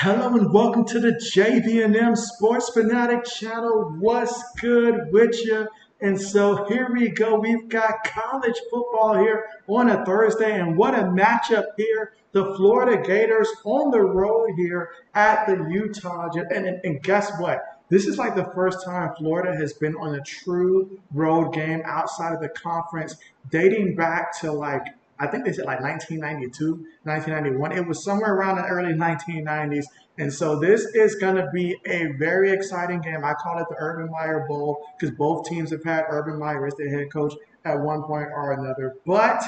Hello and welcome to the JB&M Sports Fanatic channel. What's good with you? And so here we go. We've got college football here on a Thursday, and what a matchup here. The Florida Gators on the road here at the Utah. And guess what? This is like the first time Florida has been on a true road game outside of the conference, dating back to I think they said like 1992, 1991. It was somewhere around the early 1990s. And so this is going to be a very exciting game. I call it the Urban Meyer Bowl because both teams have had Urban Meyer as their head coach at one point or another. But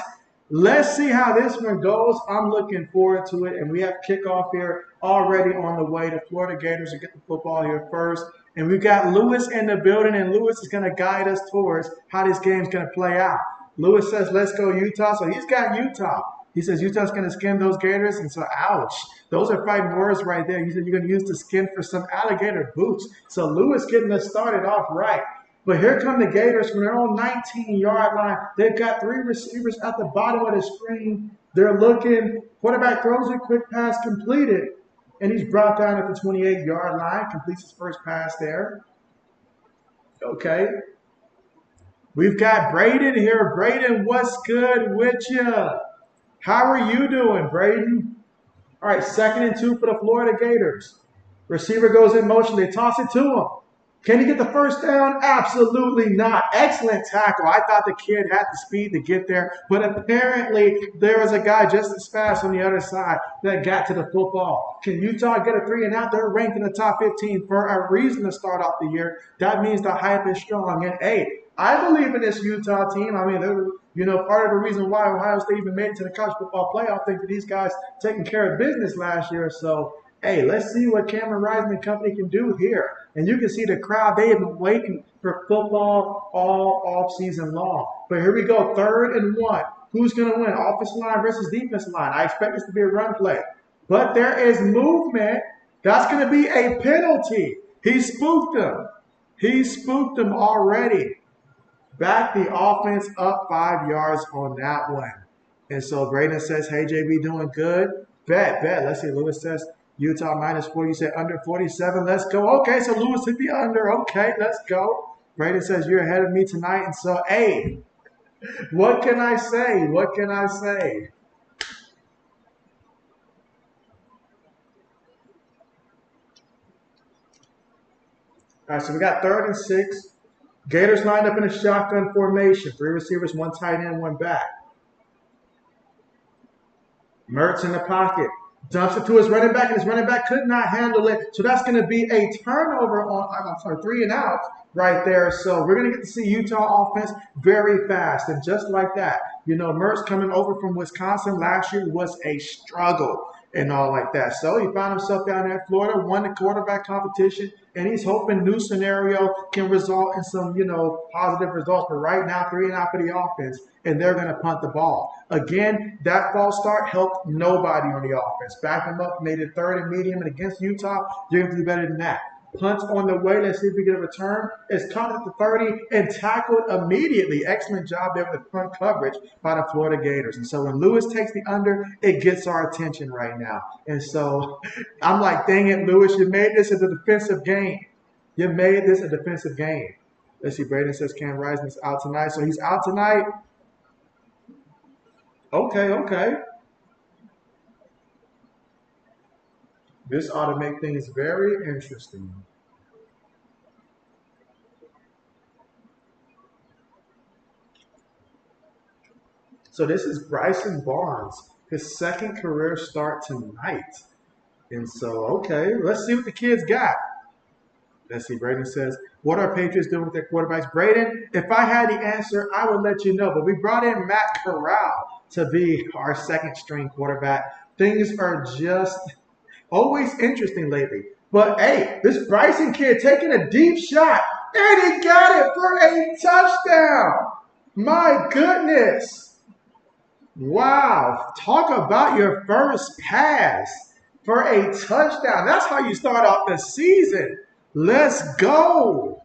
let's see how this one goes. I'm looking forward to it. And we have kickoff here already on the way. The Florida Gators will get the football here first. And we've got Lewis in the building, and Lewis is going to guide us towards how this game's going to play out. Lewis says, let's go Utah. So he's got Utah. He says Utah's going to skin those Gators. And so, ouch. Those are fighting words right there. He said you're going to use the skin for some alligator boots. So Lewis getting us started off right. But here come the Gators from their own 19-yard line. They've got three receivers at the bottom of the screen. They're looking. Quarterback throws it, quick pass completed. And he's brought down at the 28-yard line. Completes his first pass there. Okay. We've got Braden here. Braden, what's good with you? How are you doing, Braden? All right, 2nd and 2 for the Florida Gators. Receiver goes in motion. They toss it to him. Can he get the first down? Absolutely not. Excellent tackle. I thought the kid had the speed to get there, but apparently there was a guy just as fast on the other side that got to the football. Can Utah get a 3 and out? They're ranked in the top 15 for a reason to start off the year. That means the hype is strong. And, hey, I believe in this Utah team. I mean, part of the reason why Ohio State even made it to the college football playoff thing for these guys taking care of business last year. So, hey, let's see what Cameron Rising and company can do here. And you can see the crowd, they have been waiting for football all off-season long. But here we go, 3rd and 1. Who's going to win? Offensive line versus defensive line. I expect this to be a run play. But there is movement. That's going to be a penalty. He spooked them. He spooked them already. Back the offense up 5 yards on that one. And so Braden says, hey, JB, doing good? Bet. Let's see. Lewis says, Utah -40. You said under 47. Let's go. Okay, so Lewis hit the under. Okay, let's go. Braden says, you're ahead of me tonight. And so, hey, what can I say? What can I say? All right, so we got 3rd and 6. Gators lined up in a shotgun formation. 3 receivers, 1 tight end, 1 back. Mertz in the pocket. Dumps it to his running back, and his running back could not handle it. So that's going to be a turnover on, 3 and out right there. So we're going to get to see Utah offense very fast. And just like that, Mertz coming over from Wisconsin last year was a struggle and all like that. So he found himself down there in Florida, won the quarterback competition, and he's hoping new scenario can result in some, positive results. But right now, 3 and out for the offense, and they're going to punt the ball. Again, that false start helped nobody on the offense. Back them up, made it 3rd and medium, and against Utah, you're going to do better than that. Punt on the way. Let's see if we get a return. It's caught at the 30 and tackled immediately. Excellent job there with the front coverage by the Florida Gators. And so when Lewis takes the under, it gets our attention right now. And so I'm like, dang it, Lewis, you made this a defensive game. You made this a defensive game. Let's see, Braden says Cam Rising is out tonight. So he's out tonight. Okay. This ought to make things very interesting. So this is Bryson Barnes, his 2nd career start tonight. And so, okay, let's see what the kids got. Let's see, Braden says, what are Patriots doing with their quarterbacks? Braden, if I had the answer, I would let you know. But we brought in Matt Corral to be our 2nd string quarterback. Things are just always interesting lately. But, hey, this Bryson kid taking a deep shot, and he got it for a touchdown. My goodness. Wow. Talk about your first pass for a touchdown. That's how you start off the season. Let's go.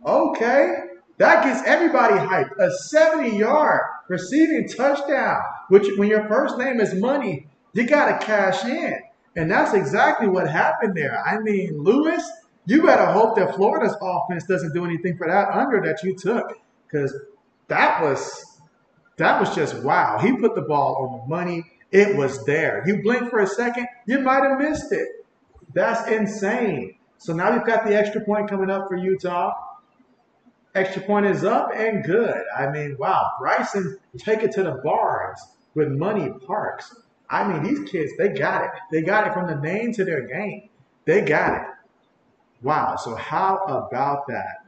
Okay. That gets everybody hyped. A 70-yard receiving touchdown, which when your first name is money, you got to cash in. And that's exactly what happened there. I mean, Lewis, you better hope that Florida's offense doesn't do anything for that under that you took, because that was that was just wow. He put the ball on the money. It was there. You blink for a second, you might have missed it. That's insane. So now you've got the extra point coming up for Utah. Extra point is up and good. I mean, wow. Bryson take it to the bars with Money Parks. I mean, these kids, they got it. They got it from the name to their game. They got it. Wow. So how about that?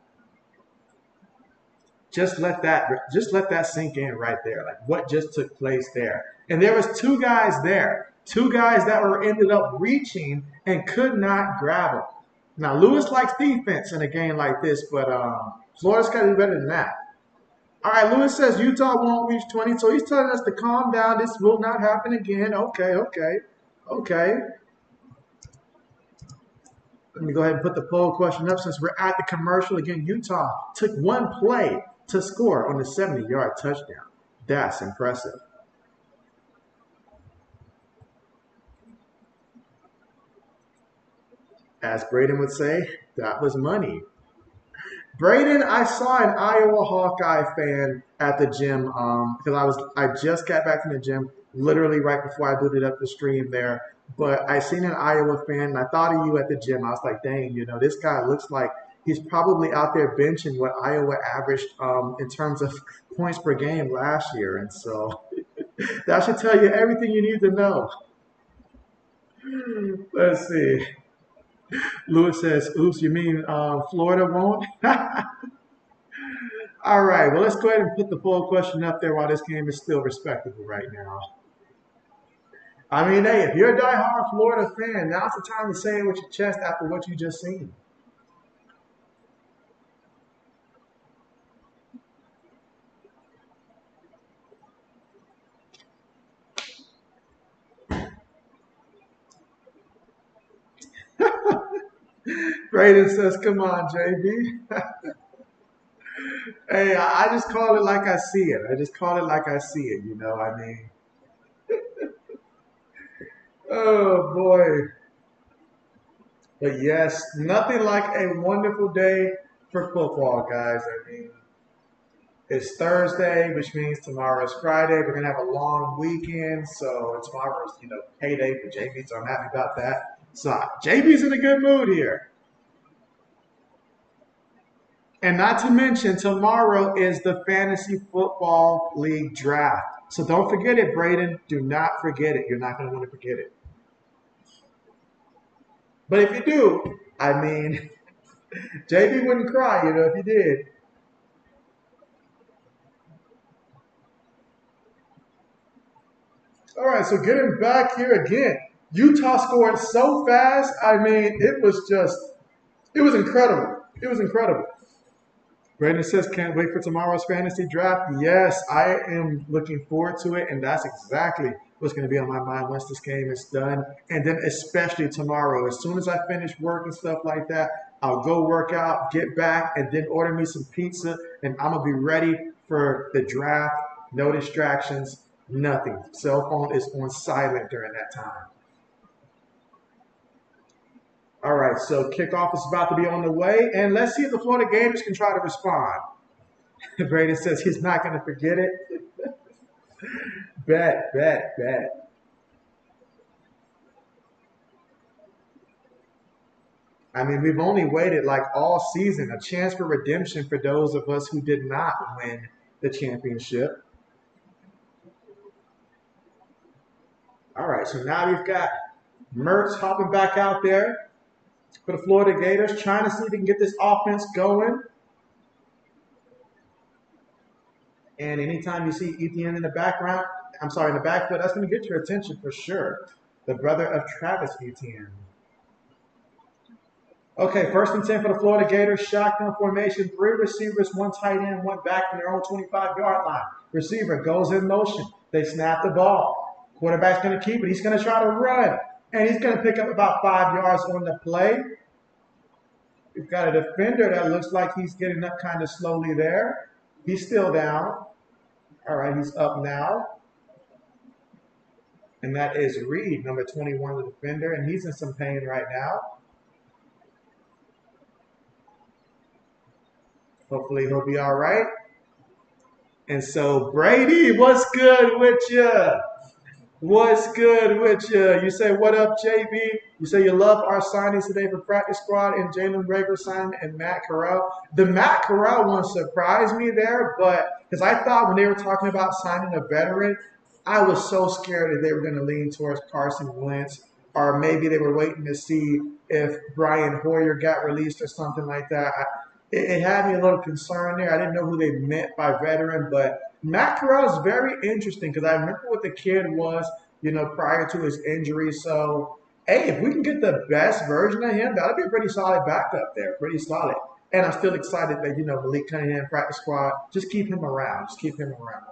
Just let that sink in right there. Like what just took place there. And there was two guys there. Two guys that were ended up reaching and could not grab them. Now Lewis likes defense in a game like this, but Florida's got to be better than that. All right, Lewis says Utah won't reach 20, so he's telling us to calm down. This will not happen again. Okay. Let me go ahead and put the poll question up since we're at the commercial. Again, Utah took one play to score on the 70-yard touchdown. That's impressive. As Braden would say, that was money. Braden, I saw an Iowa Hawkeye fan at the gym because I just got back from the gym literally right before I booted up the stream there. But I seen an Iowa fan and I thought of you at the gym. I was like, dang, this guy looks like he's probably out there benching what Iowa averaged in terms of points per game last year. And so that should tell you everything you need to know. Let's see. Lewis says, oops, you mean Florida won't? All right, well, let's go ahead and put the poll question up there while this game is still respectable right now. I mean, hey, if you're a diehard Florida fan, now's the time to say it with your chest after what you just seen. Braden says, come on, JB. Hey, I just call it like I see it. I mean, oh, boy. But yes, nothing like a wonderful day for football, guys. I mean, it's Thursday, which means tomorrow's Friday. We're going to have a long weekend. So tomorrow's, payday for JB. So I'm happy about that. So JB's in a good mood here. And not to mention, tomorrow is the Fantasy Football League draft. So don't forget it, Braden. Do not forget it. You're not going to want to forget it. But if you do, I mean, JB wouldn't cry, if you did. All right, so getting back here again. Utah scored so fast. I mean, it was incredible. It was incredible. Brandon says, can't wait for tomorrow's fantasy draft. Yes, I am looking forward to it, and that's exactly what's going to be on my mind once this game is done. And then especially tomorrow, as soon as I finish work and stuff like that, I'll go work out, get back, and then order me some pizza, and I'm going to be ready for the draft. No distractions, nothing. Cell phone is on silent during that time. All right, so kickoff is about to be on the way, and let's see if the Florida Gators can try to respond. Braden says he's not going to forget it. Bet. I mean, we've only waited like all season, a chance for redemption for those of us who did not win the championship. All right, so now you've got Mertz hopping back out there for the Florida Gators, trying to see if he can get this offense going. And anytime you see Etienne in the background, in the backfield, that's going to get your attention for sure. The brother of Travis Etienne. Okay, 1st and 10 for the Florida Gators. Shotgun formation, 3 receivers, 1 tight end, 1 back from their own 25-yard line. Receiver goes in motion. They snap the ball. Quarterback's going to keep it. He's going to try to run. And he's going to pick up about 5 yards on the play. We've got a defender that looks like he's getting up kind of slowly there. He's still down. All right, he's up now. And that is Reed, number 21, the defender, and he's in some pain right now. Hopefully he'll be all right. And so, Brady, what's good with you? What's good with you? You say, what up, JB? You say you love our signings today for practice squad and Jalen Rager signing and Matt Corral. The Matt Corral one surprised me there, but because I thought when they were talking about signing a veteran, I was so scared that they were going to lean towards Carson Wentz, or maybe they were waiting to see if Brian Hoyer got released or something like that. It had me a little concerned there. I didn't know who they meant by veteran, but Matt Corral is very interesting because I remember what the kid was, prior to his injury. So, hey, if we can get the best version of him, that'll be a pretty solid backup there, pretty solid. And I'm still excited that, Malik Cunningham, practice squad, just keep him around. Just keep him around.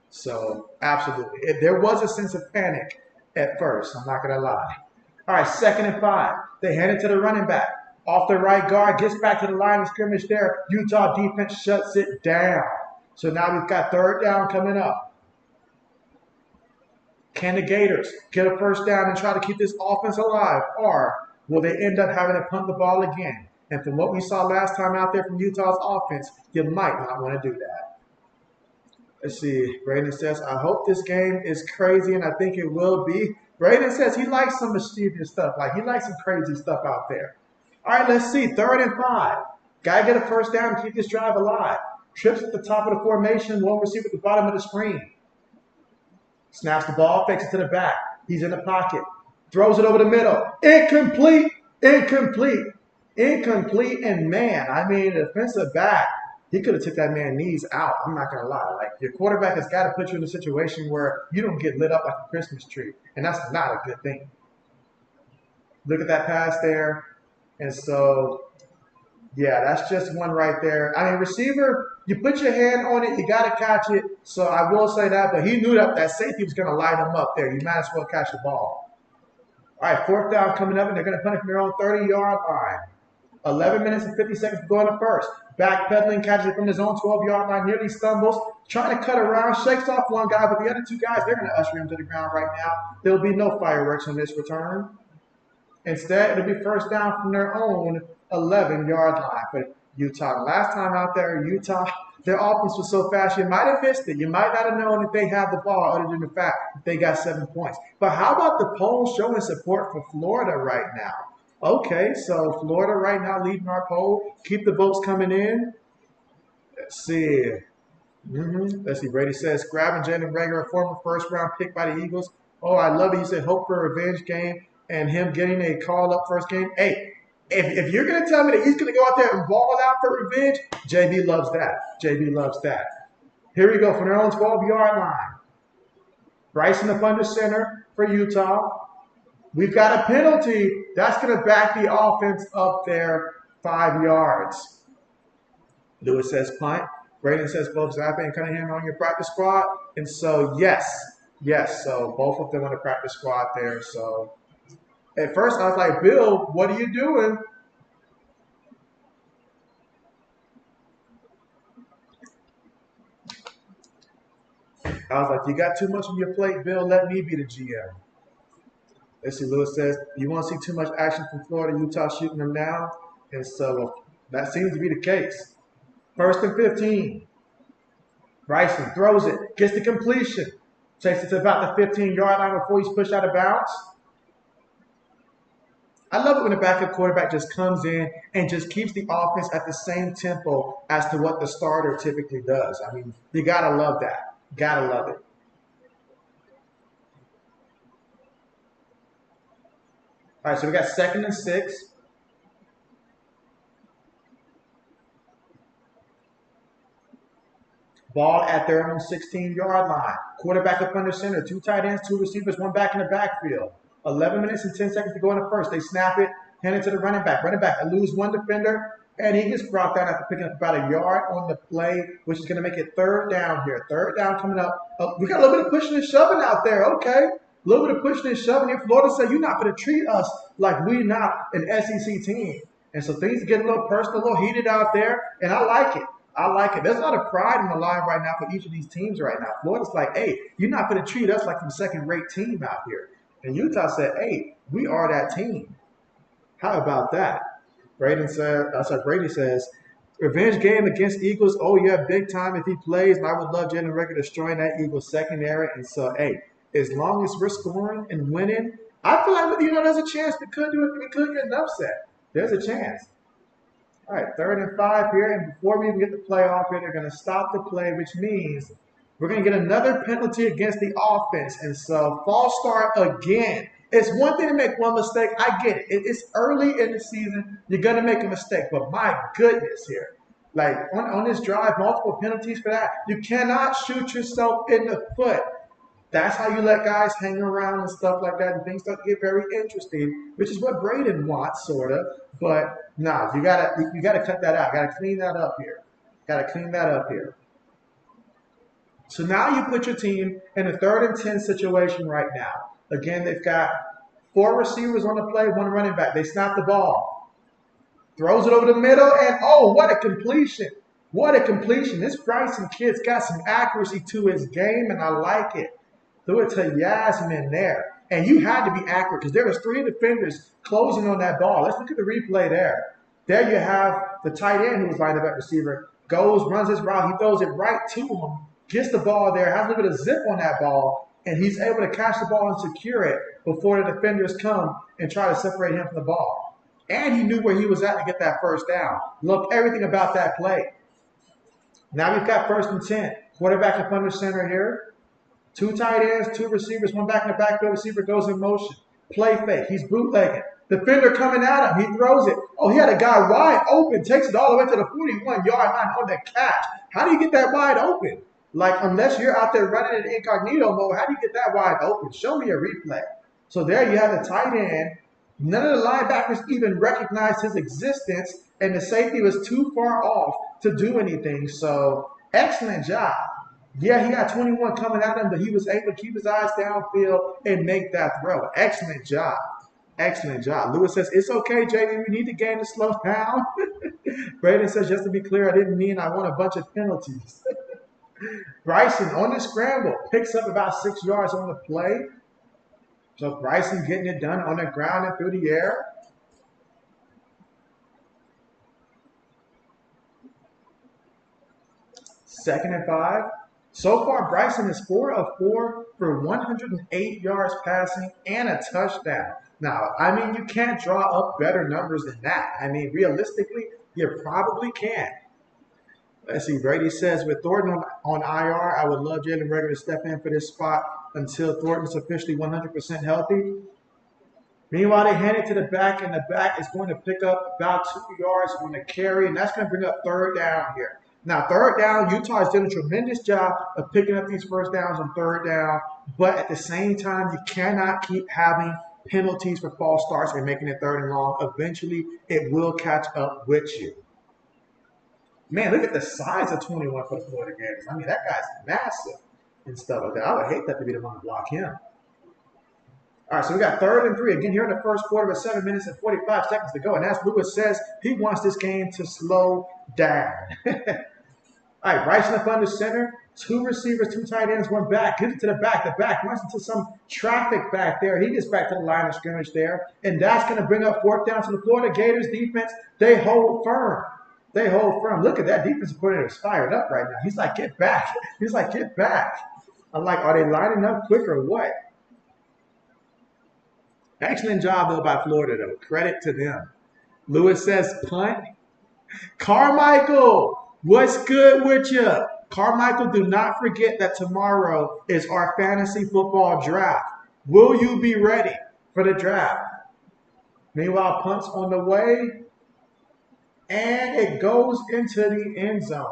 So, absolutely. There was a sense of panic at first, I'm not going to lie. All right, 2nd and 5. They hand it to the running back. Off the right guard, gets back to the line of scrimmage there. Utah defense shuts it down. So now we've got 3rd down coming up. Can the Gators get a 1st down and try to keep this offense alive? Or will they end up having to punt the ball again? And from what we saw last time out there from Utah's offense, you might not want to do that. Let's see. Braden says, I hope this game is crazy, and I think it will be. Braden says he likes some mischievous stuff. Like, he likes some crazy stuff out there. All right, let's see. 3rd and 5. Got to get a 1st down and keep this drive alive. Trips at the top of the formation, one receiver at the bottom of the screen. Snaps the ball, fakes it to the back. He's in the pocket. Throws it over the middle. Incomplete. And man, the defensive back, he could have took that man's knees out. I'm not going to lie. Like, your quarterback has got to put you in a situation where you don't get lit up like a Christmas tree. And that's not a good thing. Look at that pass there. And so, yeah, that's just one right there. Receiver, you put your hand on it, you got to catch it. So I will say that, but he knew that safety was going to light him up there. You might as well catch the ball. All right, 4th down coming up, and they're going to punt it from their own 30-yard line. 11 minutes and 50 seconds to go in the 1st. Backpedaling, catches it from his own 12-yard line, nearly stumbles, trying to cut around, shakes off one guy, but the other 2 guys, they're going to usher him to the ground right now. There'll be no fireworks on this return. Instead, it'll be 1st down from their own 11-yard line for Utah. Last time out there, Utah, their offense was so fast, you might have missed it. You might not have known that they had the ball other than the fact that they got 7 points. But how about the poll showing support for Florida right now? Okay, so Florida right now leading our poll. Keep the votes coming in. Let's see. Let's see. Brady says, grabbing Jalen Rager, a former 1st-round pick by the Eagles. Oh, I love it. He said, hope for a revenge game and him getting a call-up 1st game. Hey, if you're going to tell me that he's going to go out there and ball out for revenge, JB loves that. JB loves that. Here we go from their own 12-yard line. Bryson up under center for Utah. We've got a penalty. That's going to back the offense up there 5 yards. Lewis says punt. Braden says both Zappe and Cunningham are on your practice squad. And so, yes. So both of them on the practice squad there. So at first I was like, Bill, what are you doing? I was like, you got too much on your plate, Bill. Let me be the GM. Let's see, Lewis says, you want to see too much action from Florida, Utah shooting them down? And so that seems to be the case. 1st and 15. Bryson throws it, gets the completion. Takes it to about the 15-yard line before he's pushed out of bounds. I love it when the backup quarterback just comes in and just keeps the offense at the same tempo as to what the starter typically does. You got to love that. Got to love it. All right, so we got 2nd and 6. Ball at their own 16-yard line. Quarterback up under center. 2 tight ends, 2 receivers, 1 back in the backfield. 11 minutes and 10 seconds to go in the 1st. They snap it, hand it to the running back. I lose 1 defender, and he gets brought down after picking up about a yard on the play, which is going to make it 3rd down here. 3rd down coming up. We got a little bit of pushing and shoving out there. Okay. A little bit of pushing and shoving here. Florida said, you're not going to treat us like we're not an SEC team. And so things get a little personal, a little heated out there, and I like it. I like it. There's a lot of pride in the line right now for each of these teams right now. Florida's like, hey, you're not going to treat us like some second-rate team out here. And Utah said, hey, we are that team. How about that? Brady says, revenge game against Eagles. Oh, yeah, big time if he plays. And I would love Jalen Reagor destroying that Eagles secondary. And so, hey, as long as we're scoring and winning, I feel like, there's a chance we could do it. We could get an upset. There's a chance. All right, 3rd and 5 here, and before we even get the play off here, they're going to stop the play, which means we're going to get another penalty against the offense. And so, false start again. It's one thing to make one mistake. I get it. It's early in the season. You're going to make a mistake. But my goodness here, like on this drive, multiple penalties for that. You cannot shoot yourself in the foot. That's how you let guys hang around and stuff like that, and things start to get very interesting, which is what Braden wants, sort of. But nah, you gotta cut that out. Gotta clean that up here. So now you put your team in a 3rd and 10 situation right now. Again, they've got 4 receivers on the play, 1 running back. They snap the ball, throws it over the middle, and oh, what a completion! What a completion! This Bryson kid's got some accuracy to his game, and I like it. Threw it to Yasmin there. And you had to be accurate because there was 3 defenders closing on that ball. Let's look at the replay there. There you have the tight end who was lined up at receiver. Goes, runs his route. He throws it right to him. Gets the ball there. Has a little bit of zip on that ball. And he's able to catch the ball and secure it before the defenders come and try to separate him from the ball. And he knew where he was at to get that 1st down. Loved everything about that play. Now we've got 1st and 10. Quarterback up under center here. 2 tight ends, 2 receivers, 1 back in the backfield. Receiver goes in motion. Play fake. He's bootlegging. Defender coming at him. He throws it. Oh, he had a guy wide open. Takes it all the way to the 41-yard line on the catch. How do you get that wide open? Like, unless you're out there running in incognito mode, how do you get that wide open? Show me a replay. So there you have the tight end. None of the linebackers even recognized his existence, and the safety was too far off to do anything. So, excellent job. Yeah, he got 21 coming at him, but he was able to keep his eyes downfield and make that throw. Excellent job. Excellent job. Lewis says, it's okay, JB. We need the game to slow down. Braden says, just to be clear, I didn't mean I want a bunch of penalties. Bryson on the scramble picks up about 6 yards on the play. So Bryson getting it done on the ground and through the air. Second and 5. So far, Bryson is 4 of 4 for 108 yards passing and a touchdown. Now, I mean, you can't draw up better numbers than that. I mean, realistically, you probably can. Let's see, Brady says, with Thornton on IR, I would love Jalen Reagor to step in for this spot until Thornton's officially 100% healthy. Meanwhile, they hand it to the back, and the back is going to pick up about 2 yards on the carry, and that's going to bring up 3rd down here. Now, 3rd down, Utah has done a tremendous job of picking up these 1st downs on 3rd down, but at the same time, you cannot keep having penalties for false starts and making it 3rd and long. Eventually, it will catch up with you. Man, look at the size of 21 for the Florida Gators. I mean, that guy's massive and stuff like that. I would hate that to be the one to block him. All right, so we got 3rd and 3. Again, here in the first quarter with 7 minutes and 45 seconds to go. And as Lewis says, he wants this game to slow down. All right, Bryson up under center. 2 receivers, 2 tight ends, 1 back. Gives it to the back. The back runs into some traffic back there. He gets back to the line of scrimmage there. And that's going to bring up 4th down. So the Florida Gators defense, they hold firm. They hold firm. Look at that. Defensive coordinator is fired up right now. He's like, get back. He's like, get back. I'm like, are they lining up quick or what? Excellent job, though, by Florida, though. Credit to them. Lewis says, punt. Carmichael, what's good with you? Carmichael, do not forget that tomorrow is our fantasy football draft. Will you be ready for the draft? Meanwhile, punt's on the way. And it goes into the end zone.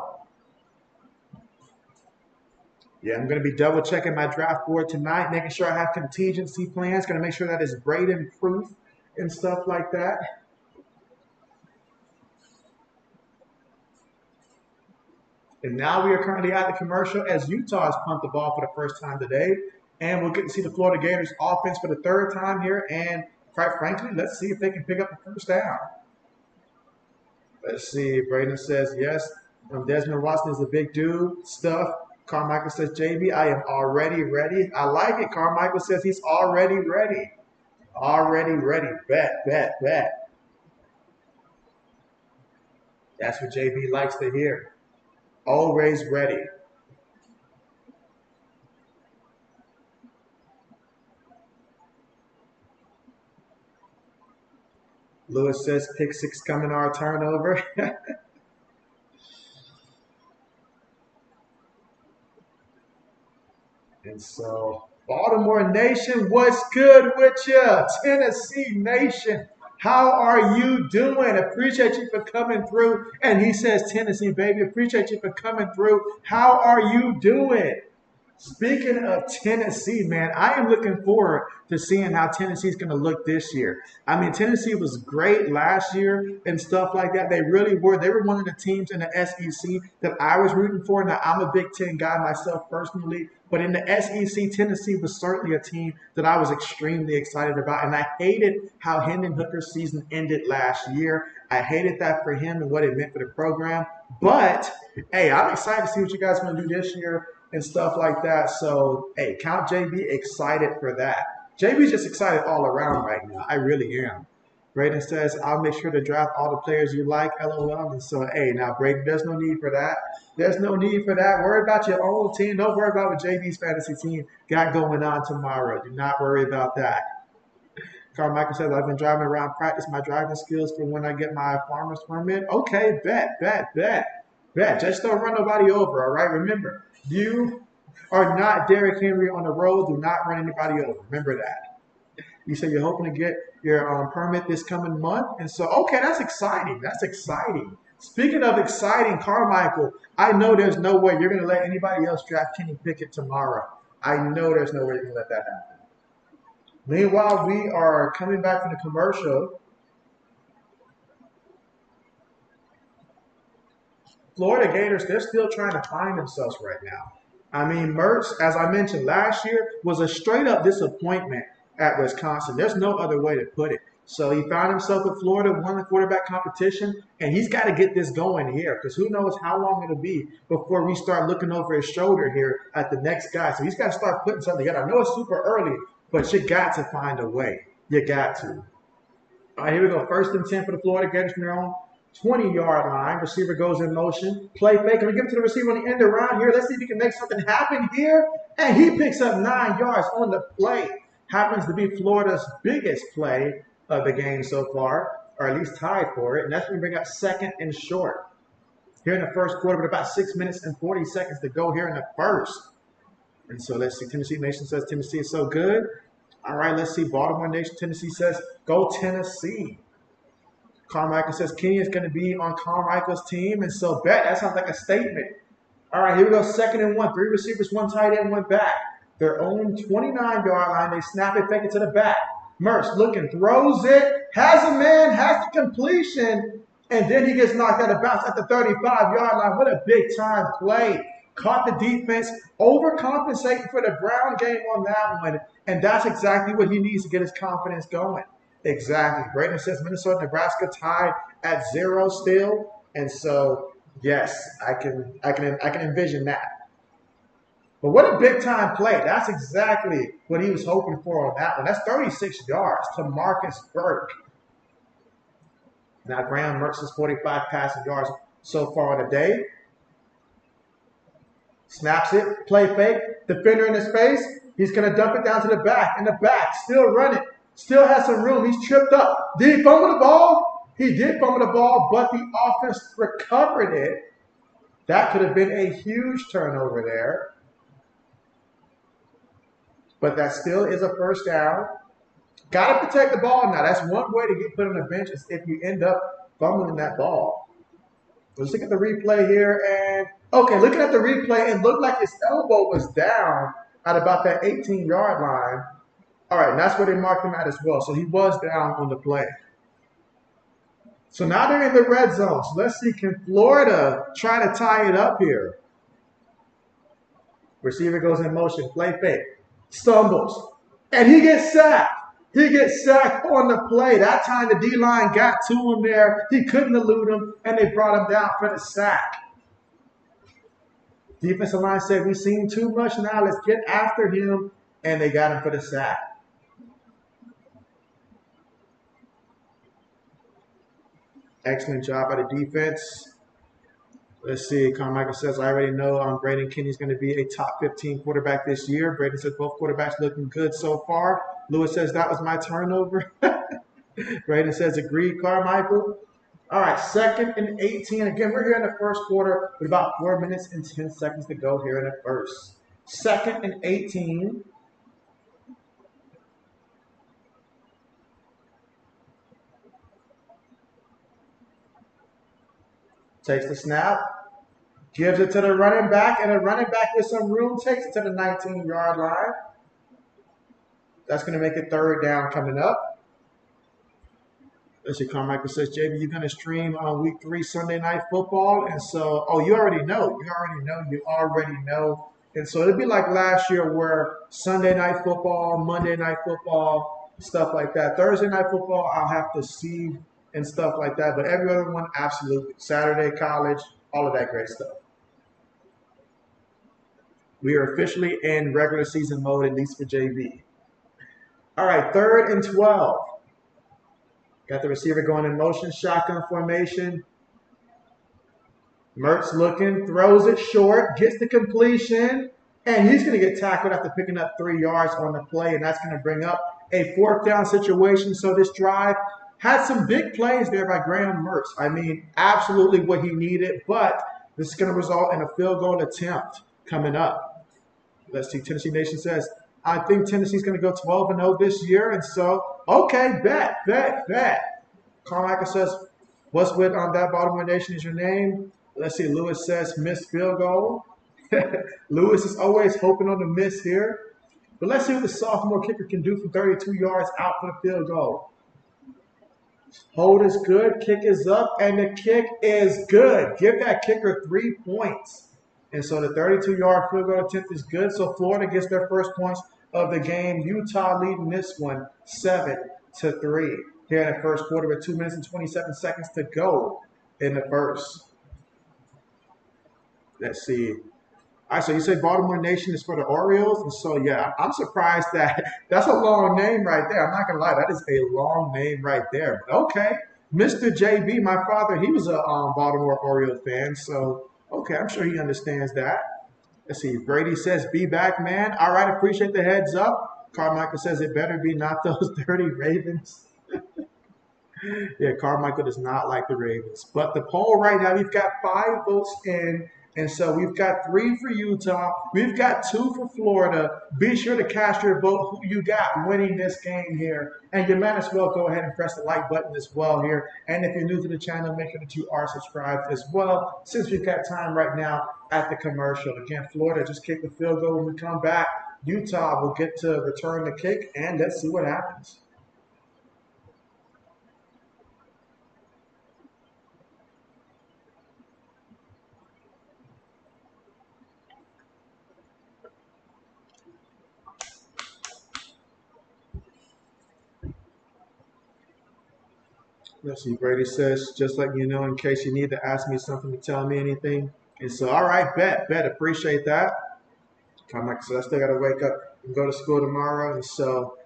Yeah, I'm going to be double checking my draft board tonight, making sure I have contingency plans. Going to make sure that it's Braden proof and stuff like that. And now we are currently at the commercial as Utah has pumped the ball for the first time today. And we'll get to see the Florida Gators offense for the 3rd time here. And quite frankly, let's see if they can pick up the 1st down. Let's see. Braden says, yes, Desmond Watson is a big dude. Stuff. Carmichael says, JB, I am already ready. I like it. Carmichael says he's already ready. Already ready. Bet, bet, bet. That's what JB likes to hear. Always ready. Lewis says, pick six coming our turnover. And so, Baltimore Nation, what's good with you? Tennessee Nation, how are you doing? Appreciate you for coming through. And he says, Tennessee, baby, appreciate you for coming through. How are you doing? Speaking of Tennessee, man, I am looking forward to seeing how Tennessee's going to look this year. I mean, Tennessee was great last year and stuff like that. They really were. They were one of the teams in the SEC that I was rooting for. Now, I'm a Big Ten guy myself personally, but in the SEC, Tennessee was certainly a team that I was extremely excited about. And I hated how Hendon Hooker's season ended last year. I hated that for him and what it meant for the program. But, hey, I'm excited to see what you guys are going to do this year and stuff like that. So, hey, count JB excited for that. JB's just excited all around right now. I really am. Braden says, I'll make sure to draft all the players you like, LOL. And so, hey, now, Braden, there's no need for that. There's no need for that. Worry about your own team. Don't worry about what JB's fantasy team got going on tomorrow. Do not worry about that. Carmichael says, I've been driving around, practice my driving skills for when I get my farmer's permit. Okay, bet. Just don't run nobody over, all right? Remember, you are not Derrick Henry on the road. Do not run anybody over. Remember that. You say you're hoping to get your permit this coming month. And so, okay, that's exciting. That's exciting. Speaking of exciting, Carmichael, I know there's no way you're going to let anybody else draft Kenny Pickett tomorrow. I know there's no way you're going to let that happen. Meanwhile, we are coming back from the commercial. Florida Gators, they're still trying to find themselves right now. I mean, Mertz, as I mentioned last year, was a straight-up disappointment at Wisconsin. There's no other way to put it. So he found himself at Florida, won the quarterback competition, and he's got to get this going here because who knows how long it'll be before we start looking over his shoulder here at the next guy. So he's got to start putting something together. I know it's super early, but you got to find a way. You got to. All right, here we go. 1st and 10 for the Florida Gators from their own 20-yard line. Receiver goes in motion. Play fake. Can we give it to the receiver on the end around here? Let's see if he can make something happen here. And he picks up 9 yards on the play. Happens to be Florida's biggest play of the game so far, or at least tied for it. And that's going to bring up 2nd and short. Here in the first quarter, with about 6 minutes and 40 seconds to go here in the first. And so let's see. Tennessee Nation says Tennessee is so good. All right, let's see. Baltimore Nation, Tennessee says go Tennessee. Carmichael says Kenny is going to be on Carmichael's team. And so bet, that sounds like a statement. All right, here we go. 2nd and 1. 3 receivers, 1 tight end, 1 back. Their own 29-yard line. They snap it, fake it to the back. Mertz looking, throws it, has a man, has the completion, and then he gets knocked out of bounds at the 35-yard line. What a big-time play. Caught the defense, overcompensating for the ground game on that one, and that's exactly what he needs to get his confidence going. Exactly. Braden says Minnesota, Nebraska tied at 0 still, and so yes, I can envision that. But what a big-time play. That's exactly what he was hoping for on that one. That's 36 yards to Marcus Burke. Now, Graham Mertz's 45 passing yards so far on the day. Snaps it, play fake, defender in his face. He's going to dump it down to the back. In the back, still running, still has some room. He's tripped up. Did he fumble the ball? He did fumble the ball, but the offense recovered it. That could have been a huge turnover there. But that still is a first down. Got to protect the ball now. That's one way to get put on the bench is if you end up fumbling that ball. Let's look at the replay here. And, okay, looking at the replay, it looked like his elbow was down at about that 18-yard line. All right, and that's where they marked him at as well. So he was down on the play. So now they're in the red zone. So let's see, can Florida try to tie it up here? Receiver goes in motion, play fake. Stumbles, and he gets sacked. He gets sacked on the play. That time the D-line got to him there. He couldn't elude him, and they brought him down for the sack. Defensive line said, we've seen too much now. Let's get after him. And they got him for the sack. Excellent job by the defense. Let's see. Carmichael says, I already know Braden Kenny's going to be a top 15 quarterback this year. Braden says both quarterbacks looking good so far. Lewis says that was my turnover. Braden says, agreed, Carmichael. All right, 2nd and 18. Again, we're here in the first quarter with about 4 minutes and 10 seconds to go here in the first. 2nd and 18. Takes the snap, gives it to the running back, and the running back with some room takes it to the 19-yard line. That's going to make it 3rd down coming up. Let's see, Carmichael says, JB, you're going to stream on week 3 Sunday Night Football. And so, you already know. And so it'll be like last year where Sunday Night Football, Monday Night Football, stuff like that. Thursday Night Football, I'll have to see and stuff like that. But every other one, absolutely. Saturday, college, all of that great stuff. We are officially in regular season mode, at least for JB. All right, 3rd and 12. Got the receiver going in motion, shotgun formation. Mertz looking, throws it short, gets the completion, and he's going to get tackled after picking up 3 yards on the play, and that's going to bring up a 4th down situation. So this drive had some big plays there by Graham Mertz. I mean, absolutely what he needed, but this is going to result in a field goal attempt coming up. Let's see, Tennessee Nation says, I think Tennessee's going to go 12-0 this year, and so, okay, bet. Carmichael says, what's with on that Baltimore Nation is your name? Let's see, Lewis says, missed field goal. Lewis is always hoping on the miss here. But let's see what the sophomore kicker can do from 32 yards out for the field goal. Hold is good, kick is up, and the kick is good. Give that kicker 3 points. And so the 32-yard field goal attempt is good. So Florida gets their first points of the game. Utah leading this one 7-3 here in the first quarter with 2 minutes and 27 seconds to go in the first. Let's see. All right, so you say Baltimore Nation is for the Orioles. And so, yeah, I'm surprised that that's a long name right there. I'm not going to lie. That is a long name right there. But okay. Mr. JB, my father, he was a Baltimore Orioles fan. So, okay, I'm sure he understands that. Let's see. Brady says, be back, man. All right, appreciate the heads up. Carmichael says it better be not those dirty Ravens. Yeah, Carmichael does not like the Ravens. But the poll right now, we've got 5 votes in. And so we've got 3 for Utah. We've got 2 for Florida. Be sure to cast your vote who you got winning this game here. And you might as well go ahead and press the like button as well here. And if you're new to the channel, make sure that you are subscribed as well, since we've got time right now at the commercial. Again, Florida just kicked the field goal. When we come back, Utah will get to return the kick, and let's see what happens. Let's see, Brady says, just let you know in case you need to ask me something to tell me anything. And so, all right, bet, appreciate that. Like I said, I still got to wake up and go to school tomorrow. And so,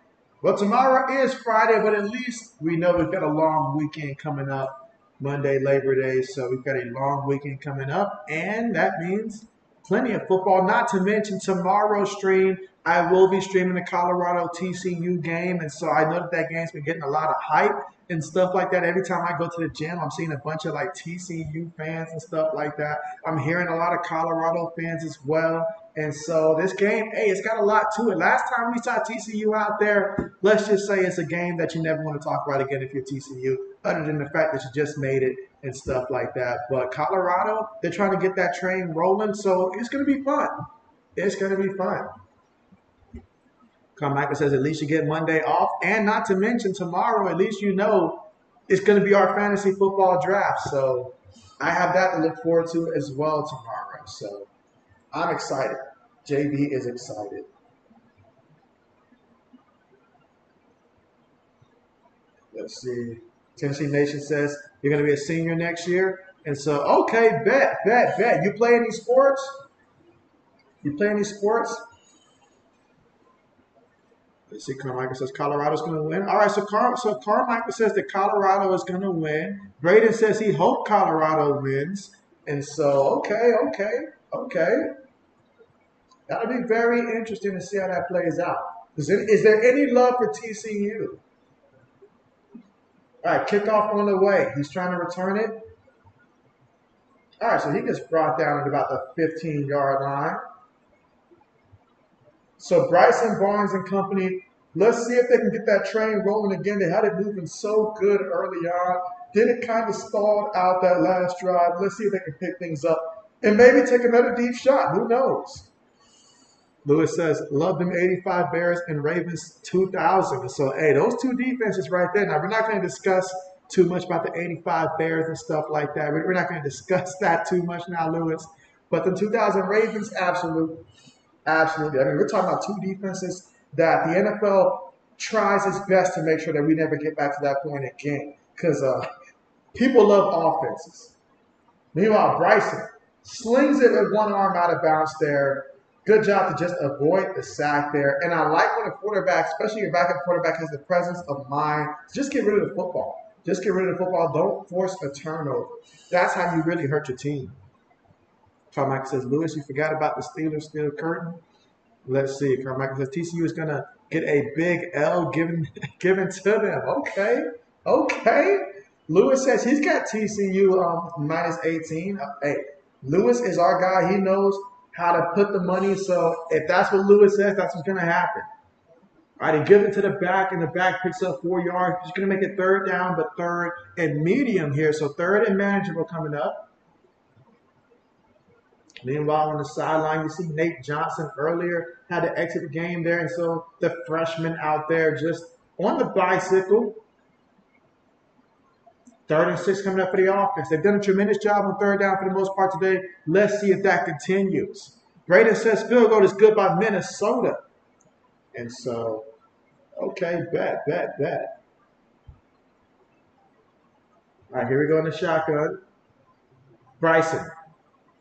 well, tomorrow is Friday, but at least we know we've got a long weekend coming up, Monday, Labor Day. So we've got a long weekend coming up, and that means plenty of football, not to mention tomorrow's stream. I will be streaming the Colorado TCU game, and so I know that game's been getting a lot of hype and stuff like that. Every time I go to the gym, I'm seeing a bunch of like TCU fans and stuff like that. I'm hearing a lot of Colorado fans as well. And so this game, hey, it's got a lot to it. Last time we saw TCU out there, let's just say it's a game that you never want to talk about again if you're TCU, other than the fact that you just made it and stuff like that. But Colorado, they're trying to get that train rolling, so it's going to be fun. It's going to be fun. Carmichael says, at least you get Monday off. And not to mention tomorrow, at least you know it's going to be our fantasy football draft. So I have that to look forward to as well tomorrow. So I'm excited. JB is excited. Let's see. Tennessee Nation says, you're going to be a senior next year. And so, okay, bet. You play any sports? You play any sports? Let's see, Carmichael says Colorado's going to win. All right, so Carmichael says that Colorado is going to win. Braden says he hopes Colorado wins. And so, okay. That'll be very interesting to see how that plays out. Is there any love for TCU? All right, kickoff on the way. He's trying to return it. All right, so he gets brought down at about the 15-yard line. So Bryson Barnes and company, let's see if they can get that train rolling again. They had it moving so good early on. Then it kind of stalled out that last drive. Let's see if they can pick things up and maybe take another deep shot. Who knows? Lewis says, love them 85 Bears and Ravens 2000. So, hey, those two defenses right there. Now, we're not going to discuss too much about the 85 Bears and stuff like that. We're not going to discuss that too much now, Lewis. But the 2000 Ravens, absolutely. Absolutely. I mean, we're talking about two defenses that the NFL tries its best to make sure that we never get back to that point again. Because people love offenses. Meanwhile, Bryson slings it with one arm out of bounds there. Good job to just avoid the sack there. And I like when a quarterback, especially your backup quarterback, has the presence of mind to just get rid of the football. Just get rid of the football. Don't force a turnover. That's how you really hurt your team. Carmichael says, Lewis, you forgot about the Steelers steel curtain? Let's see. Carmichael says, TCU is going to get a big L given to them. Okay. Lewis says he's got TCU minus 18. Hey, Lewis is our guy. He knows how to put the money. So if that's what Lewis says, that's what's going to happen. All right, he gives it to the back, and the back picks up 4 yards. He's going to make it third down, but third and medium here. So third and manageable coming up. Meanwhile, on the sideline, you see Nate Johnson earlier had to exit the game there. And so the freshman out there just on the bicycle. 3rd and 6 coming up for the offense. They've done a tremendous job on third down for the most part today. Let's see if that continues. Braden says field goal is good by Minnesota. And so, okay, bet. All right, here we go in the shotgun. Bryson.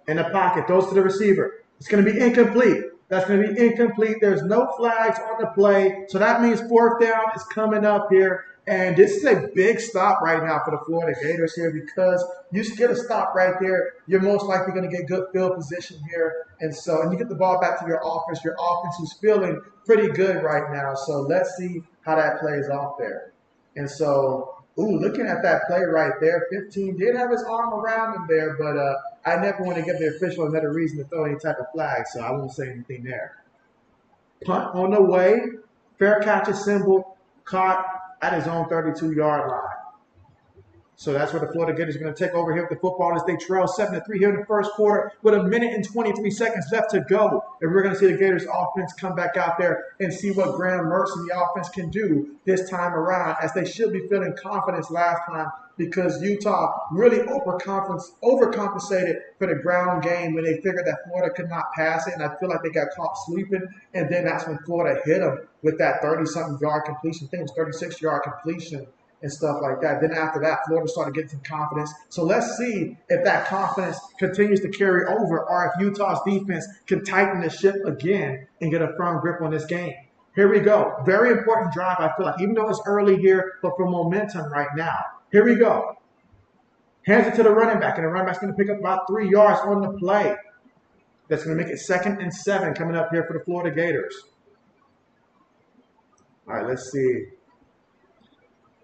In the pocket, goes to the receiver. It's going to be incomplete. That's going to be incomplete. There's no flags on the play. So that means 4th down is coming up here. And this is a big stop right now for the Florida Gators here because you get a stop right there, you're most likely going to get good field position here. And you get the ball back to your offense who's feeling pretty good right now. So let's see how that plays off there. And so, looking at that play right there, 15 did have his arm around him there, but I never want to give the official another reason to throw any type of flag, so I won't say anything there. Punt on the way, fair catch is symbol, caught at his own 32-yard line. So that's where the Florida Gators are going to take over here with the football as they trail 7-3 here in the first quarter with 1 minute and 23 seconds left to go. And we're going to see the Gators offense come back out there and see what Graham Mertz and the offense can do this time around, as they should be feeling confidence last time because Utah really overcompensated for the ground game when they figured that Florida could not pass it. And I feel like they got caught sleeping. And then that's when Florida hit them with that 30-something yard completion. I think it was 36-yard completion and stuff like that. Then after that, Florida started getting some confidence. So let's see if that confidence continues to carry over or if Utah's defense can tighten the ship again and get a firm grip on this game. Here we go. Very important drive, I feel like, even though it's early here, but for momentum right now. Here we go. Hands it to the running back, and the running back's going to pick up about 3 yards on the play. That's going to make it 2nd and 7 coming up here for the Florida Gators. All right, let's see.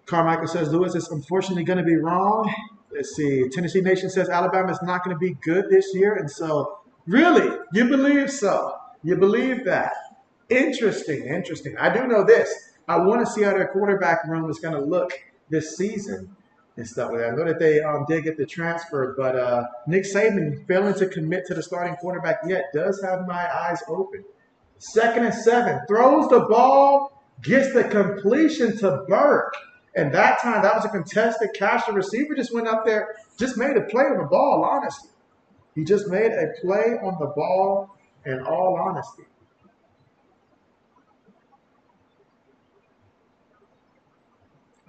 Carmichael says Lewis is unfortunately going to be wrong. Let's see. Tennessee Nation says Alabama is not going to be good this year. And so, really, you believe so? You believe that? Interesting. I do know this. I want to see how their quarterback room is going to look this season and stuff like that. I know that they did get the transfer, but Nick Saban, failing to commit to the starting quarterback yet, does have my eyes open. 2nd and 7. Throws the ball, gets the completion to Burke. And that time, that was a contested catch. The receiver just went up there, just made a play on the ball, honestly. He just made a play on the ball in all honesty.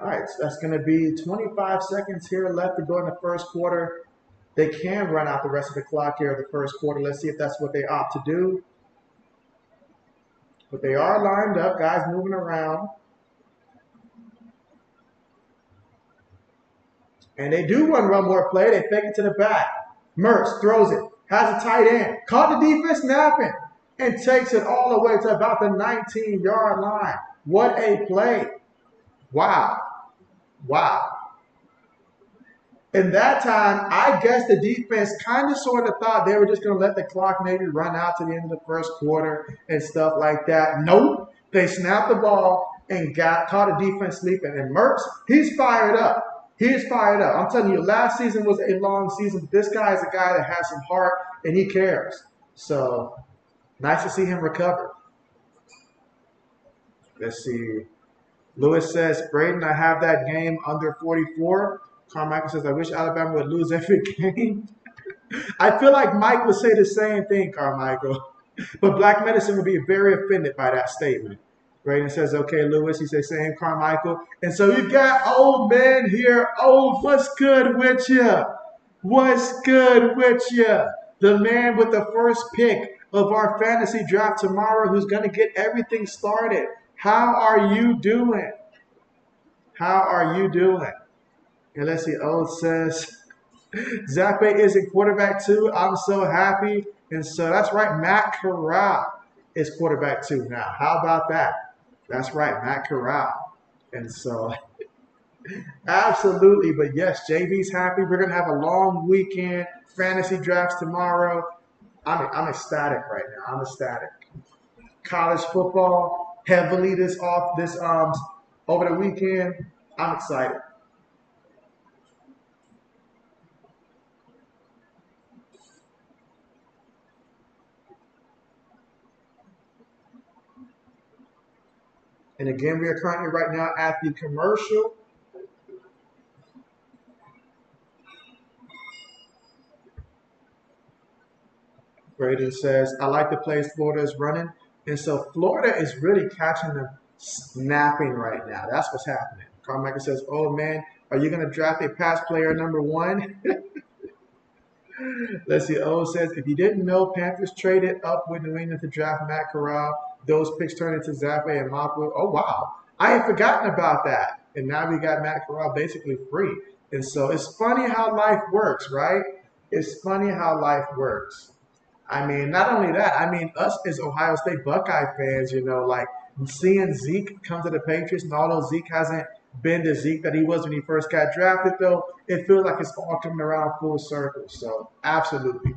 All right, so that's going to be 25 seconds here left to go in the first quarter. They can run out the rest of the clock here in the first quarter. Let's see if that's what they opt to do. But they are lined up, guys moving around. And they do run one more play. They fake it to the back. Mertz throws it, has a tight end, caught the defense napping, and takes it all the way to about the 19-yard line. What a play. Wow. Wow. In that time, I guess the defense kind of sort of thought they were just going to let the clock maybe run out to the end of the first quarter and stuff like that. Nope. They snapped the ball and caught the defense sleeping. And Mertz, he's fired up. He's fired up. I'm telling you, last season was a long season. This guy is a guy that has some heart and he cares. So nice to see him recover. Let's see. Lewis says, Braden, I have that game under 44. Carmichael says, I wish Alabama would lose every game. I feel like Mike would say the same thing, Carmichael. But Black Medicine would be very offended by that statement. Braden says, okay, Lewis. He says, same, Carmichael. And so you got old man here. Oh, what's good with you? What's good with you? The man with the first pick of our fantasy draft tomorrow who's going to get everything started. How are you doing? How are you doing? And let's see, Old says, Zappe is a quarterback too. I'm so happy. And so that's right, Matt Corral is quarterback too now. How about that? That's right, Matt Corral. And so, absolutely. But yes, JB's happy. We're going to have a long weekend. Fantasy drafts tomorrow. I'm ecstatic right now. I'm ecstatic. College football heavily over the weekend. I'm excited. And again, we are currently right now at the commercial. Braden says, I like the plays Florida is running. And so Florida is really catching them snapping right now. That's what's happening. Carmichael says, oh, man, are you going to draft a pass player number 1? Let's see. O says, if you didn't know, Panthers traded up with New England to draft Matt Corral. Those picks turned into Zappe and Mapu. Oh, wow. I had forgotten about that. And now we got Matt Corral basically free. And so it's funny how life works, right? It's funny how life works. I mean, not only that, I mean, us as Ohio State Buckeye fans, like seeing Zeke come to the Patriots, and although Zeke hasn't been the Zeke that he was when he first got drafted, though, it feels like it's all coming around full circle. So, absolutely.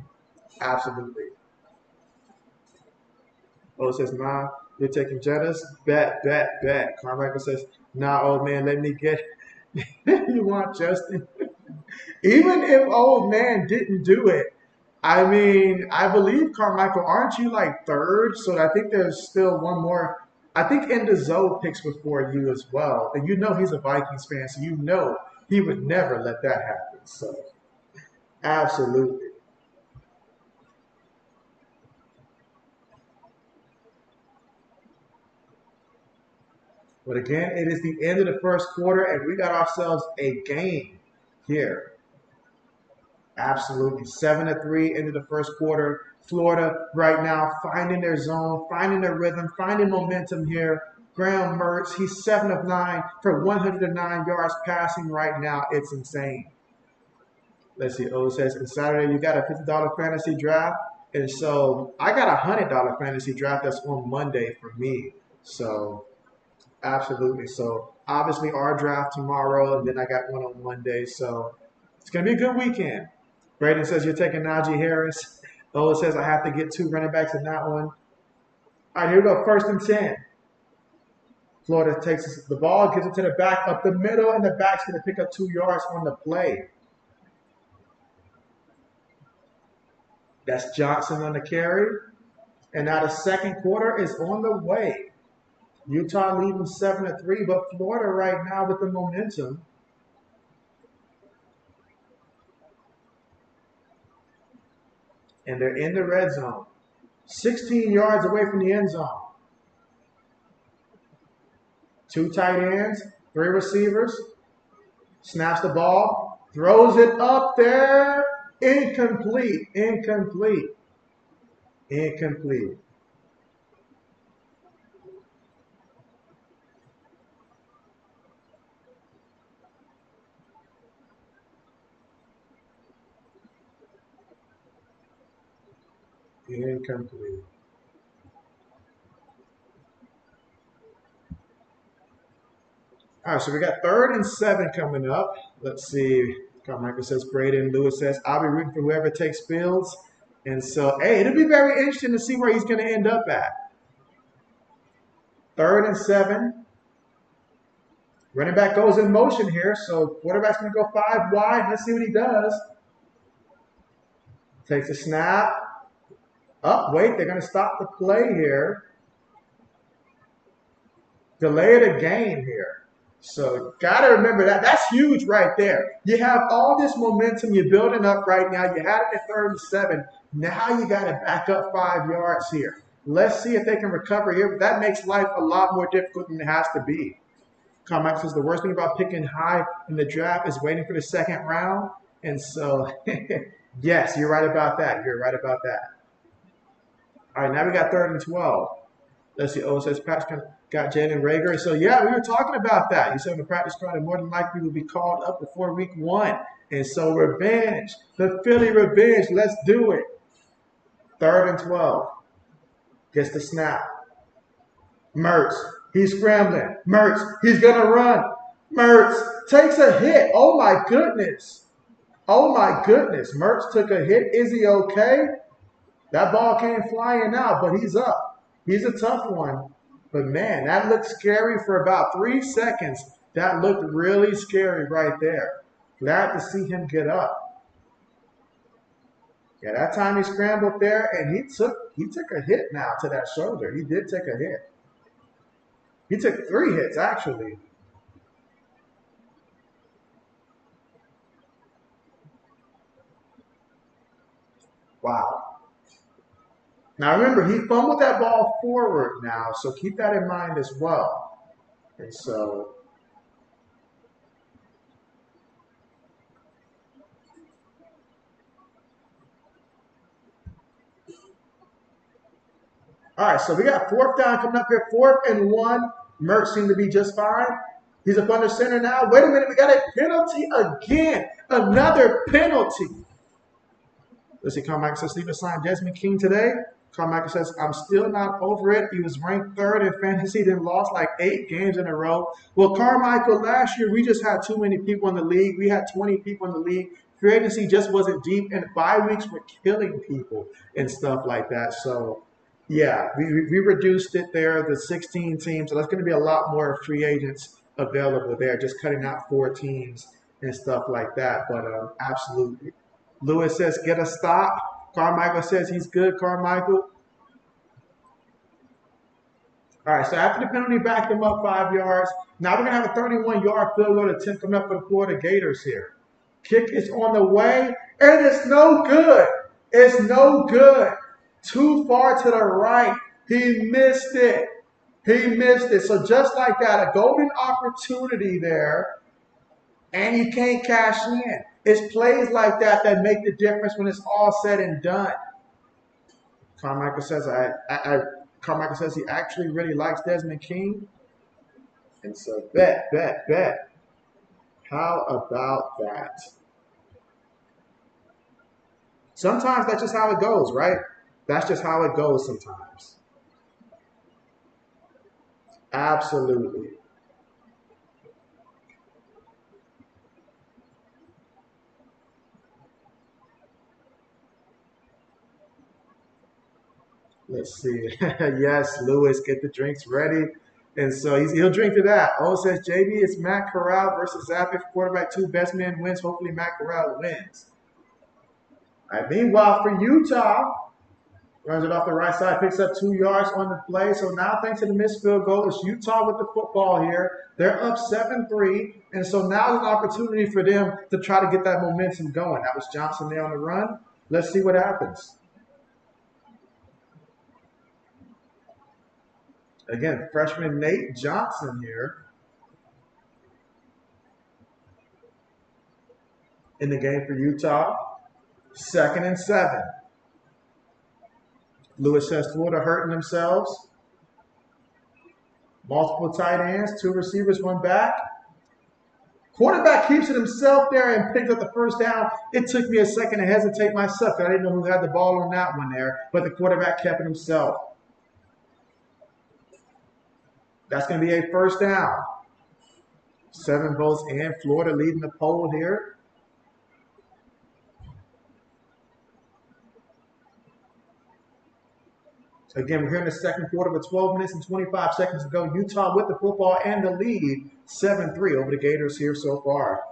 Absolutely. Oh, it says, nah, you're taking Jettas? Bet. Carmichael says, nah, old man, let me get you want Justin? Even if old man didn't do it, I mean, I believe, Carmichael, aren't you like third? So I think there's still one more. I think Endozo picks before you as well. And he's a Vikings fan, so he would never let that happen. So, absolutely. But again, it is the end of the first quarter, and we got ourselves a game here. Absolutely. 7-3 into the first quarter. Florida right now finding their zone, finding their rhythm, finding momentum here. Graham Mertz, he's 7 of 9 for 109 yards passing right now. It's insane. Let's see. O says, and Saturday you got a $50 fantasy draft. And so I got a $100 fantasy draft that's on Monday for me. So absolutely. So obviously our draft tomorrow, and then I got one on Monday. So it's going to be a good weekend. Braden says you're taking Najee Harris. O says I have to get 2 running backs in that one. All right, here we go. 1st and 10. Florida takes the ball, gives it to the back up the middle, and the back's going to pick up 2 yards on the play. That's Johnson on the carry. And now the second quarter is on the way. Utah leading 7-3, but Florida right now with the momentum. And they're in the red zone. 16 yards away from the end zone. 2 tight ends, 3 receivers. Snaps the ball, throws it up there. Incomplete. Incomplete. All right, so we got 3rd and 7 coming up. Let's see. Carmichael says Braden. Lewis says I'll be rooting for whoever takes Fields. And so, hey, it'll be very interesting to see where he's going to end up at. 3rd and 7. Running back goes in motion here, so quarterback's going to go 5 wide. Let's see what he does. Takes a snap. Wait, they're going to stop the play here. Delay the game here. So got to remember that. That's huge right there. You have all this momentum you're building up right now. You had it at 3rd and 7. Now you got to back up 5 yards here. Let's see if they can recover here. But that makes life a lot more difficult than it has to be. Carmichael says the worst thing about picking high in the draft is waiting for the 2nd round. And so, yes, you're right about that. You're right about that. All right, now we got 3rd and 12. Let's see. Says Pat's got Jalen Rager. So, yeah, we were talking about that. You said on the practice squad, and more than likely will be called up before week 1. And so, revenge. The Philly revenge. Let's do it. 3rd and 12. Gets the snap. Mertz. He's scrambling. Mertz. He's going to run. Mertz takes a hit. Oh, my goodness. Oh, my goodness. Mertz took a hit. Is he okay? That ball came flying out, but he's up. He's a tough one. But, man, that looked scary for about 3 seconds. That looked really scary right there. Glad to see him get up. Yeah, that time he scrambled there, and he took a hit now to that shoulder. He did take a hit. He took 3 hits, actually. Wow. Now, remember, he fumbled that ball forward now, so keep that in mind as well. And so, all right, so we got 4th down coming up here. 4th and 1. Mertz seemed to be just fine. He's up under center now. Wait a minute, we got a penalty again. Another penalty. Let's see, Carmichael says, Stephen signed Desmond King today. Carmichael says, I'm still not over it. He was ranked 3rd in fantasy, then lost like 8 games in a row. Well, Carmichael, last year we just had too many people in the league. We had 20 people in the league. Free agency just wasn't deep, and bye weeks were killing people and stuff like that. So, yeah, we reduced it there, the 16 teams. So that's going to be a lot more free agents available there, just cutting out 4 teams and stuff like that. But absolutely. Lewis says, get a stop. Carmichael says he's good, Carmichael. All right, so after the penalty backed him up 5 yards. Now we're going to have a 31-yard field goal attempt coming up for the Florida Gators here. Kick is on the way, and it's no good. It's no good. Too far to the right. He missed it. He missed it. So just like that, a golden opportunity there, and you can't cash in. It's plays like that that make the difference when it's all said and done. Carmichael says, Carmichael says he actually really likes Desmond King. And so bet. How about that? Sometimes that's just how it goes, right? That's just how it goes sometimes. Absolutely. Let's see. Yes, Lewis, get the drinks ready. And so he'll drink to that. Says, JB, it's Matt Corral versus Zappy quarterback 2. Best man wins. Hopefully Matt Corral wins. All right, meanwhile, for Utah, runs it off the right side, picks up 2 yards on the play. So now, thanks to the missed field goal, it's Utah with the football here. They're up 7-3. And so now is an opportunity for them to try to get that momentum going. That was Johnson there on the run. Let's see what happens. Again, freshman Nate Johnson here in the game for Utah. 2nd and 7. Lewis says Florida hurting themselves. Multiple tight ends, 2 receivers, 1 back. Quarterback keeps it himself there and picks up the first down. It took me a second to hesitate myself. I didn't know who had the ball on that one there, but the quarterback kept it himself. That's going to be a first down. 7 votes in. Florida leading the poll here. So again, we're here in the second quarter with 12 minutes and 25 seconds to go. Utah with the football and the lead, 7-3 over the Gators here so far.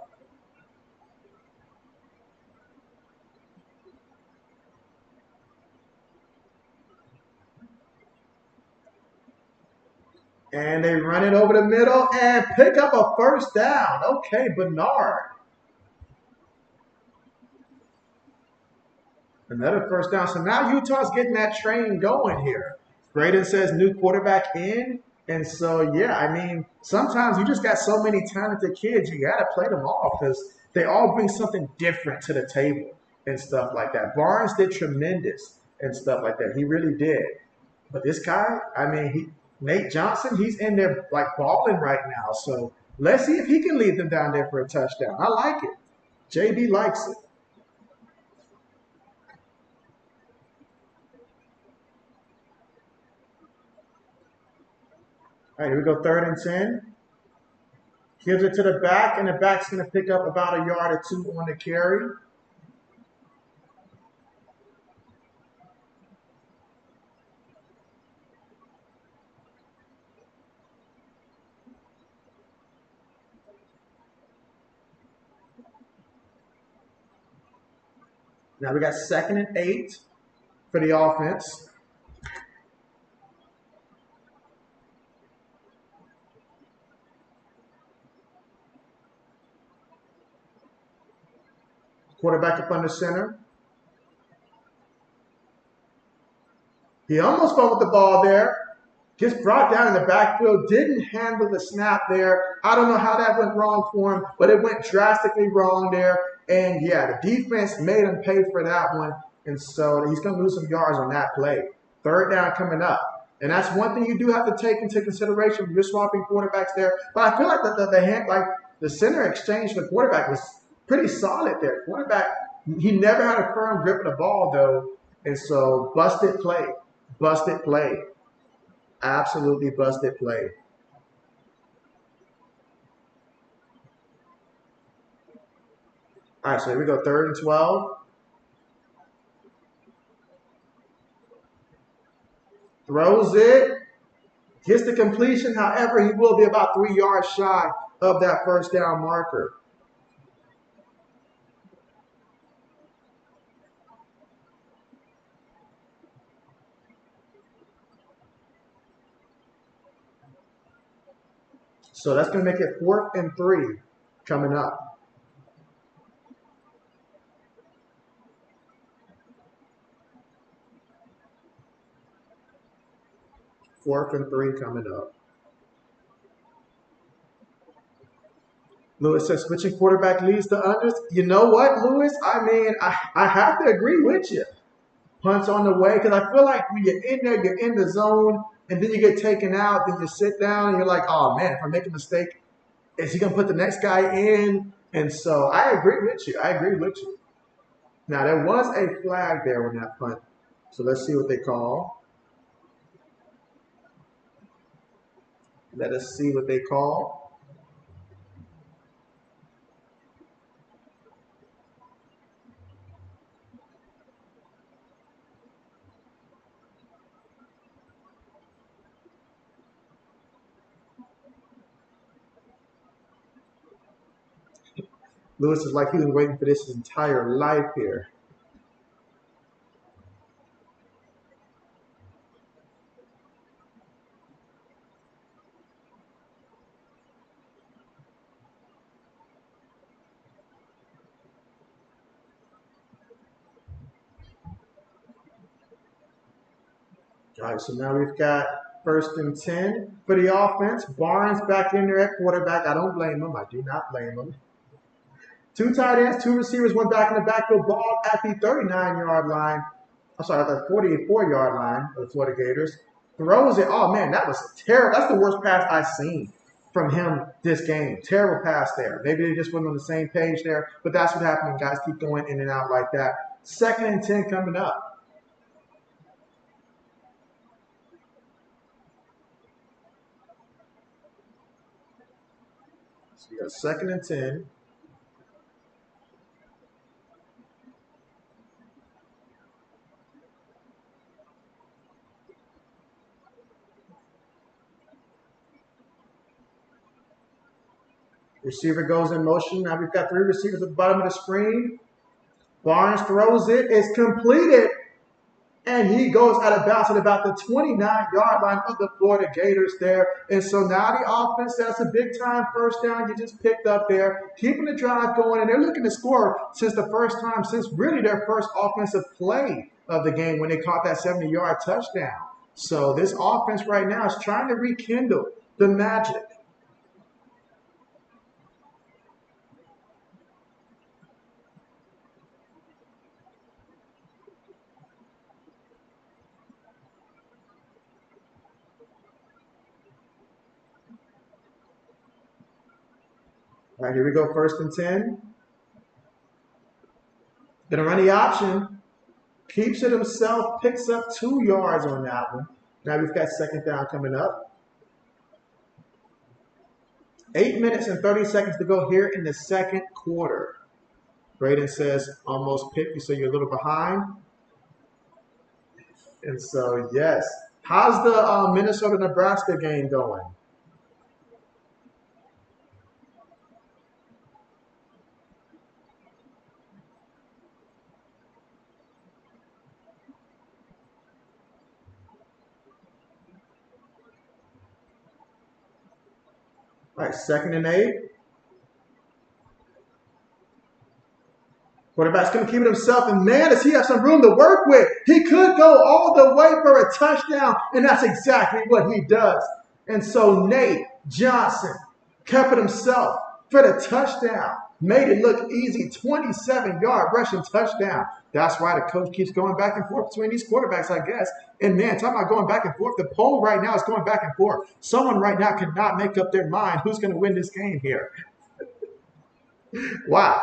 And they run it over the middle and pick up a first down. Okay, Bernard. Another first down. So now Utah's getting that train going here. Braden says new quarterback in. And so, yeah, I mean, sometimes you just got so many talented kids, you got to play them all because they all bring something different to the table and stuff like that. Barnes did tremendous and stuff like that. He really did. But this guy, I mean, Nate Johnson, he's in there like balling right now. So let's see if he can lead them down there for a touchdown. I like it. JB likes it. All right, here we go, 3rd and 10. Gives it to the back, and the back's going to pick up about a yard or 2 on the carry. Now we got 2nd and 8 for the offense. Quarterback up under center. He almost fumbled the ball there. Gets brought down in the backfield. Didn't handle the snap there. I don't know how that went wrong for him, but it went drastically wrong there. And, yeah, the defense made him pay for that one. And so he's going to lose some yards on that play. 3rd down coming up. And that's one thing you do have to take into consideration when you're swapping quarterbacks there. But I feel like the center exchange for the quarterback was pretty solid there. Quarterback, he never had a firm grip of the ball, though. And so busted play. Busted play. Absolutely busted play. All right, so here we go, 3rd and 12. Throws it. Gets the completion. However, he will be about 3 yards shy of that first down marker. So that's going to make it 4th and 3 coming up. Fourth and 3 coming up. Lewis says switching quarterback leads to unders. You know what, Lewis? I mean, I have to agree with you. Punts on the way, because I feel like when you're in there, you're in the zone, and then you get taken out, then you sit down, and you're like, oh, man, if I make a mistake, is he going to put the next guy in? And so I agree with you. I agree with you. Now, there was a flag there on that punt, so let's see what they call. Let us see what they call. Lewis is like he's been waiting for this his entire life here. All right, so now we've got 1st and 10 for the offense. Barnes back in there at quarterback. I don't blame him. I do not blame him. 2 tight ends, 2 receivers, 1 back in the backfield. Ball at the 39-yard line. I'm sorry, the 44-yard line of the Florida Gators. Throws it. Oh, man, that was terrible. That's the worst pass I've seen. from him this game. Terrible pass there. Maybe they just weren't on the same page there, but that's what happened. Guys keep going in and out like that. 2nd and 10 coming up. So you got 2nd and 10. Receiver goes in motion. Now we've got 3 receivers at the bottom of the screen. Barnes throws it. It's completed. And he goes out of bounds at about the 29-yard line of the Florida Gators there. And so now the offense, that's a big-time first down you just picked up there, keeping the drive going. And they're looking to score since the first time, since really their first offensive play of the game when they caught that 70-yard touchdown. So this offense right now is trying to rekindle the magic. All right, here we go, 1st and 10. Gonna run the option. Keeps it himself, picks up 2 yards on that one. Now we've got 2nd down coming up. 8 minutes and 30 seconds to go here in the 2nd quarter. Braden says almost picked you, so you're a little behind. And so, yes. How's the Minnesota-Nebraska game going? All right, 2nd and 8. Quarterback's going to keep it himself, and man, does he have some room to work with. He could go all the way for a touchdown, and that's exactly what he does. And so Nate Johnson kept it himself for the touchdown. Made it look easy, 27-yard rushing touchdown. That's why the coach keeps going back and forth between these quarterbacks, I guess. And man, talking about going back and forth, the poll right now is going back and forth. Someone right now cannot make up their mind who's going to win this game here. Wow.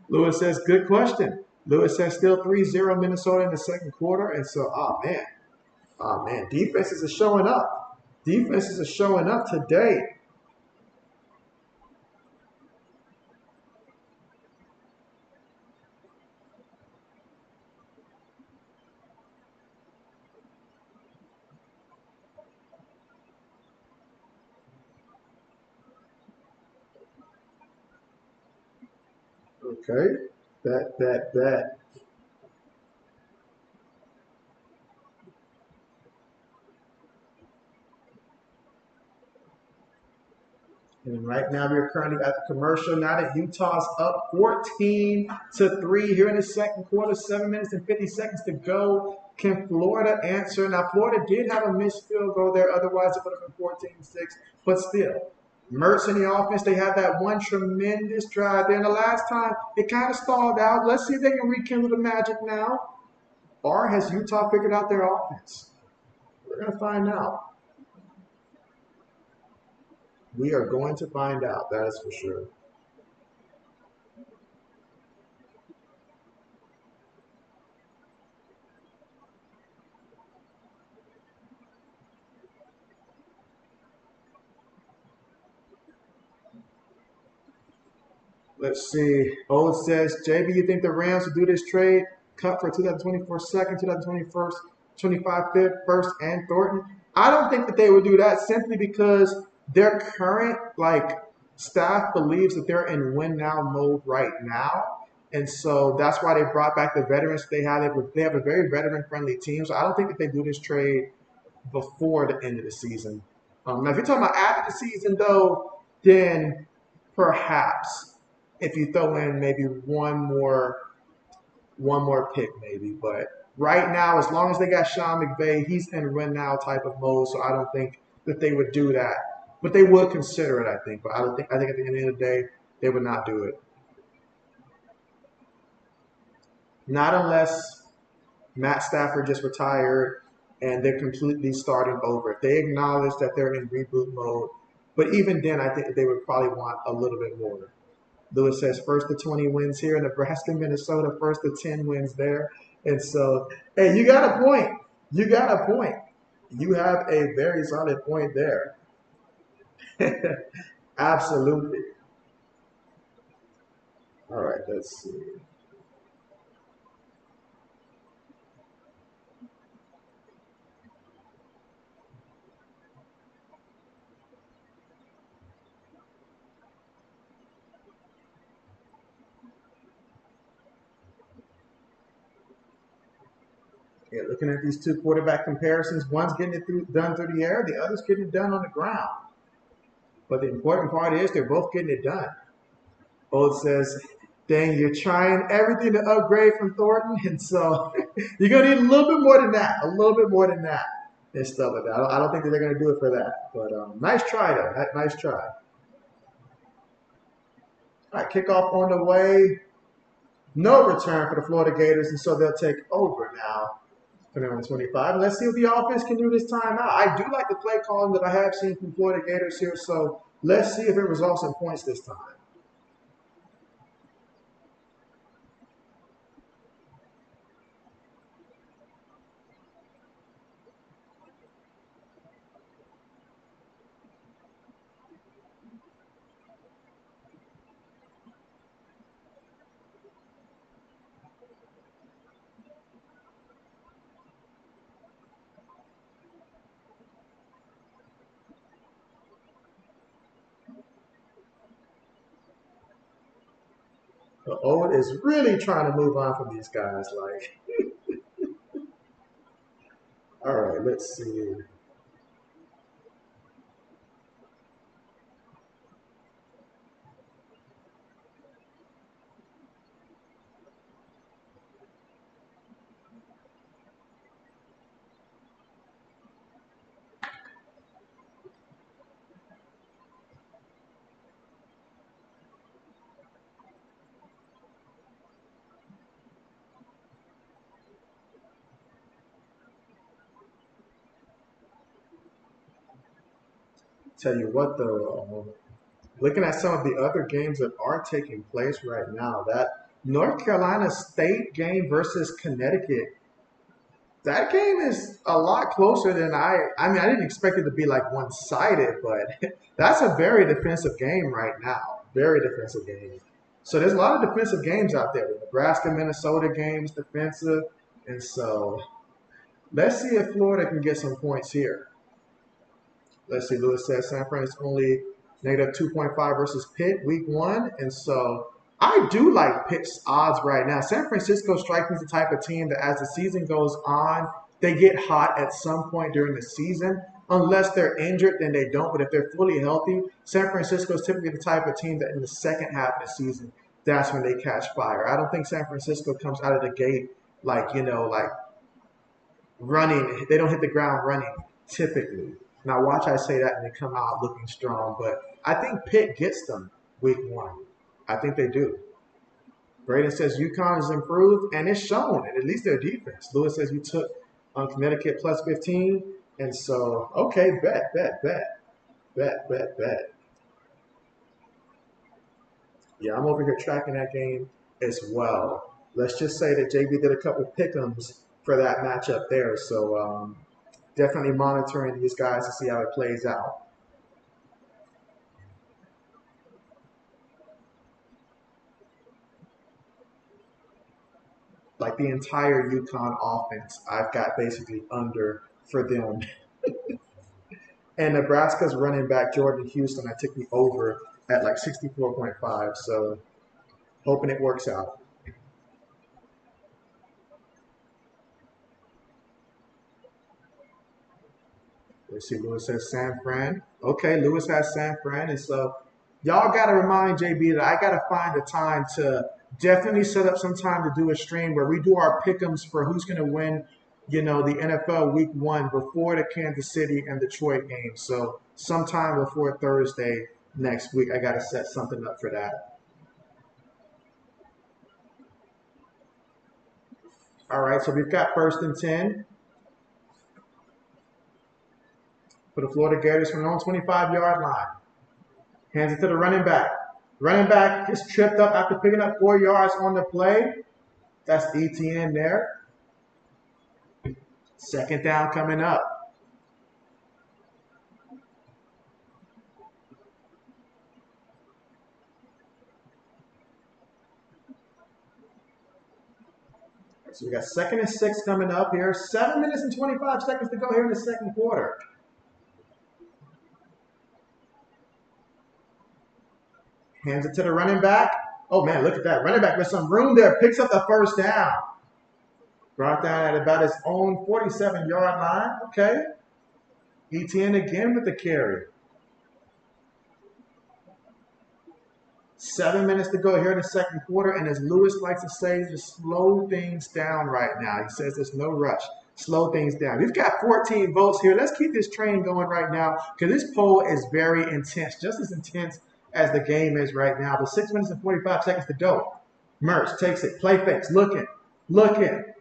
Lewis says, good question. Lewis says still 3-0 Minnesota in the 2nd quarter. And so, oh man, defenses are showing up. Defenses are showing up today. Okay, bet. And right now we're currently at the commercial. Now that Utah's up 14-3 here in the 2nd quarter, 7 minutes and 50 seconds to go. Can Florida answer? Now Florida did have a missed field goal there. Otherwise it would have been 14-6. But still, Mertz in the offense, they had that one tremendous drive there. And the last time, it kind of stalled out. Let's see if they can rekindle the magic now. Or has Utah figured out their offense? We're going to find out. We are going to find out, that is for sure. Let's see. Old says, JB, you think the Rams will do this trade? Cut for 2024 second, 2021, 25 fifth, first, and Thornton? I don't think that they would do that simply because their current staff believes that they're in win now mode right now. And so that's why they brought back the veterans they have. They have a very veteran-friendly team. So I don't think that they do this trade before the end of the season. Now, if you're talking about after the season, though, then perhaps if you throw in maybe one more pick, maybe. But right now, as long as they got Sean McVay, he's in win now type of mode. So I don't think that they would do that. But they would consider it, I think. But I think at the end of the day, they would not do it. Not unless Matt Stafford just retired and they're completely starting over. They acknowledge that they're in reboot mode, but even then, I think they would probably want a little bit more. Lewis says first to 20 wins here. Nebraska, Minnesota, first to 10 wins there. And so, hey, you got a point. You got a point. You have a very solid point there. Absolutely. All right, let's see. Yeah, looking at these two quarterback comparisons, one's getting it done through the air, the other's getting it done on the ground. But the important part is they're both getting it done. Old says, dang, you're trying everything to upgrade from Thornton, and so you're going to need a little bit more than that, and stuff like that. I don't think that they're going to do it for that. But nice try, though. Nice try. All right, kickoff on the way. No return for the Florida Gators, and so they'll take over now. 25. Let's see what the offense can do this time out. I do like the play calling that I have seen from Florida Gators here, so let's see if it results in points this time. The Old is really trying to move on from these guys. Like, all right, let's see. Tell you what, though, looking at some of the other games that are taking place right now, that North Carolina State game versus Connecticut, that game is a lot closer than I mean, I didn't expect it to be like one-sided, but that's a very defensive game right now. Very defensive game. So there's a lot of defensive games out there. The Nebraska, Minnesota games defensive, and so let's see if Florida can get some points here. Let's see. Lewis says San Fran is only negative 2.5 versus Pitt week 1, and so I do like Pitt's odds right now. San Francisco strikes me as the type of team that as the season goes on, they get hot at some point during the season. Unless they're injured, then they don't. But if they're fully healthy, San Francisco is typically the type of team that in the second half of the season, that's when they catch fire. I don't think San Francisco comes out of the gate like, like running. They don't hit the ground running typically. Now, watch I say that and they come out looking strong. But I think Pitt gets them week 1. I think they do. Braden says UConn has improved, and it's shown, and at least their defense. Lewis says you took Connecticut plus 15. And so, okay, bet. Yeah, I'm over here tracking that game as well. Let's just say that JB did a couple pick'ems for that matchup there. So definitely monitoring these guys to see how it plays out. Like the entire UConn offense, I've got basically under for them. And Nebraska's running back Jordan Houston, I took the over at like 64.5. So hoping it works out. Let's see, Lewis says San Fran. Okay, Lewis has San Fran. And so y'all got to remind JB that I got to find the time to definitely set up some time to do a stream where we do our pick'ems for who's going to win, the NFL week 1 before the Kansas City and Detroit game. So sometime before Thursday next week, I got to set something up for that. All right, so we've got 1st and 10. for the Florida Gators from their own 25-yard line. Hands it to the running back. Running back gets tripped up after picking up 4 yards on the play. That's ETN there. Second down coming up. So we got 2nd and 6 coming up here. 7 minutes and 25 seconds to go here in the second quarter. Hands it to the running back. Oh, man, look at that. Running back with some room there. Picks up the first down. Brought down at about his own 47-yard line. Okay. ETN again with the carry. 7 minutes to go here in the second quarter, and as Lewis likes to say, just slow things down right now. He says there's no rush. Slow things down. We've got 14 votes here. Let's keep this train going right now because this poll is very intense, just as intense as the game is right now. But 6 minutes and 45 seconds to go. Mertz takes it, play fakes, looking,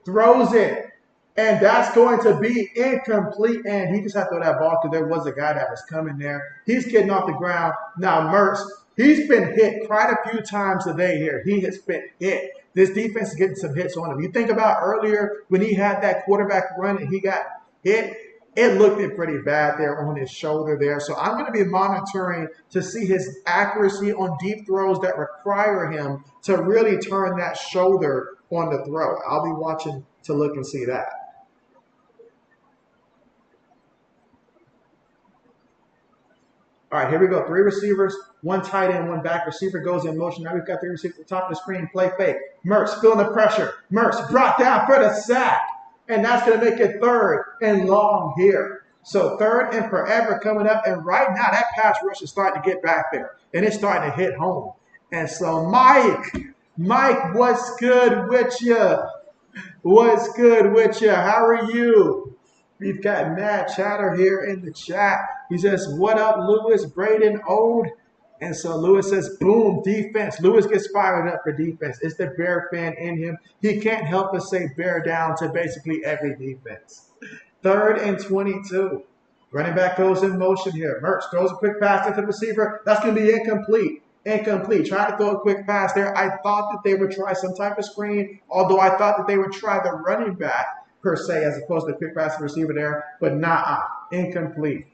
throws it, and that's going to be incomplete. And he just had to throw that ball because there was a guy that was coming there. He's getting off the ground. Now Mertz, he's been hit quite a few times today here. He has been hit. This defense is getting some hits on him. You think about earlier when he had that quarterback run and he got hit, it looked pretty bad there on his shoulder there. So I'm going to be monitoring to see his accuracy on deep throws that require him to really turn that shoulder on the throw. I'll be watching to look and see that. All right, here we go. 3 receivers, 1 tight end, 1 back. Receiver goes in motion. Now we've got 3 receivers at the top of the screen. Play fake. Mertz feeling the pressure. Mertz brought down for the sack. And that's going to make it 3rd and long here. So 3rd and forever coming up. And right now that pass rush is starting to get back there. And it's starting to hit home. And so Mike, what's good with you? What's good with you? How are you? We've got mad chatter here in the chat. He says, what up, Lewis, Braden, Old? And so Lewis says, boom, defense. Lewis gets fired up for defense. It's the Bear fan in him. He can't help but say bear down to basically every defense. 3rd and 22. Running back goes in motion here. Mertz throws a quick pass to the receiver. That's going to be incomplete. Trying to throw a quick pass there. I thought that they would try some type of screen, although I thought that they would try the running back per se, as opposed to the quick pass to the receiver there. But incomplete.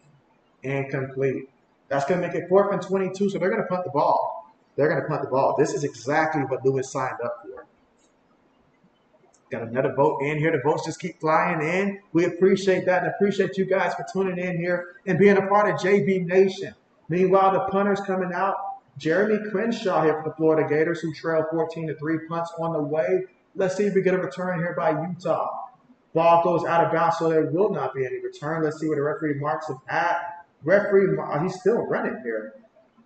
That's going to make it 4th and 22, so they're going to punt the ball. This is exactly what Lewis signed up for. Got another vote in here. The votes just keep flying in. We appreciate that and appreciate you guys for tuning in here and being a part of JB Nation. Meanwhile, the punter's coming out. Jeremy Crenshaw here for the Florida Gators, who trail 14-3, punts on the way. Let's see if we get a return here by Utah. Ball goes out of bounds, so there will not be any return. Let's see where the referee marks it at. He's still running here.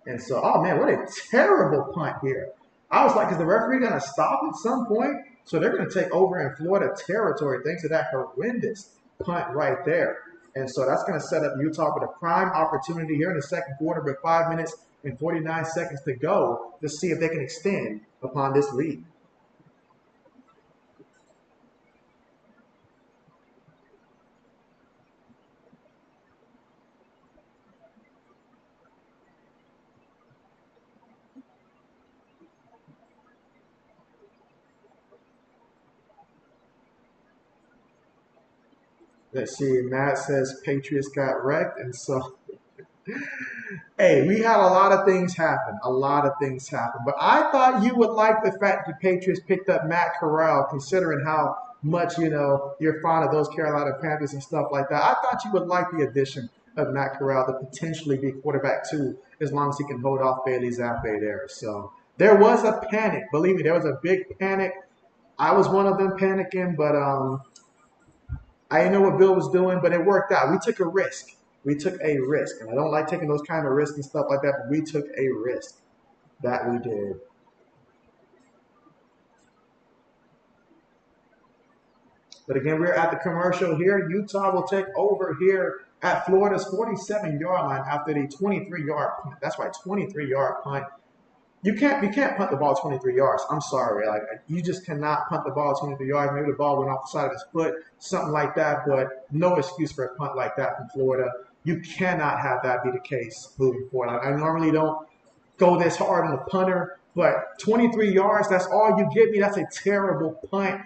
And so, oh man, what a terrible punt here. I was like, is the referee going to stop at some point? So they're going to take over in Florida territory thanks to that horrendous punt right there. And so that's going to set up Utah with a prime opportunity here in the second quarter with 5 minutes and 49 seconds to go to see if they can extend upon this lead. Let's see, Matt says Patriots got wrecked. And so, hey, we had a lot of things happen. But I thought you would like the fact that the Patriots picked up Matt Corral, considering how much, you're fond of those Carolina Panthers and stuff like that. I thought you would like the addition of Matt Corral to potentially be quarterback 2, as long as he can hold off Bailey Zappe there. So there was a panic. Believe me, there was a big panic. I was one of them panicking, but I didn't know what Bill was doing, but it worked out. We took a risk. And I don't like taking those kind of risks and stuff like that, but we took a risk. That we did. But again, we're at the commercial here. Utah will take over here at Florida's 47-yard line after the 23-yard punt. That's right, 23-yard punt. You can't punt the ball 23 yards. I'm sorry. You just cannot punt the ball 23 yards. Maybe the ball went off the side of his foot, something like that, but no excuse for a punt like that from Florida. You cannot have that be the case moving forward. I normally don't go this hard on the punter, but 23 yards, that's all you give me. That's a terrible punt.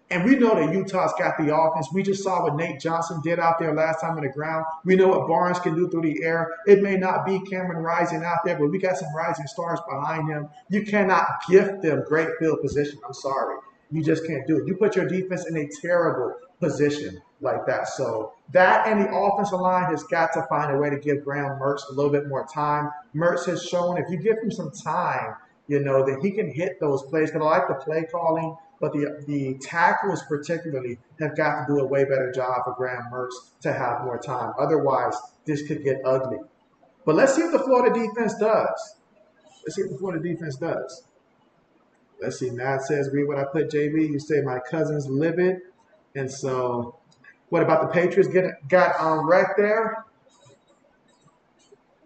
And we know that Utah's got the offense. We just saw what Nate Johnson did out there last time on the ground. We know what Barnes can do through the air. It may not be Cameron Rising out there, but we got some rising stars behind him. You cannot gift them great field position. I'm sorry. You just can't do it. You put your defense in a terrible position like that. So that and the offensive line has got to find a way to give Graham Mertz a little bit more time. Mertz has shown if you give him some time, that he can hit those plays. Because I like the play calling. But the tackles particularly have got to do a way better job for Graham Mertz to have more time. Otherwise, this could get ugly. But let's see what the Florida defense does. Let's see. Matt says, read what I put, JB. You say my cousin's livid. And so, what about the Patriots got wrecked there?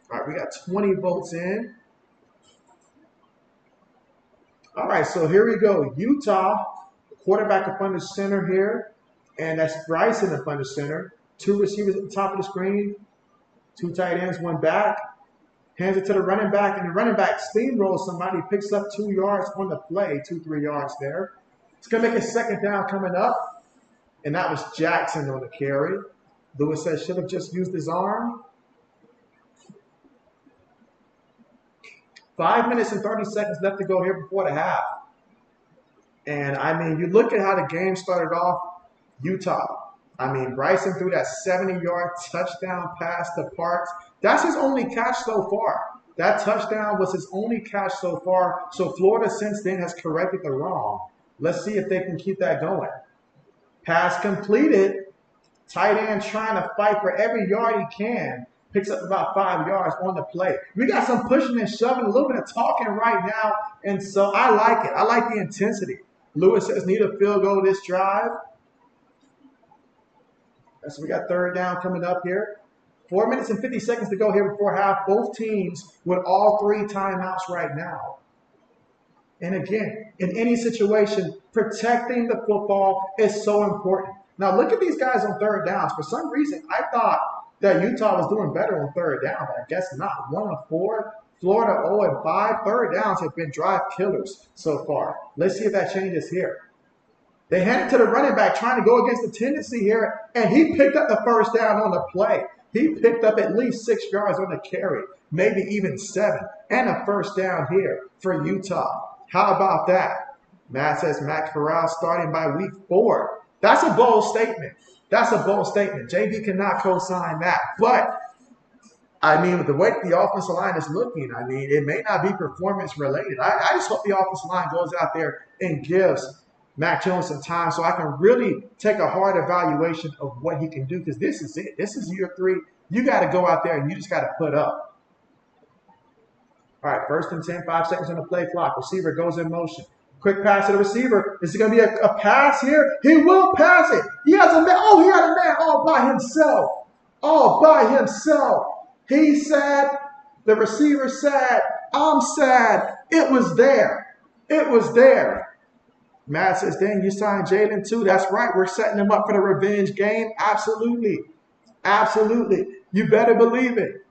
All right, we got 20 votes in. All right, so here we go. Utah, quarterback up under center here, and that's Bryson up under center. 2 receivers at the top of the screen, 2 tight ends, 1 back. Hands it to the running back, and the running back steamrolls somebody, picks up 2 yards on the play, 2-3 yards there. It's going to make a second down coming up, and that was Jackson on the carry. Lewis says should have just used his arm. 5 minutes and 30 seconds left to go here before the half. And, you look at how the game started off, Utah. Bryson threw that 70-yard touchdown pass to Parks. That's his only catch so far. That touchdown was his only catch so far. So Florida since then has corrected the wrong. Let's see if they can keep that going. Pass completed. Tight end trying to fight for every yard he can. Picks up about 5 yards on the play. We got some pushing and shoving, a little bit of talking right now, and so I like it. I like the intensity. Lewis says need a field goal this drive. So we got 3rd down coming up here. 4 minutes and 50 seconds to go here before half. Both teams with all 3 timeouts right now. And again, in any situation, protecting the football is so important. Now look at these guys on 3rd downs. For some reason, I thought that Utah was doing better on 3rd down, but I guess not. 1 of 4. Florida 0 and 5. 3rd downs have been drive killers so far. Let's see if that changes here. They hand it to the running back trying to go against the tendency here, and he picked up the 1st down on the play. He picked up at least 6 yards on the carry, maybe even 7, and a 1st down here for Utah. How about that? Matt says Matt Corral starting by week 4. That's a bold statement. JB cannot co-sign that. But, with the way the offensive line is looking, it may not be performance related. I just hope the offensive line goes out there and gives Mac Jones some time so I can really take a hard evaluation of what he can do, because this is it. This is year 3. You got to go out there and you just got to put up. All right, 1st and 10, 5 seconds on the play clock. Receiver goes in motion. Quick pass to the receiver. Is it going to be a pass here? He will pass it. He has a man. Oh, he had a man all by himself. He's sad. The receiver sad. I'm sad. It was there. Matt says, dang, you signed Jalen too. That's right. We're setting him up for the revenge game. Absolutely. You better believe it.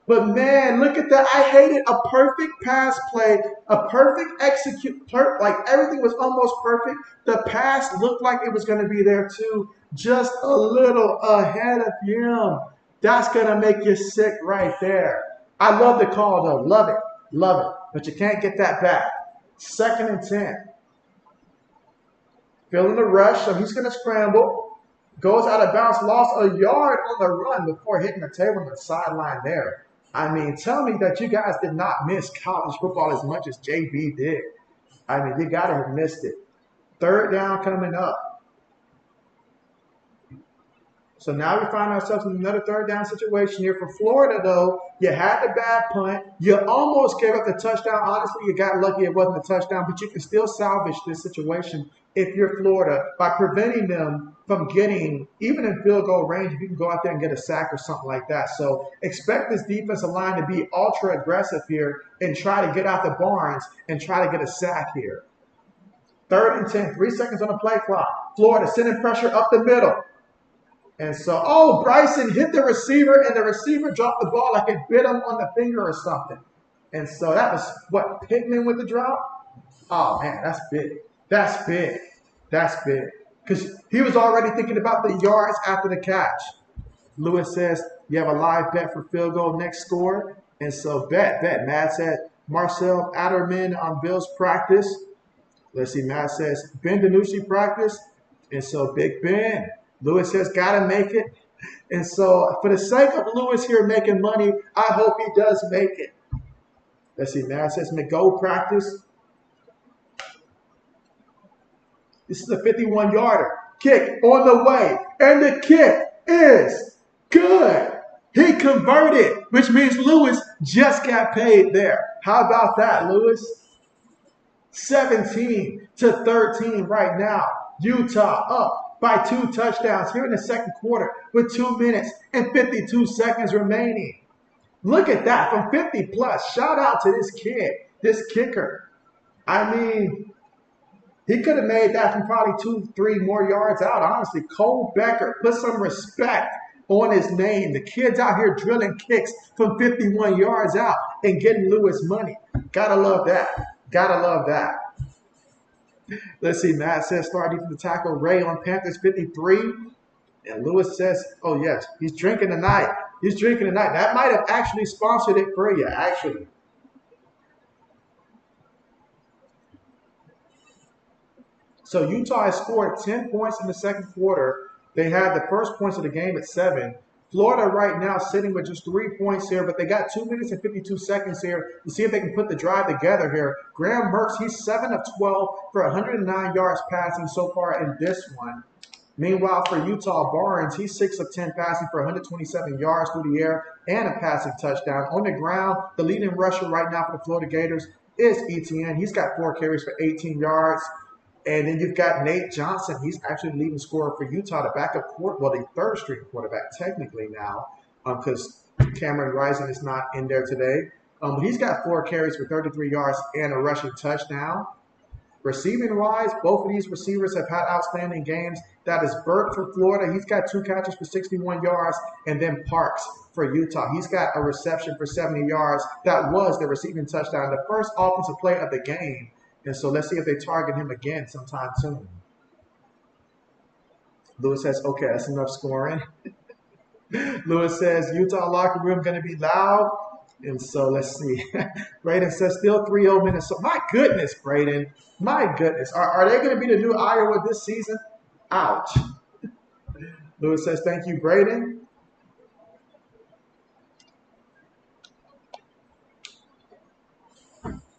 But, man, look at that. I hated a perfect pass play, a perfect execute. Everything was almost perfect. The pass looked like it was going to be there, too. Just a little ahead of him. That's going to make you sick right there. I love the call, though. Love it. But you can't get that back. 2nd and 10. Feeling the rush, so he's going to scramble. Goes out of bounds, lost a yard on the run before hitting the table on the sideline there. Tell me that you guys did not miss college football as much as JB did. You got to have missed it. 3rd down coming up. So now we find ourselves in another 3rd down situation here. For Florida, though, you had the bad punt. You almost gave up the touchdown. Honestly, you got lucky it wasn't a touchdown, but you can still salvage this situation if you're Florida by preventing them from getting, even in field goal range, if you can go out there and get a sack or something like that. So expect this defensive line to be ultra aggressive here and try to get out the barns and try to get a sack here. 3rd and 10, 3 seconds on the play clock. Florida sending pressure up the middle. And so, oh, Bryson hit the receiver, and the receiver dropped the ball like it bit him on the finger or something. And so that was, what, Pittman with the drop? Oh, man, that's big. That's big. That's big. Because he was already thinking about the yards after the catch. Lewis says, you have a live bet for field goal next score. And so bet. Matt said, Marcel Adderman on Bills practice. Let's see, Matt says, Ben DiNucci practice. And so Big Ben. Lewis says, gotta make it. And so for the sake of Lewis here making money, I hope he does make it. Let's see, Matt says, McGo practice. This is a 51-yarder. Kick on the way. And the kick is good. He converted, which means Lewis just got paid there. How about that, Lewis? 17-13 right now. Utah up by 2 touchdowns here in the second quarter with 2 minutes and 52 seconds remaining. Look at that, from 50 plus. Shout out to this kid, this kicker. I mean, he could have made that from probably 2-3 more yards out, honestly. Cole Becker, put some respect on his name. The kid's out here drilling kicks from 51 yards out and getting Lewis money. Gotta love that. Gotta love that. Let's see, Matt says, start defensive tackle Ray on Panthers 53. And Lewis says, oh, yes, he's drinking tonight. He's drinking tonight. That might have actually sponsored it for you, actually. So Utah has scored 10 points in the second quarter. They had the first points of the game at 7. Florida right now sitting with just 3 points here, but they got 2 minutes and 52 seconds here to see if they can put the drive together here. Graham Mertz, he's 7 of 12 for 109 yards passing so far in this one. Meanwhile, for Utah, Barnes, he's 6 of 10 passing for 127 yards through the air and a passing touchdown. On the ground, the leading rusher right now for the Florida Gators is Etienne. He's got 4 carries for 18 yards. And then you've got Nate Johnson. He's actually the leading scorer for Utah, the backup the third-string quarterback technically now, because Cameron Rising is not in there today. But he's got 4 carries for 33 yards and a rushing touchdown. Receiving-wise, both of these receivers have had outstanding games. That is Burt for Florida. He's got 2 catches for 61 yards. And then Parks for Utah. He's got a reception for 70 yards. That was the receiving touchdown, the first offensive play of the game. And so let's see if they target him again sometime soon. Lewis says, okay, that's enough scoring. Lewis says, Utah locker room going to be loud. And so let's see. Braden says, still 3-0 Minnesota. My goodness, Braden. My goodness. Are they going to be the new Iowa this season? Ouch. Lewis says, thank you, Braden.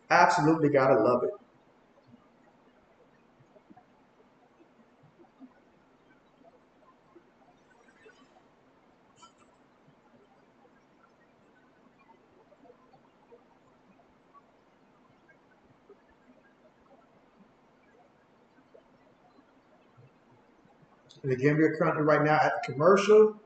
Absolutely got to love it. And again, we're currently right now at the commercial.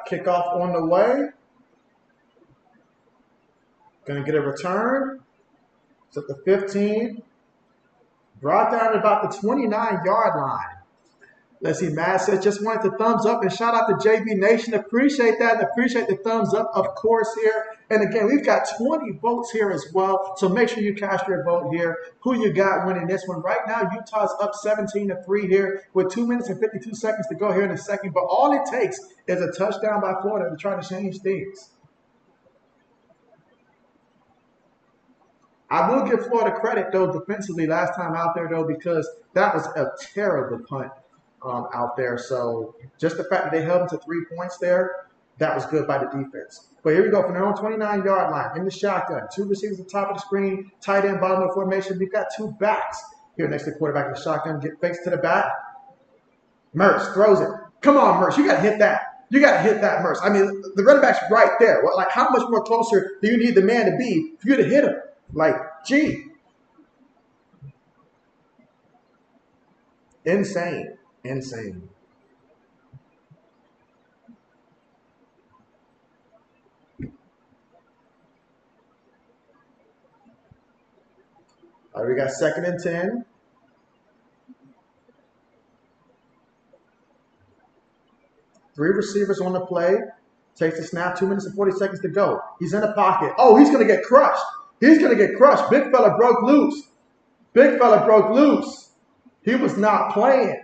Kickoff on the way. Going to get a return. It's at the 15. Brought down to about the 29-yard line. Let's see, Matt says, just wanted to thumbs up and shout out to JB Nation. Appreciate that and appreciate the thumbs up, of course, here. And again, we've got 20 votes here as well. So make sure you cast your vote here. Who you got winning this one? Right now, Utah's up 17-3 here with 2 minutes and 52 seconds to go here in a second. But all it takes is a touchdown by Florida to try to change things. I will give Florida credit, though, defensively last time out there, though, because that was a terrible punt out there. So just the fact that they held them to 3 points there, that was good by the defense. But here we go from their own 29-yard line in the shotgun. 2 receivers at the top of the screen, tight end, bottom of the formation. We've got 2 backs Here next to the quarterback in the shotgun, fakes to the back. Mertz throws it. Come on, Mertz. You got to hit that. You got to hit that, Mertz. I mean, the running back's right there. Like, how much more closer do you need the man to be for you to hit him? Like, gee. Insane. Insane. All right, we got 2nd and 10. Three receivers on the play. Takes the snap, 2 minutes and 40 seconds to go. He's in the pocket. Oh, he's going to get crushed. He's going to get crushed. Big fella broke loose. Big fella broke loose. He was not playing.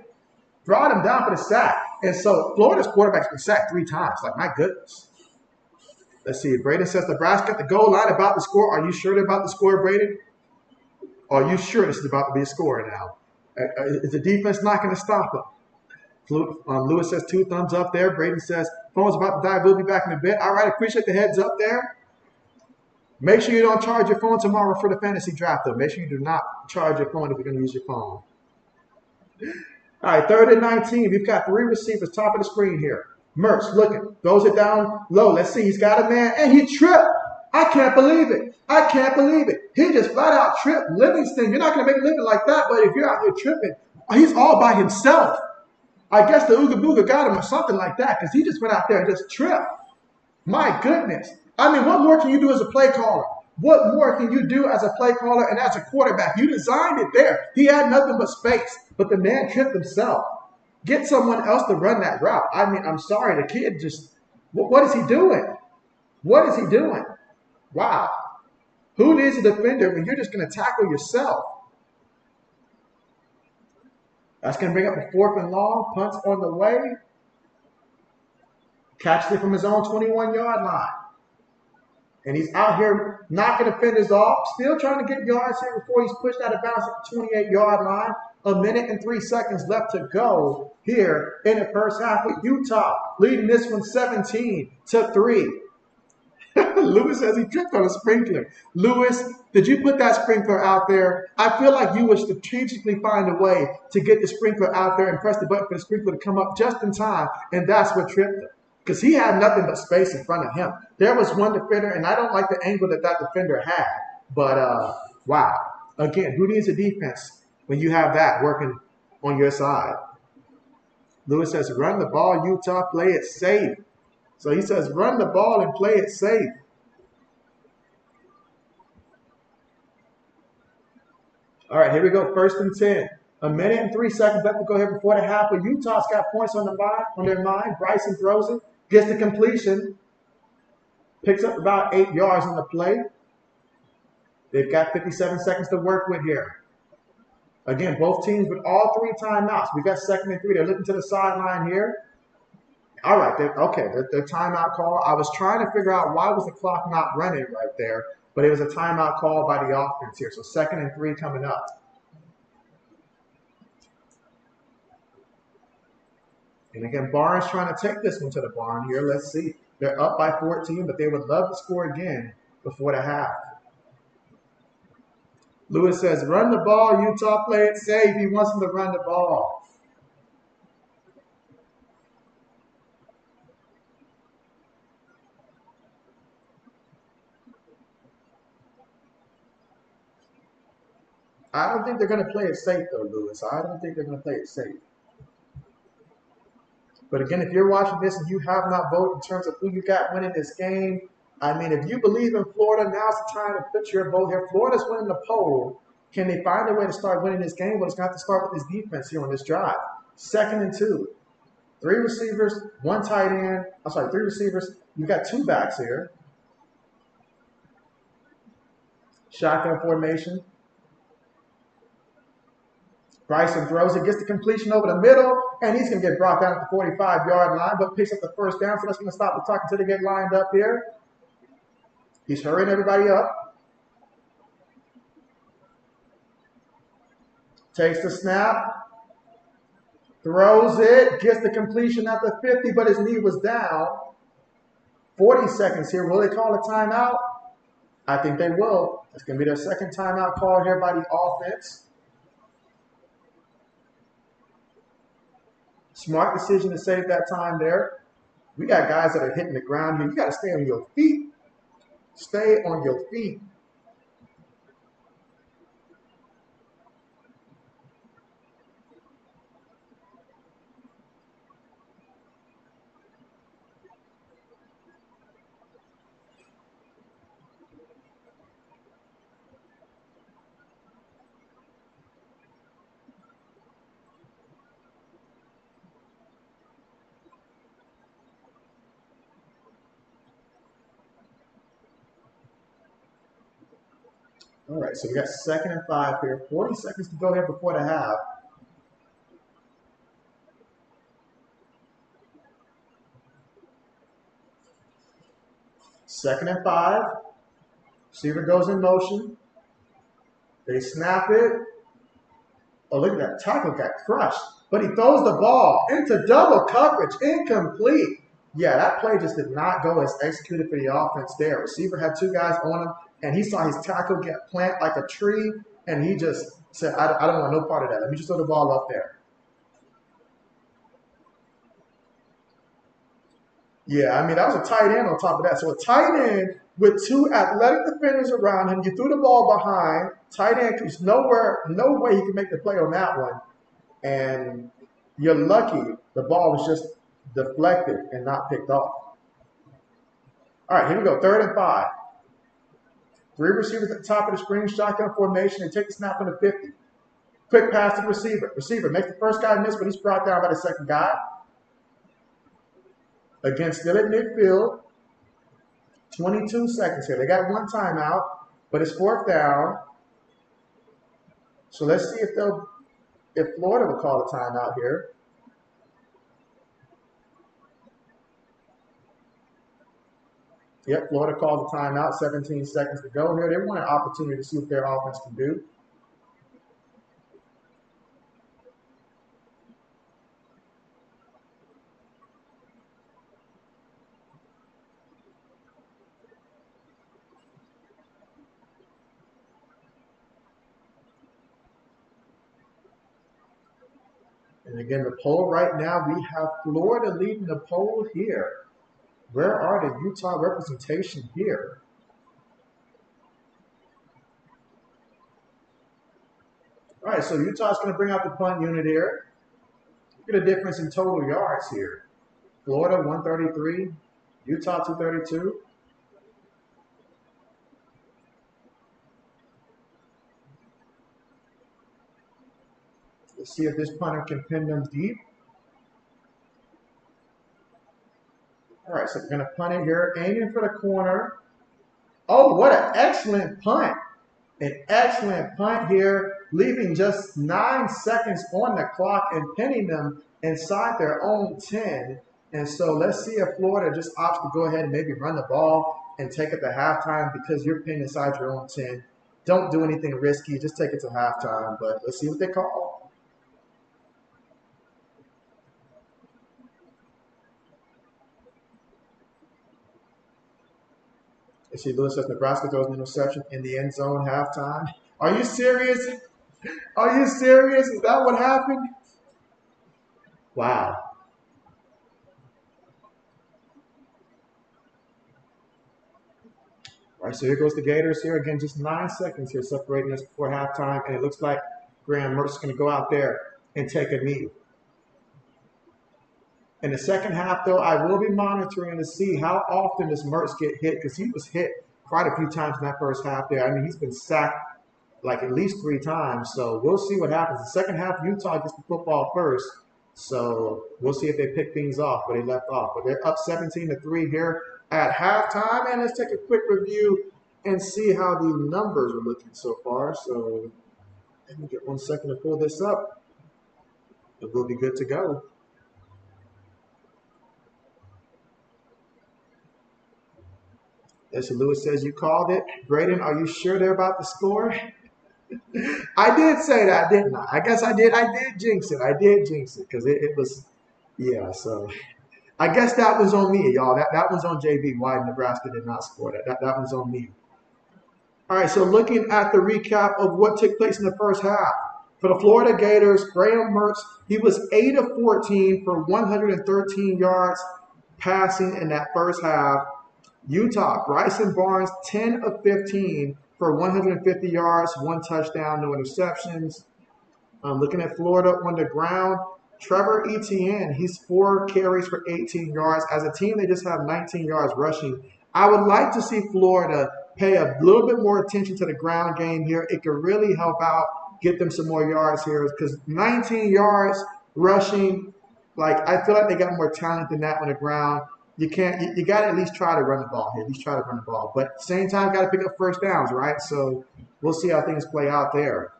Brought him down for the sack. And so Florida's quarterback's been sacked 3 times. Like, my goodness. Let's see. Braden says Nebraska at the goal line about to score. Are you sure they're about to score, Braden? Are you sure this is about to be a score now? Is the defense not going to stop them? Lewis says 2 thumbs up there. Braden says, phone's about to die. We'll be back in a bit. All right, appreciate the heads up there. Make sure you don't charge your phone tomorrow for the fantasy draft, though. Make sure you do not charge your phone if you're going to use your phone. All right, 3rd and 19. We've got 3 receivers, top of the screen here. Mertz looking, throws it down low. Let's see, he's got a man, and he tripped. I can't believe it. I can't believe it. He just flat out tripped Livingston. You're not going to make a living like that, but if you're out here tripping, he's all by himself. I guess the Ooga Booga got him or something like that because he just went out there and just tripped. My goodness. I mean, what more can you do as a play caller? What more can you do as a play caller and as a quarterback? You designed it there. He had nothing but space, but the man tripped himself. Get someone else to run that route. I mean, I'm sorry. The kid just, what is he doing? What is he doing? Wow. Who needs a defender when you're just going to tackle yourself? That's going to bring up a 4th and long. Punts on the way. Catches it from his own 21-yard line. And he's out here knocking defenders off. Still trying to get yards here before he's pushed out of bounds at the 28-yard line. 1 minute and 3 seconds left to go here in the first half with Utah leading this one 17-3. Lewis says he tripped on a sprinkler. Lewis, did you put that sprinkler out there? I feel like you would strategically find a way to get the sprinkler out there and press the button for the sprinkler to come up just in time, and that's what tripped him. Because he had nothing but space in front of him. There was one defender, and I don't like the angle that defender had. But, wow. Again, who needs a defense when you have that working on your side? Lewis says, run the ball, Utah, play it safe. So he says, run the ball and play it safe. All right, here we go. 1st and 10. 1 minute and 3 seconds left to go here before the half. But Utah's got points on their mind. Bryson throws it, gets the completion, picks up about 8 yards on the play. They've got 57 seconds to work with here. Again, both teams with all 3 timeouts. We've got 2nd and 3. They're looking to the sideline here. All right, their timeout call. I was trying to figure out why was the clock not running right there, but it was a timeout call by the offense here. So 2nd and 3 coming up. And again, Barnes trying to take this one to the barn here. Let's see. They're up by 14, but they would love to score again before the half. Lewis says, run the ball, Utah, play it safe. He wants them to run the ball. I don't think they're going to play it safe, though, Lewis. I don't think they're going to play it safe. But again, if you're watching this and you have not voted in terms of who you got winning this game, I mean, if you believe in Florida, now's the time to put your vote here. Florida's winning the poll. Can they find a way to start winning this game? Well, it's got to start with this defense here on this drive. 2nd and 2. 3 receivers, 1 tight end. I'm sorry, 3 receivers. You've got 2 backs here. Shotgun formation. Bryson throws it, gets the completion over the middle, and he's going to get brought down at the 45-yard line, but picks up the 1st down, so that's going to stop the clock until they get lined up here. He's hurrying everybody up. Takes the snap. Throws it, gets the completion at the 50, but his knee was down. 40 seconds here. Will they call a timeout? I think they will. It's going to be their 2nd timeout call here by the offense. Smart decision to save that time there. We got guys that are hitting the ground here. You got to stay on your feet. Stay on your feet. All right, so we got 2nd and 5 here. 40 seconds to go here before the half. Second and 5. Receiver goes in motion. They snap it. Oh, look at that. Tackle got crushed. But he throws the ball into double coverage. Incomplete. Yeah, that play just did not go as executed for the offense there. Receiver had 2 guys on him, and he saw his tackle get planted like a tree, and he just said, I don't want no part of that. Let me just throw the ball up there. Yeah, I mean, that was a tight end on top of that. So a tight end with 2 athletic defenders around him, you threw the ball behind. Tight end, there's no way he can make the play on that one. And you're lucky the ball was just deflected and not picked off. All right, here we go. 3rd and 5. 3 receivers at the top of the screen, shotgun formation, and take the snap on the 50. Quick pass to the receiver. Receiver makes the first guy miss, but he's brought down by the second guy. Again, still at midfield. 22 seconds here. They got 1 timeout, but it's 4th down. So let's see if Florida will call a timeout here. Yep, Florida calls a timeout. 17 seconds to go here. They want an opportunity to see what their offense can do. And again, the poll right now, we have Florida leading the poll here. Where are the Utah representation here? All right, so Utah's going to bring out the punt unit here. Look at the difference in total yards here. Florida, 133. Utah, 232. Let's see if this punter can pin them deep. All right, so we're going to punt it here, aiming for the corner. Oh, what an excellent punt. An excellent punt here, leaving just 9 seconds on the clock and pinning them inside their own 10. And so let's see if Florida just opts to go ahead and maybe run the ball and take it to halftime because you're pinned inside your own 10. Don't do anything risky. Just take it to halftime. But let's see what they call. Let's see, Lewis says Nebraska throws an interception in the end zone halftime. Are you serious? Are you serious? Is that what happened? Wow. All right, so here goes the Gators here. Again, just 9 seconds here separating us before halftime. And it looks like Graham Mertz is going to go out there and take a knee. In the second half, though, I will be monitoring to see how often does Mertz get hit because he was hit quite a few times in that first half there. I mean, he's been sacked like at least 3 times. So we'll see what happens. The second half, Utah gets the football first. So we'll see if they pick things off, but they left off. But they're up 17-3 here at halftime. And let's take a quick review and see how the numbers are looking so far. So let me get 1 second to pull this up. It will be good to go. As Lewis says, you called it. Braden, are you sure they're about to score? I did say that, didn't I? I guess I did. I did jinx it. I did jinx it because it was, yeah, so I guess that was on me, y'all. That was on JB. Why Nebraska did not score that. That was on me. All right, so looking at the recap of what took place in the first half. For the Florida Gators, Graham Mertz, he was 8 of 14 for 113 yards passing in that first half. Utah, Bryson Barnes, 10 of 15 for 150 yards, 1 touchdown, no interceptions. Looking at Florida on the ground, Trevor Etienne, he's 4 carries for 18 yards. As a team, they just have 19 yards rushing. I would like to see Florida pay a little bit more attention to the ground game here. It could really help out, get them some more yards here, because 19 yards rushing, like, I feel like they got more talent than that on the ground. You can't. You got to at least try to run the ball here. At least try to run the ball. But at the same time, got to pick up first downs, right? So we'll see how things play out there.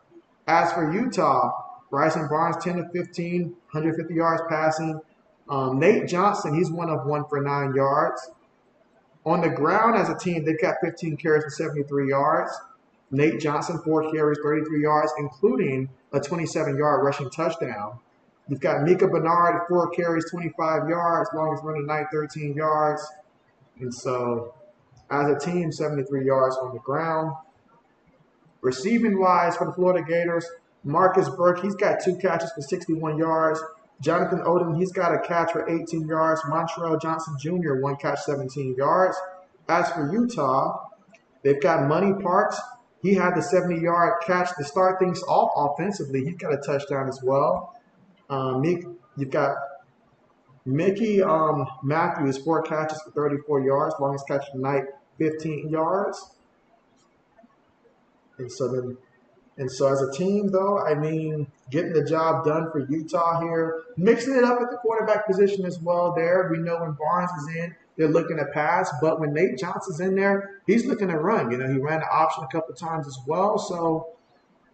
As for Utah, Bryson Barnes, 10 of 15, 150 yards passing. Nate Johnson, he's 1 of 1 for 9 yards. On the ground as a team, they've got 15 carries for 73 yards. Nate Johnson, 4 carries, 33 yards, including a 27-yard rushing touchdown. You've got Mika Bernard, 4 carries, 25 yards, longest run of the night, 13 yards. And so, as a team, 73 yards on the ground. Receiving-wise for the Florida Gators, Marcus Burke, he's got 2 catches for 61 yards. Jonathan Odom, he's got a catch for 18 yards. Montrell Johnson Jr., 1 catch, 17 yards. As for Utah, they've got Money Parks. He had the 70-yard catch to start things off offensively. He's got a touchdown as well. You've got Mickey Matthews, 4 catches for 34 yards. Longest catch of the night, 15 yards. And so as a team, though, I mean, getting the job done for Utah here. Mixing it up at the quarterback position as well there. We know when Barnes is in, they're looking to pass. But when Nate Johnson's in there, he's looking to run. You know, he ran the option a couple times as well. So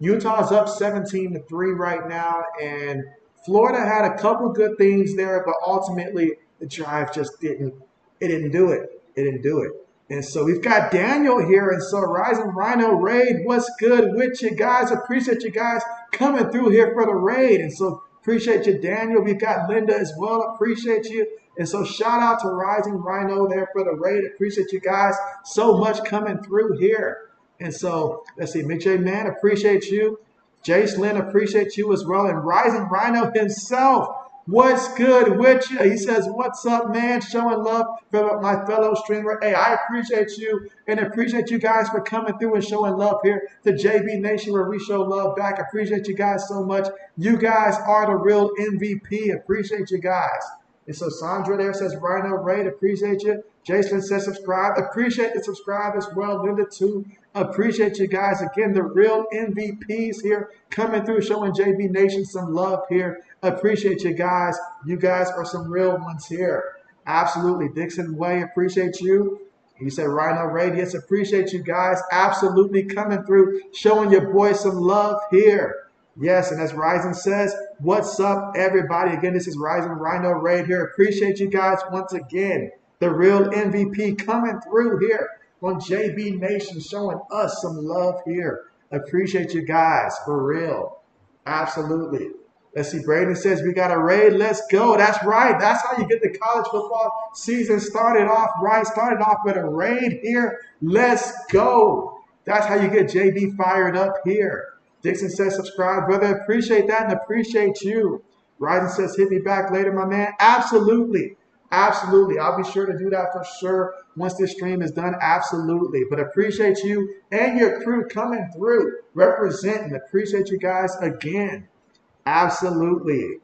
Utah's up 17-3 right now. And Florida had a couple good things there, but ultimately the drive just didn't do it. It didn't do it. And so we've got Daniel here. And so Rising Rhino Raid, what's good with you guys? Appreciate you guys coming through here for the raid. And so appreciate you, Daniel. We've got Linda as well. Appreciate you. And so shout out to Rising Rhino there for the raid. Appreciate you guys so much coming through here. And so let's see, Mitch Man, appreciate you. Jace Lynn, appreciate you as well. And Rising Rhino himself, what's good with you? He says, what's up, man? Showing love for my fellow streamer. Hey, I appreciate you and appreciate you guys for coming through and showing love here to JB Nation where we show love back. Appreciate you guys so much. You guys are the real MVP. Appreciate you guys. And so Sandra there says, Rhino Raid, appreciate you. Jason says subscribe. Appreciate the subscribe as well. Linda too. Appreciate you guys. Again, the real MVPs here coming through, showing JB Nation some love here. Appreciate you guys. You guys are some real ones here. Absolutely. Dixon Way, appreciate you. You said Rhino Raid. Yes, appreciate you guys. Absolutely coming through, showing your boys some love here. Yes, and as Ryzen says, what's up, everybody? Again, this is Ryzen Rhino Raid here. Appreciate you guys once again. The real MVP coming through here on JB Nation, showing us some love here. Appreciate you guys, for real. Absolutely. Let's see, Braden says, we got a raid. Let's go. That's right. That's how you get the college football season started off right. Started off with a raid here. Let's go. That's how you get JB fired up here. Dixon says, subscribe, brother. Appreciate that and appreciate you. Ryzen says, hit me back later, my man. Absolutely. Absolutely. I'll be sure to do that for sure once this stream is done. Absolutely. But appreciate you and your crew coming through, representing. Appreciate you guys again. Absolutely.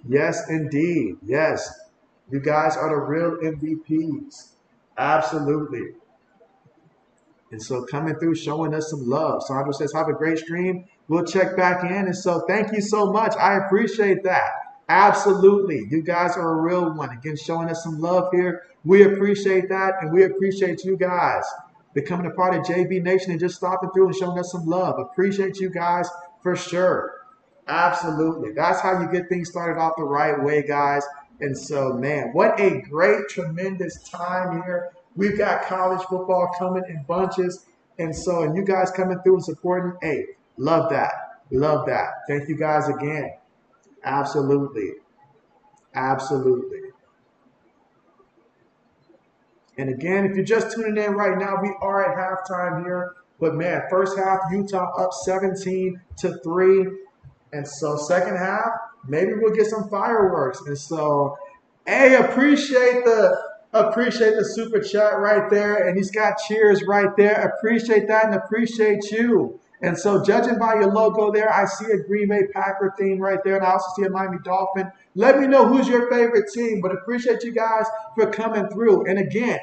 Yes, indeed. Yes. You guys are the real MVPs. Absolutely. And so coming through, showing us some love. Sandra says, have a great stream. We'll check back in. And so thank you so much. I appreciate that. Absolutely. You guys are a real one. Again, showing us some love here. We appreciate that. And we appreciate you guys becoming a part of JB Nation and just stopping through and showing us some love. Appreciate you guys for sure. Absolutely. That's how you get things started off the right way, guys. And so, man, what a great, tremendous time here. We've got college football coming in bunches. And you guys coming through and supporting, hey, love that. Love that. Thank you guys again. Absolutely. Absolutely. And again, if you're just tuning in right now, we are at halftime here. But, man, first half, Utah up 17-3. And so second half, maybe we'll get some fireworks. And so, hey, appreciate the super chat right there. And he's got cheers right there. Appreciate that and appreciate you. And so judging by your logo there, I see a Green Bay Packer theme right there. And I also see a Miami Dolphin. Let me know who's your favorite team. But appreciate you guys for coming through. And again,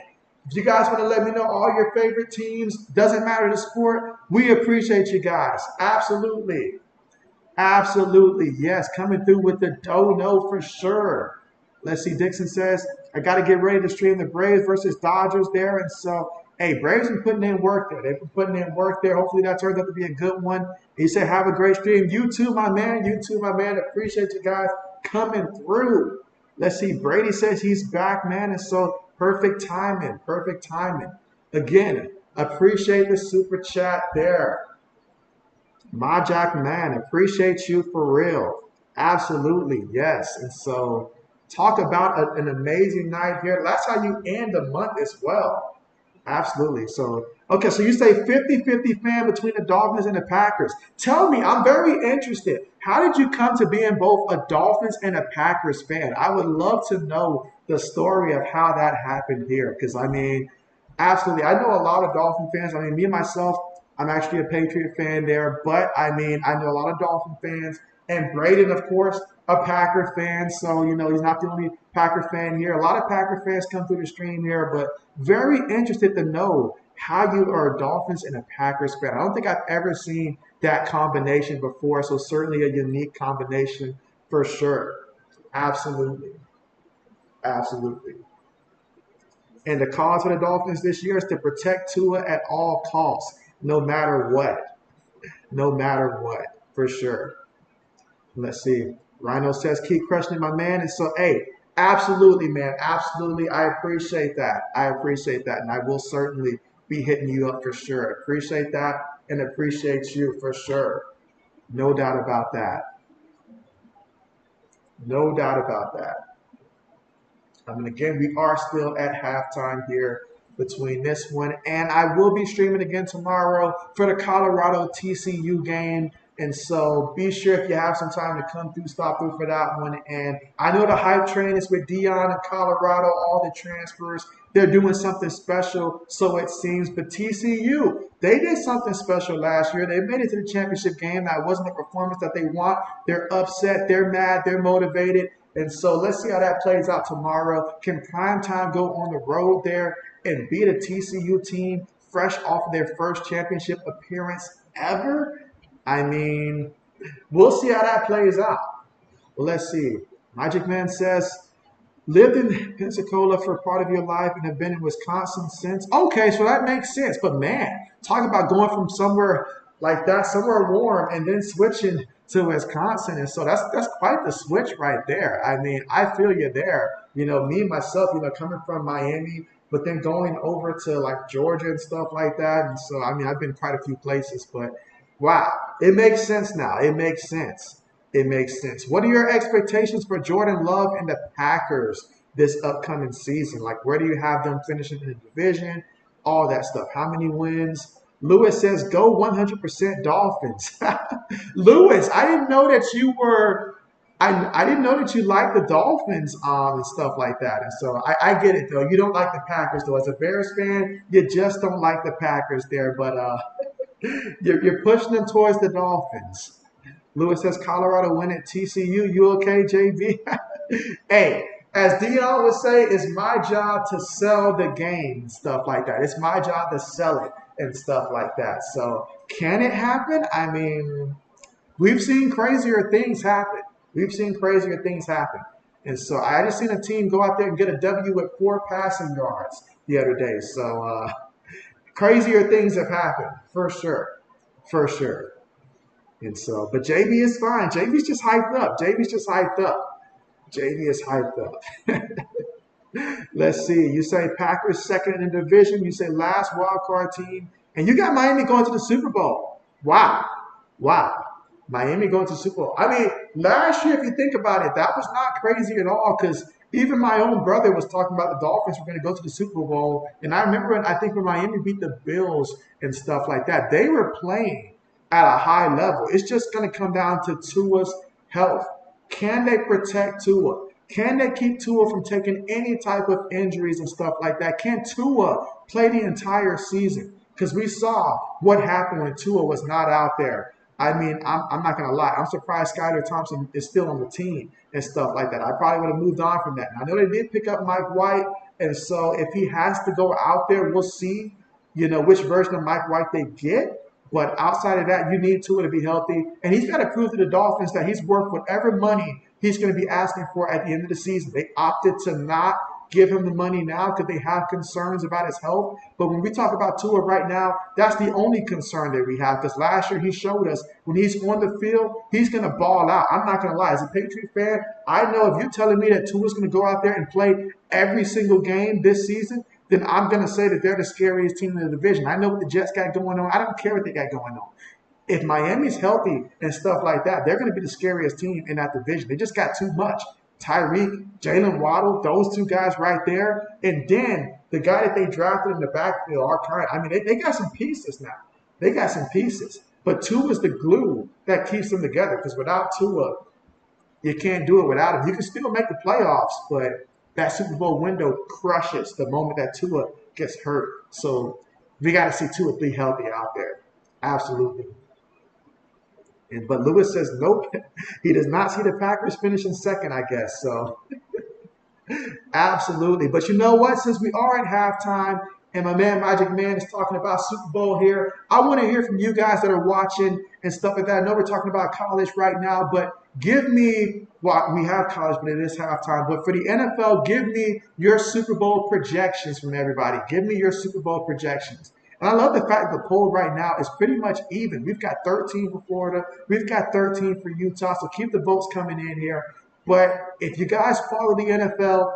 if you guys want to let me know all your favorite teams, doesn't matter the sport, we appreciate you guys. Absolutely. Absolutely, yes. Coming through with the dono for sure. Let's see. Dixon says, I got to get ready to stream the Braves versus Dodgers there. And so, hey, Braves been putting in work there. They've been putting in work there. Hopefully that turns out to be a good one. He said, have a great stream. You too, my man. You too, my man. Appreciate you guys coming through. Let's see. Brady says he's back, man. And so perfect timing. Perfect timing. Again, appreciate the super chat there. My Jack man, appreciate you for real. Absolutely, yes. And so, talk about an amazing night here. That's how you end the month as well. Absolutely. So, okay, so you say 50-50 fan between the Dolphins and the Packers. Tell me, I'm very interested. How did you come to being both a Dolphins and a Packers fan? I would love to know the story of how that happened here. Because, I mean, absolutely. I know a lot of Dolphin fans. I mean, me and myself, I'm actually a Patriot fan there, but I mean, I know a lot of Dolphin fans, and Braden, of course, a Packer fan. So, you know, he's not the only Packer fan here. A lot of Packer fans come through the stream here, but very interested to know how you are a Dolphins and a Packers fan. I don't think I've ever seen that combination before, so certainly a unique combination for sure. Absolutely. Absolutely. And the cause for the Dolphins this year is to protect Tua at all costs, no matter what. No matter what, for sure. Let's see. Rhino says, keep crushing it, my man. And so, hey, absolutely, man. Absolutely. I appreciate that. I appreciate that. And I will certainly be hitting you up for sure. Appreciate that and appreciate you for sure. No doubt about that. No doubt about that. I mean, again, we are still at halftime here between this one. And I will be streaming again tomorrow for the Colorado TCU game. And so be sure if you have some time to come through, stop through for that one. And I know the hype train is with Dion in Colorado, all the transfers. They're doing something special, so it seems. But TCU, they did something special last year. They made it to the championship game. That wasn't the performance that they want. They're upset. They're mad. They're motivated. And so let's see how that plays out tomorrow. Can Primetime go on the road there and beat a TCU team fresh off of their first championship appearance ever? I mean, we'll see how that plays out. Well, let's see. Magic Man says, lived in Pensacola for part of your life and have been in Wisconsin since. Okay, so that makes sense. But man, talk about going from somewhere like that, somewhere warm, and then switching to Wisconsin. And so that's quite the switch right there. I mean, I feel you there. You know, me myself, you know, coming from Miami, but then going over to like Georgia and stuff like that. And so, I mean, I've been quite a few places, but wow, it makes sense now. It makes sense. It makes sense. What are your expectations for Jordan Love and the Packers this upcoming season? Like, where do you have them finishing in the division? All that stuff. How many wins? Lewis says, go 100% Dolphins. Lewis, I didn't know that you were I didn't know that you like the Dolphins and stuff like that. And so I get it, though. You don't like the Packers, though. As a Bears fan, you just don't like the Packers there. But you're pushing them towards the Dolphins. Lewis says, Colorado win at TCU. You okay, JB? Hey, as Dion would say, it's my job to sell the game and stuff like that. It's my job to sell it and stuff like that. So can it happen? I mean, we've seen crazier things happen. We've seen crazier things happen. And so I just seen a team go out there and get a W with 4 passing yards the other day. So crazier things have happened, for sure. For sure. And so, but JB is fine. JB's just hyped up. JB's just hyped up. JB is hyped up. Let's see. You say Packers second in the division. You say last wild card team. And you got Miami going to the Super Bowl. Wow. Wow. Miami going to the Super Bowl. I mean, last year, if you think about it, that was not crazy at all because even my own brother was talking about the Dolphins were going to go to the Super Bowl. And I remember, I think when Miami beat the Bills and stuff like that, they were playing at a high level. It's just going to come down to Tua's health. Can they protect Tua? Can they keep Tua from taking any type of injuries and stuff like that? Can Tua play the entire season? Because we saw what happened when Tua was not out there. I mean, I'm not going to lie. I'm surprised Skylar Thompson is still on the team and stuff like that. I probably would have moved on from that. And I know they did pick up Mike White. And so if he has to go out there, we'll see, which version of Mike White they get. But outside of that, you need Tua to be healthy. And he's got to prove to the Dolphins that he's worth whatever money he's going to be asking for at the end of the season. They opted to not give him the money now because they have concerns about his health. But when we talk about Tua right now, that's the only concern that we have, because last year he showed us when he's on the field, he's going to ball out. I'm not going to lie. As a Patriot fan, I know if you're telling me that Tua's going to go out there and play every single game this season, then I'm going to say that they're the scariest team in the division. I know what the Jets got going on. I don't care what they got going on. If Miami's healthy and stuff like that, they're going to be the scariest team in that division. They just got too much. Tyreek, Jalen Waddle, those two guys right there. And then the guy that they drafted in the backfield, our current, I mean, they got some pieces now. They got some pieces. But Tua is the glue that keeps them together, because without Tua, you can't do it without him. You can still make the playoffs, but that Super Bowl window crushes the moment that Tua gets hurt. So we got to see Tua be healthy out there. Absolutely. But Lewis says nope. He does not see the Packers finishing second, I guess. So absolutely. But you know what? Since we are at halftime and my man Magic Man is talking about Super Bowl here, I want to hear from you guys that are watching and stuff like that. I know we're talking about college right now, but give me, well, we have college, but it is halftime. But for the NFL, give me your Super Bowl projections from everybody. Give me your Super Bowl projections. And I love the fact that the poll right now is pretty much even. We've got 13 for Florida. We've got 13 for Utah. So keep the votes coming in here. But if you guys follow the NFL,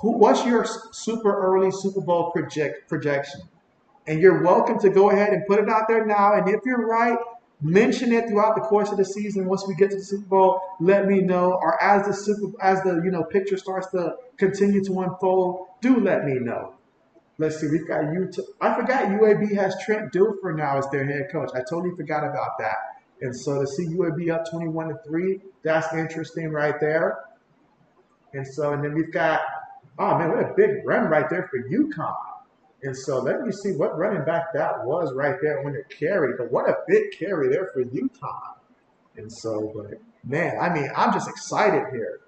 what's your super early Super Bowl projection? And you're welcome to go ahead and put it out there now. And if you're right, mention it throughout the course of the season. Once we get to the Super Bowl, let me know. Or as the picture starts to continue to unfold, do let me know. Let's see, we've got Utah. I forgot UAB has Trent Dilfer now as their head coach. I totally forgot about that. And so to see UAB up 21-3, that's interesting right there. And then we've got, oh man, what a big run right there for UConn. And so let me see what running back that was right there on the carry. But what a big carry there for UConn. And so, but man, I mean, I'm just excited here.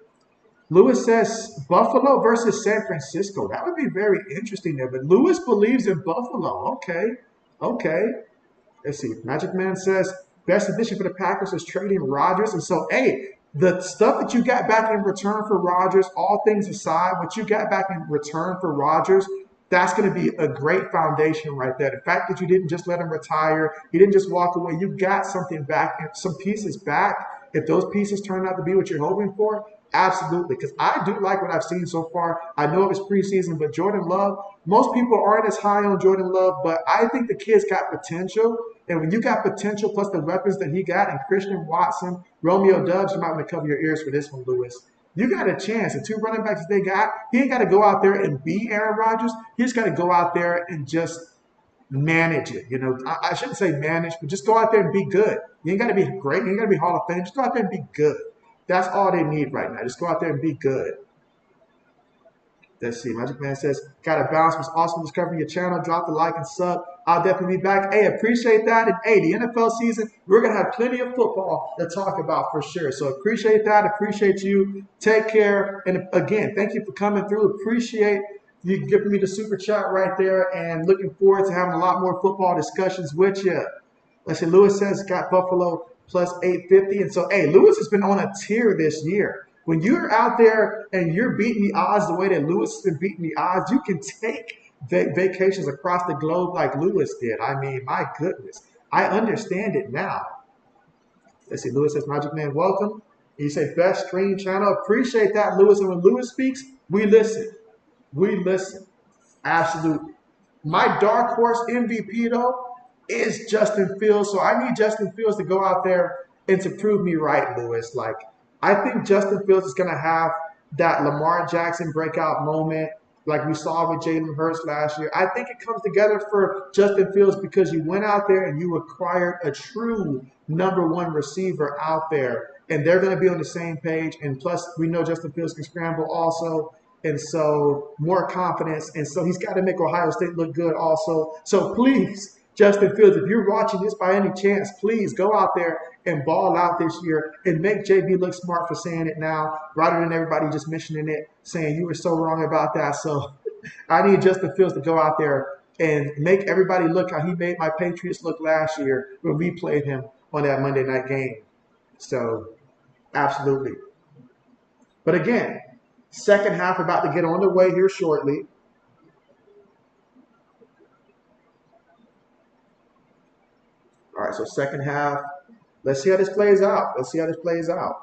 Lewis says Buffalo versus San Francisco. That would be very interesting there. But Lewis believes in Buffalo. Okay. Let's see. Magic Man says best addition for the Packers is trading Rodgers. And so, hey, the stuff that you got back in return for Rodgers, all things aside, what you got back in return for Rodgers, that's going to be a great foundation right there. The fact that you didn't just let him retire, you didn't just walk away, you got something back, some pieces back. If those pieces turn out to be what you're hoping for, absolutely, because I do like what I've seen so far. I know it was preseason, but Jordan Love, most people aren't as high on Jordan Love, but I think the kid's got potential. And when you got potential plus the weapons that he got, and Christian Watson, Romeo Doubs, you might want to cover your ears for this one, Lewis. You got a chance. The two running backs they got, he ain't got to go out there and be Aaron Rodgers. He just got to go out there and just manage it. I shouldn't say manage, but just go out there and be good. You ain't got to be great. You ain't got to be Hall of Fame. Just go out there and be good. That's all they need right now. Just go out there and be good. Let's see. Magic Man says, got a bounce. Was awesome discovering your channel. Drop the like and sub. I'll definitely be back. Hey, appreciate that. And hey, the NFL season, we're going to have plenty of football to talk about for sure. So appreciate that. Appreciate you. Take care. And again, thank you for coming through. Appreciate you giving me the super chat right there. And looking forward to having a lot more football discussions with you. Let's see. Lewis says, got Buffalo plus 850. And so, hey, Lewis has been on a tear this year. When you're out there and you're beating the odds the way that Lewis has been beating the odds, you can take vacations across the globe like Lewis did. I mean, my goodness. I understand it now. Let's see. Lewis says, Magic Man, welcome. You say best stream channel. Appreciate that, Lewis. And when Lewis speaks, we listen. We listen. Absolutely. My dark horse MVP, though, is Justin Fields. So I need Justin Fields to go out there and to prove me right, Lewis. I think Justin Fields is going to have that Lamar Jackson breakout moment like we saw with Jalen Hurts last year. I think it comes together for Justin Fields because you went out there and you acquired a true #1 receiver out there, and they're going to be on the same page. And plus, we know Justin Fields can scramble also, and so more confidence. And so he's got to make Ohio State look good also. So please, Justin Fields, if you're watching this by any chance, please go out there and ball out this year and make JB look smart for saying it now rather than everybody just mentioning it, saying you were so wrong about that. So I need Justin Fields to go out there and make everybody look how he made my Patriots look last year when we played him on that Monday night game. So absolutely. But again, second half about to get on the way here shortly. All right, so second half. Let's see how this plays out. Let's see how this plays out.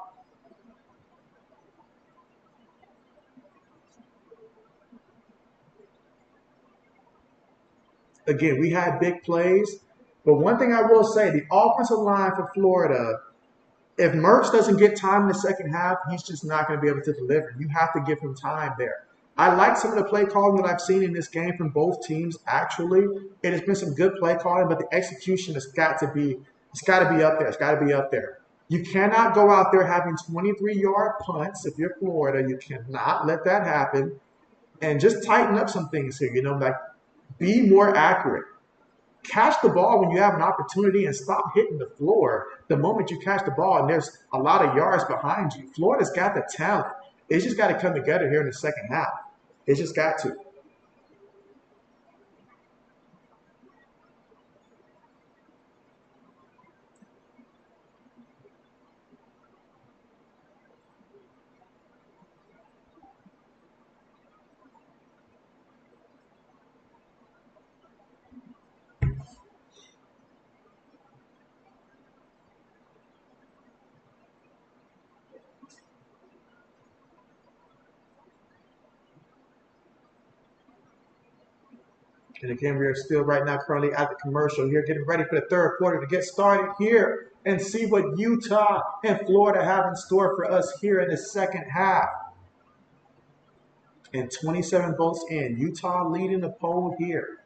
Again, we had big plays, but one thing I will say, the offensive line for Florida, if Mertz doesn't get time in the second half, he's just not going to be able to deliver. You have to give him time there. I like some of the play calling that I've seen in this game from both teams. Actually, it has been some good play calling, but the execution has got to be up there. It's got to be up there. You cannot go out there having 23-yard punts if you're Florida. You cannot let that happen. And just tighten up some things here. Like be more accurate. Catch the ball when you have an opportunity and stop hitting the floor the moment you catch the ball and there's a lot of yards behind you. Florida's got the talent. It's just got to come together here in the second half. It's just got to. And again, we are still right now currently at the commercial here, getting ready for the third quarter to get started here and see what Utah and Florida have in store for us here in the second half. And 27 votes in. Utah leading the poll here.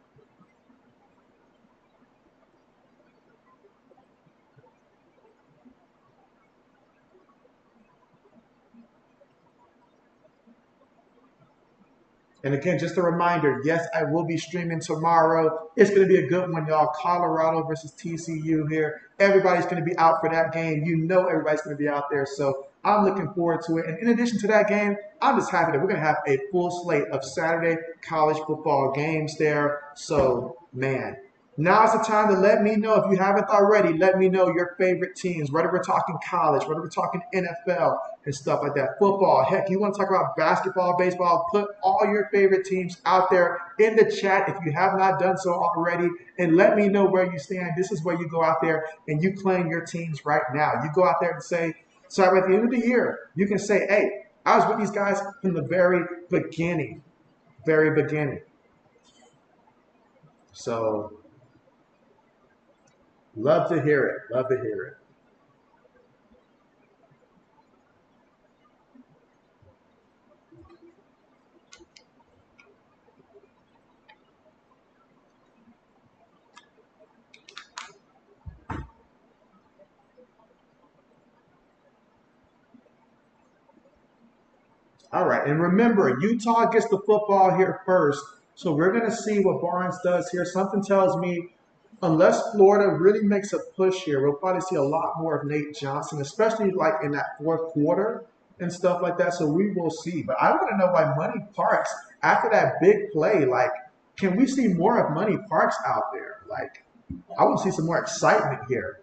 And again, just a reminder, yes, I will be streaming tomorrow. It's going to be a good one, y'all. Colorado versus TCU here. Everybody's going to be out for that game. You know everybody's going to be out there. So I'm looking forward to it. And in addition to that game, I'm just happy that we're going to have a full slate of Saturday college football games there. So, man, now's the time to let me know, if you haven't already, let me know your favorite teams, whether we're talking college, whether we're talking NFL and stuff like that. Football, heck, you want to talk about basketball, baseball, put all your favorite teams out there in the chat if you have not done so already, and let me know where you stand. This is where you go out there and you claim your teams right now. You go out there and say, so at the end of the year, you can say, hey, I was with these guys from the very beginning. Very beginning. So, love to hear it. Love to hear it. All right, and remember, Utah gets the football here first. So we're going to see what Barnes does here. Something tells me, unless Florida really makes a push here, we'll probably see a lot more of Nate Johnson, especially like in that fourth quarter and stuff like that. So we will see. But I want to know why Money Parks, after that big play, like, can we see more of Money Parks out there? Like, I want to see some more excitement here.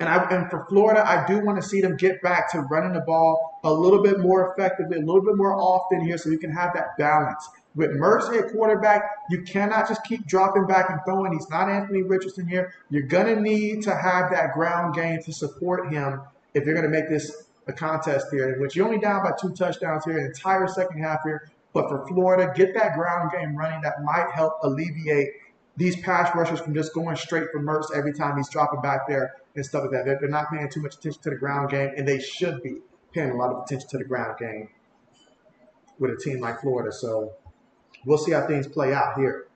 And for Florida, I do want to see them get back to running the ball a little bit more effectively, a little bit more often here so we can have that balance. With Mercer at quarterback, you cannot just keep dropping back and throwing. He's not Anthony Richardson here. You're going to need to have that ground game to support him if you're going to make this a contest here, in which you're only down by 2 touchdowns here, the entire second half here. But for Florida, get that ground game running. That might help alleviate these pass rushers from just going straight for Mertz every time he's dropping back there and stuff like that. They're not paying too much attention to the ground game, and they should be paying a lot of attention to the ground game. with a team like Florida. So we'll see how things play out here.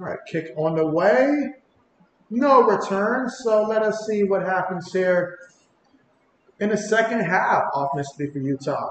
All right, kick on the way. No return. So let us see what happens here in the second half offensively for Utah.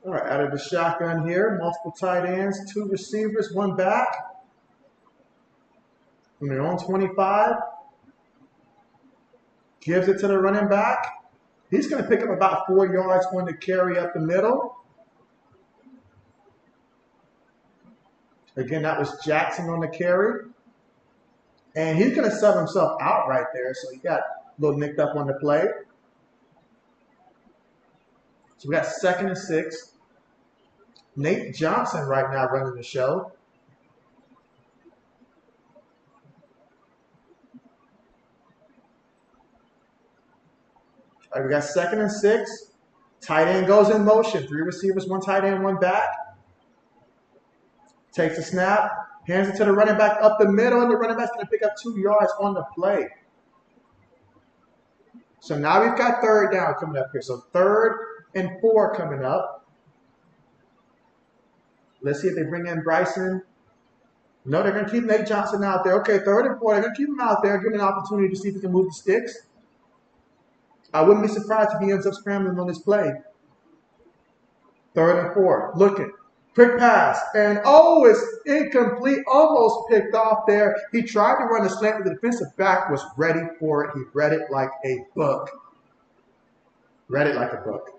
All right, out of the shotgun here, multiple tight ends, 2 receivers, 1 back. From their own 25. Gives it to the running back. He's going to pick up about 4 yards on the carry up the middle. Again, that was Jackson on the carry. And he's going to sub himself out right there. So he got a little nicked up on the play. So we got 2nd and 6. Nate Johnson right now running the show. All right, we got 2nd and 6. Tight end goes in motion. 3 receivers, 1 tight end, 1 back. Takes a snap, hands it to the running back up the middle, and the running back's going to pick up 2 yards on the play. So now we've got 3rd down coming up here. So 3rd and 4 coming up. Let's see if they bring in Bryson. No, they're going to keep Nate Johnson out there. Okay, 3rd and 4. They're going to keep him out there, give him an opportunity to see if he can move the sticks. I wouldn't be surprised if he ends up scrambling on this play. 3rd and 4. Looking. Quick pass. And oh, it's incomplete. Almost picked off there. He tried to run a slant, but the defensive back was ready for it. He read it like a book. Read it like a book.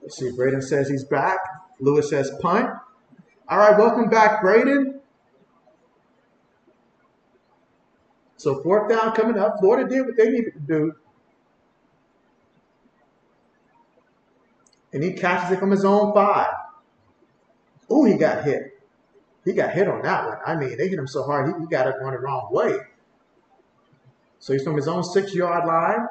Let's see. Braden says he's back. Lewis says punt. All right, welcome back, Braden. So 4th down coming up. Florida did what they needed to do. And he catches it from his own 5. Ooh, he got hit. He got hit on that one. I mean, they hit him so hard, he got it going the wrong way. So he's from his own 6-yard line.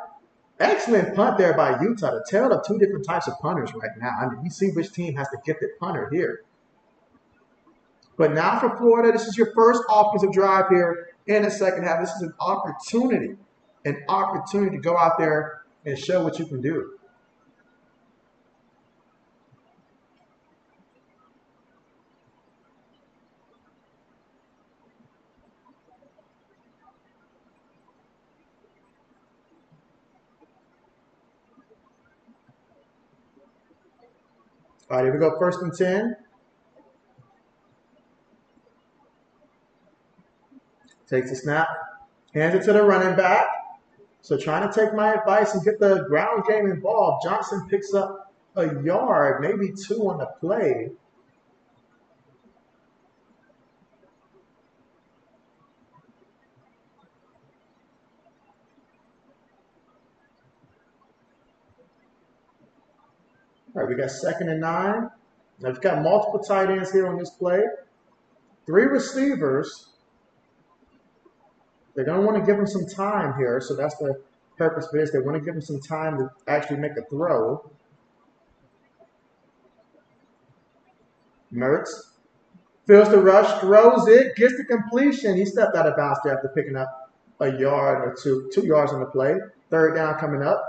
Excellent punt there by Utah. The tale of 2 different types of punters right now. I mean, you see which team has the gifted punter here. But now for Florida, this is your first offensive drive here in the second half. This is an opportunity to go out there and show what you can do. All right, here we go, 1st and 10. Takes a snap, hands it to the running back. So trying to take my advice and get the ground game involved. Johnson picks up a yard, maybe 2 on the play. All right, we got 2nd and 9. Now we've got multiple tight ends here on this play. 3 receivers. They're going to want to give him some time here, so that's the purpose for this. They want to give him some time to actually make a throw. Mertz feels the rush, throws it, gets the completion. He stepped out of bounds there after picking up a yard or 2 yards on the play. 3rd down coming up.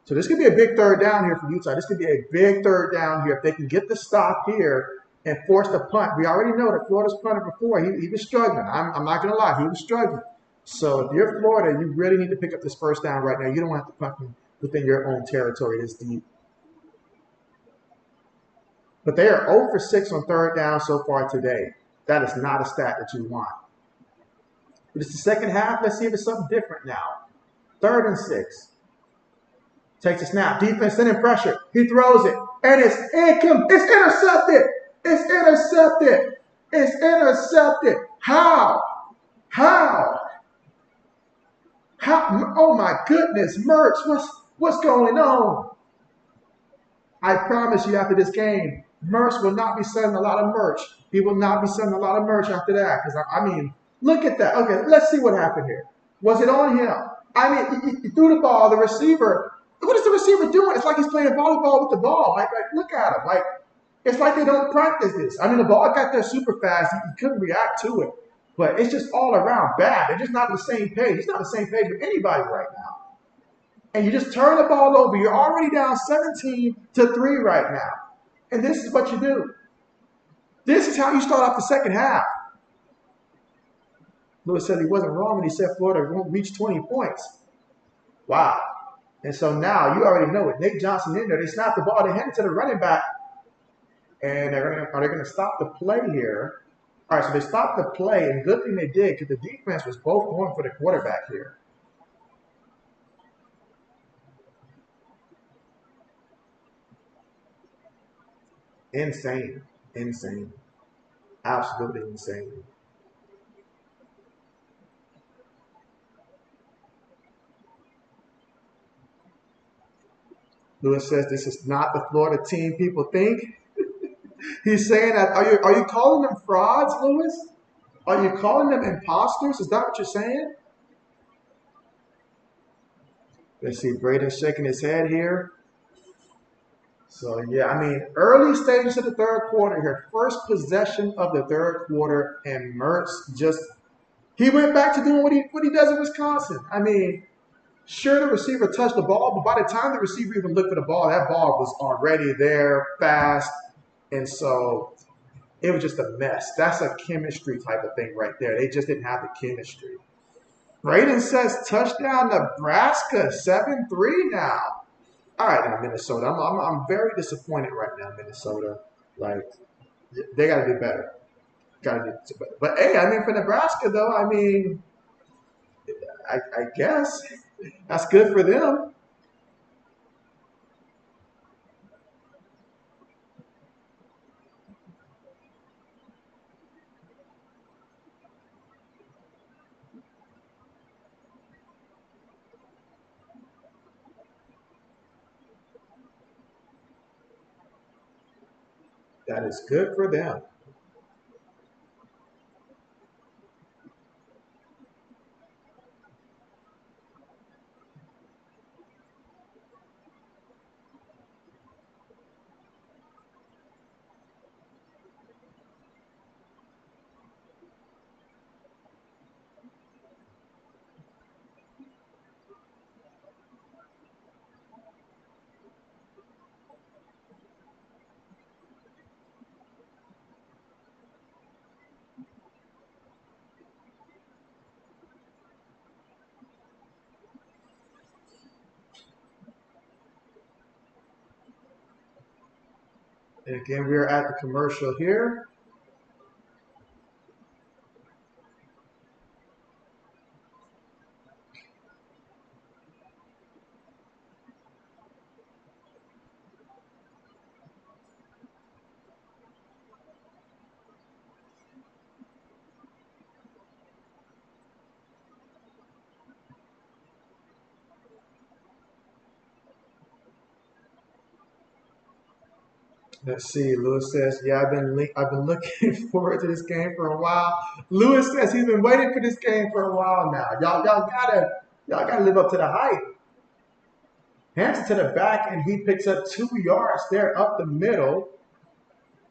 So this could be a big 3rd down here for Utah. This could be a big 3rd down here. If they can get the stop here and forced a punt. We already know that Florida's punted before. He was struggling. I'm not going to lie. He was struggling. So if you're Florida, you really need to pick up this first down right now. You don't have to punt within your own territory this deep. But they are 0 for 6 on third down so far today. That is not a stat that you want. But it's the second half. Let's see if it's something different now. 3rd and 6. Takes a snap. Defense sending pressure. He throws it. And it's intercepted. It's intercepted. It's intercepted. How? Oh my goodness, Mertz, what's going on? I promise you after this game, Mertz will not be selling a lot of merch. He will not be selling a lot of merch after that. Because, I mean, look at that. Okay, let's see what happened here. Was it on him? I mean, he threw the ball, the receiver. What is the receiver doing? It's like he's playing volleyball with the ball. Like look at him. Like, it's like they don't practice this. I mean, the ball got there super fast. He couldn't react to it. But it's just all around bad. They're just not on the same page. He's not on the same page with anybody right now. And you just turn the ball over. You're already down 17-3 right now. And this is what you do. This is how you start off the second half. Lewis said he wasn't wrong when he said Florida won't reach 20 points. Wow. And so now you already know it. Nate Johnson in there. They snap the ball. They hand it to the running back. And are they going to stop the play here? All right, so they stopped the play, and good thing they did because the defense was both going for the quarterback here. Insane. Insane. Absolutely insane. Lewis says this is not the Florida team people think. He's saying that, are you calling them frauds, Lewis? Are you calling them imposters? Is that what you're saying? Let's see, Braden's shaking his head here. So, yeah, I mean, early stages of the third quarter here. First possession of the third quarter, and Mertz he went back to doing what he does in Wisconsin. I mean, sure, the receiver touched the ball, but by the time the receiver even looked for the ball, that ball was already there, fast. And so it was just a mess. That's a chemistry type of thing right there. They just didn't have the chemistry. Braden says touchdown Nebraska, 7-3 now. All right, now Minnesota. I'm very disappointed right now, Minnesota. Like, they got to do better. Got to do better. But hey, I mean, for Nebraska though, I mean, I guess that's good for them. That is good for them. And again, we are at the commercial here. Let's see. Lewis says, "Yeah, I've been looking forward to this game for a while." Lewis says he's been waiting for this game for a while now. Y'all gotta live up to the hype. Hands it to the back, and he picks up 2 yards there up the middle.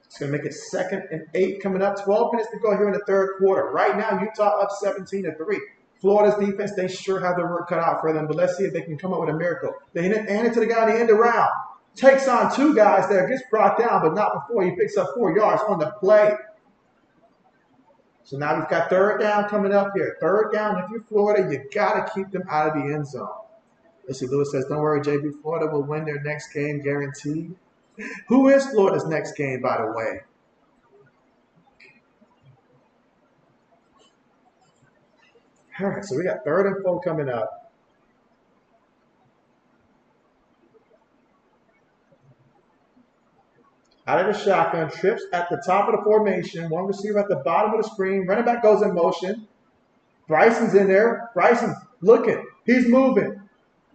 It's gonna make it 2nd and 8 coming up. 12 minutes to go here in the third quarter. Right now, Utah up 17-3. Florida's defense, they sure have their work cut out for them, but let's see if they can come up with a miracle. They hand it to the guy in the end around. takes on 2 guys there, gets brought down, but not before he picks up 4 yards on the play. So now we've got 3rd down coming up here. 3rd down, if you're Florida, you got to keep them out of the end zone. Let's see, Lewis says, don't worry, JB, Florida will win their next game, guaranteed. Who is Florida's next game, by the way? All right, so we got 3rd and 4 coming up. Out of the shotgun, trips at the top of the formation, 1 receiver at the bottom of the screen, running back goes in motion. Bryson's in there. Bryson's looking. He's moving.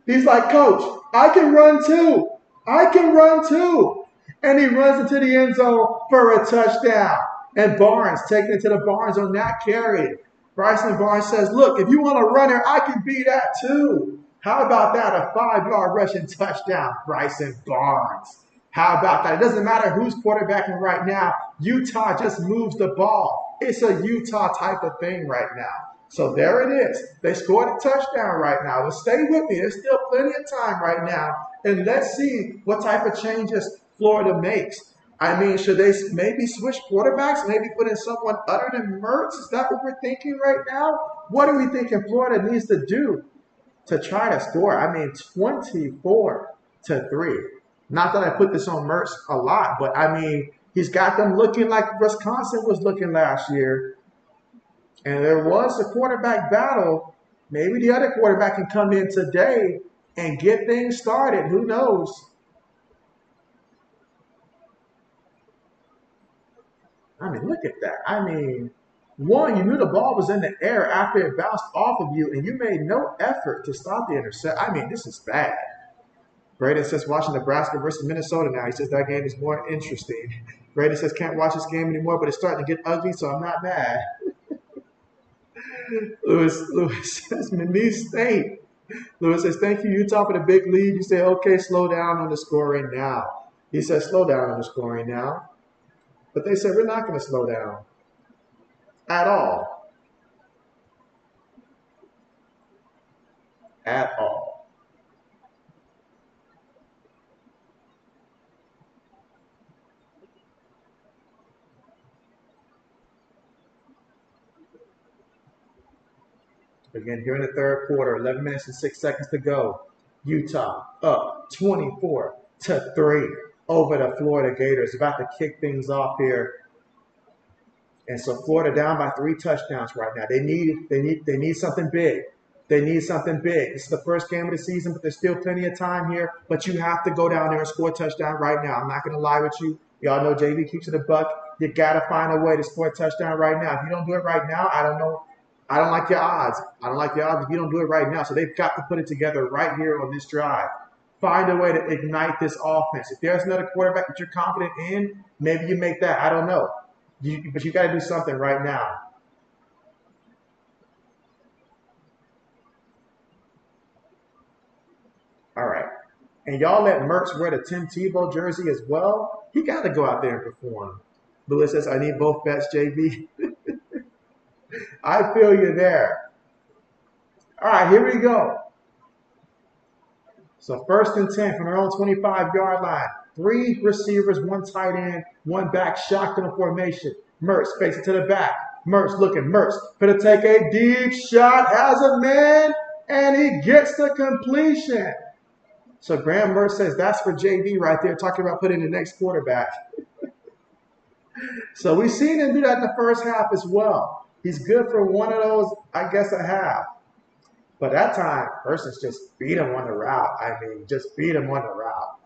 He's like, Coach, I can run too. I can run too. And he runs into the end zone for a touchdown. And Barnes taking it to the Barnes on that carry. Bryson Barnes says, look, if you want a runner, I can be that too. How about that? A 5-yard rushing touchdown, Bryson Barnes. How about that? It doesn't matter who's quarterbacking right now. Utah just moves the ball. It's a Utah type of thing right now. So there it is. They scored a touchdown right now. Well, stay with me. There's still plenty of time right now. And let's see what type of changes Florida makes. I mean, should they maybe switch quarterbacks? Maybe put in someone other than Mertz? Is that what we're thinking right now? What are we thinking Florida needs to do to try to score? I mean, 24-3. Not that I put this on Mertz a lot, but I mean, he's got them looking like Wisconsin was looking last year. And there was a quarterback battle. Maybe the other quarterback can come in today and get things started. Who knows? I mean, look at that. I mean, 1, you knew the ball was in the air after it bounced off of you, and you made no effort to stop the intercept. I mean, this is bad. Braden says watching Nebraska versus Minnesota now. He says that game is more interesting. Braden says can't watch this game anymore, but it's starting to get ugly, so I'm not mad. Lewis says Minnie State. Lewis says thank you, Utah, for the big lead. You say, okay, slow down on the scoring now. He says slow down on the scoring now. But they said we're not going to slow down at all. At all. Again, here in the 3rd quarter, 11 minutes and 6 seconds to go. Utah up 24-3 over the Florida Gators. About to kick things off here. And so Florida down by 3 touchdowns right now. They need something big. They need something big. This is the first game of the season, but there's still plenty of time here. But you have to go down there and score a touchdown right now. I'm not going to lie with you. Y'all know JB keeps it a buck. You got to find a way to score a touchdown right now. If you don't do it right now, I don't know. I don't like your odds. I don't like your odds if you don't do it right now. So they've got to put it together right here on this drive. Find a way to ignite this offense. If there's another quarterback that you're confident in, maybe you make that. I don't know. But you got to do something right now. All right. And y'all let Mertz wear the Tim Tebow jersey as well. He got to go out there and perform. Lewis says, I need both bets, JB. I feel you there. All right, here we go. So 1st and 10 from their own 25-yard line. 3 receivers, 1 tight end, 1 back, shotgun formation. Mertz facing to the back. Mertz looking. Mertz going to take a deep shot, has a man, and he gets the completion. So Graham Mertz says that's for JB right there, talking about putting the next quarterback. So we've seen him do that in the first half as well. He's good for one of those, I guess, a half. But that time, Mertz just beat him on the route. I mean, just beat him on the route.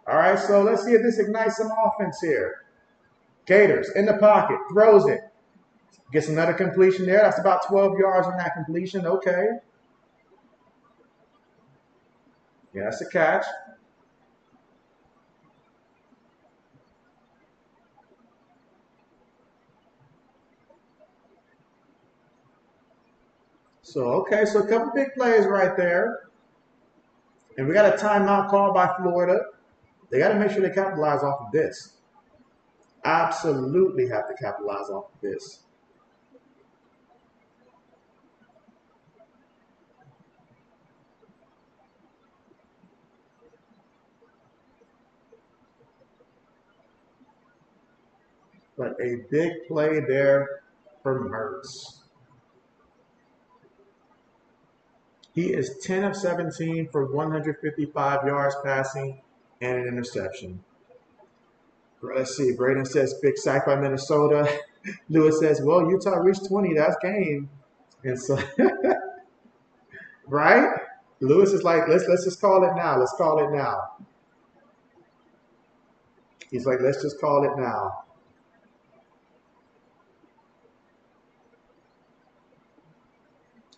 All right, so let's see if this ignites some offense here. Gators in the pocket, throws it. Gets another completion there. That's about 12 yards on that completion. Okay. Yeah, that's a catch. So, okay, so a couple big plays right there. And we got a timeout called by Florida. They got to make sure they capitalize off of this. Absolutely have to capitalize off of this. but a big play there for Mertz. He is 10 of 17 for 155 yards passing and an interception. Let's see. Braden says, big sack by Minnesota. Lewis says, well, Utah reached 20. That's game. And so, right? Lewis is like, let's just call it now. Let's call it now. He's like, let's just call it now.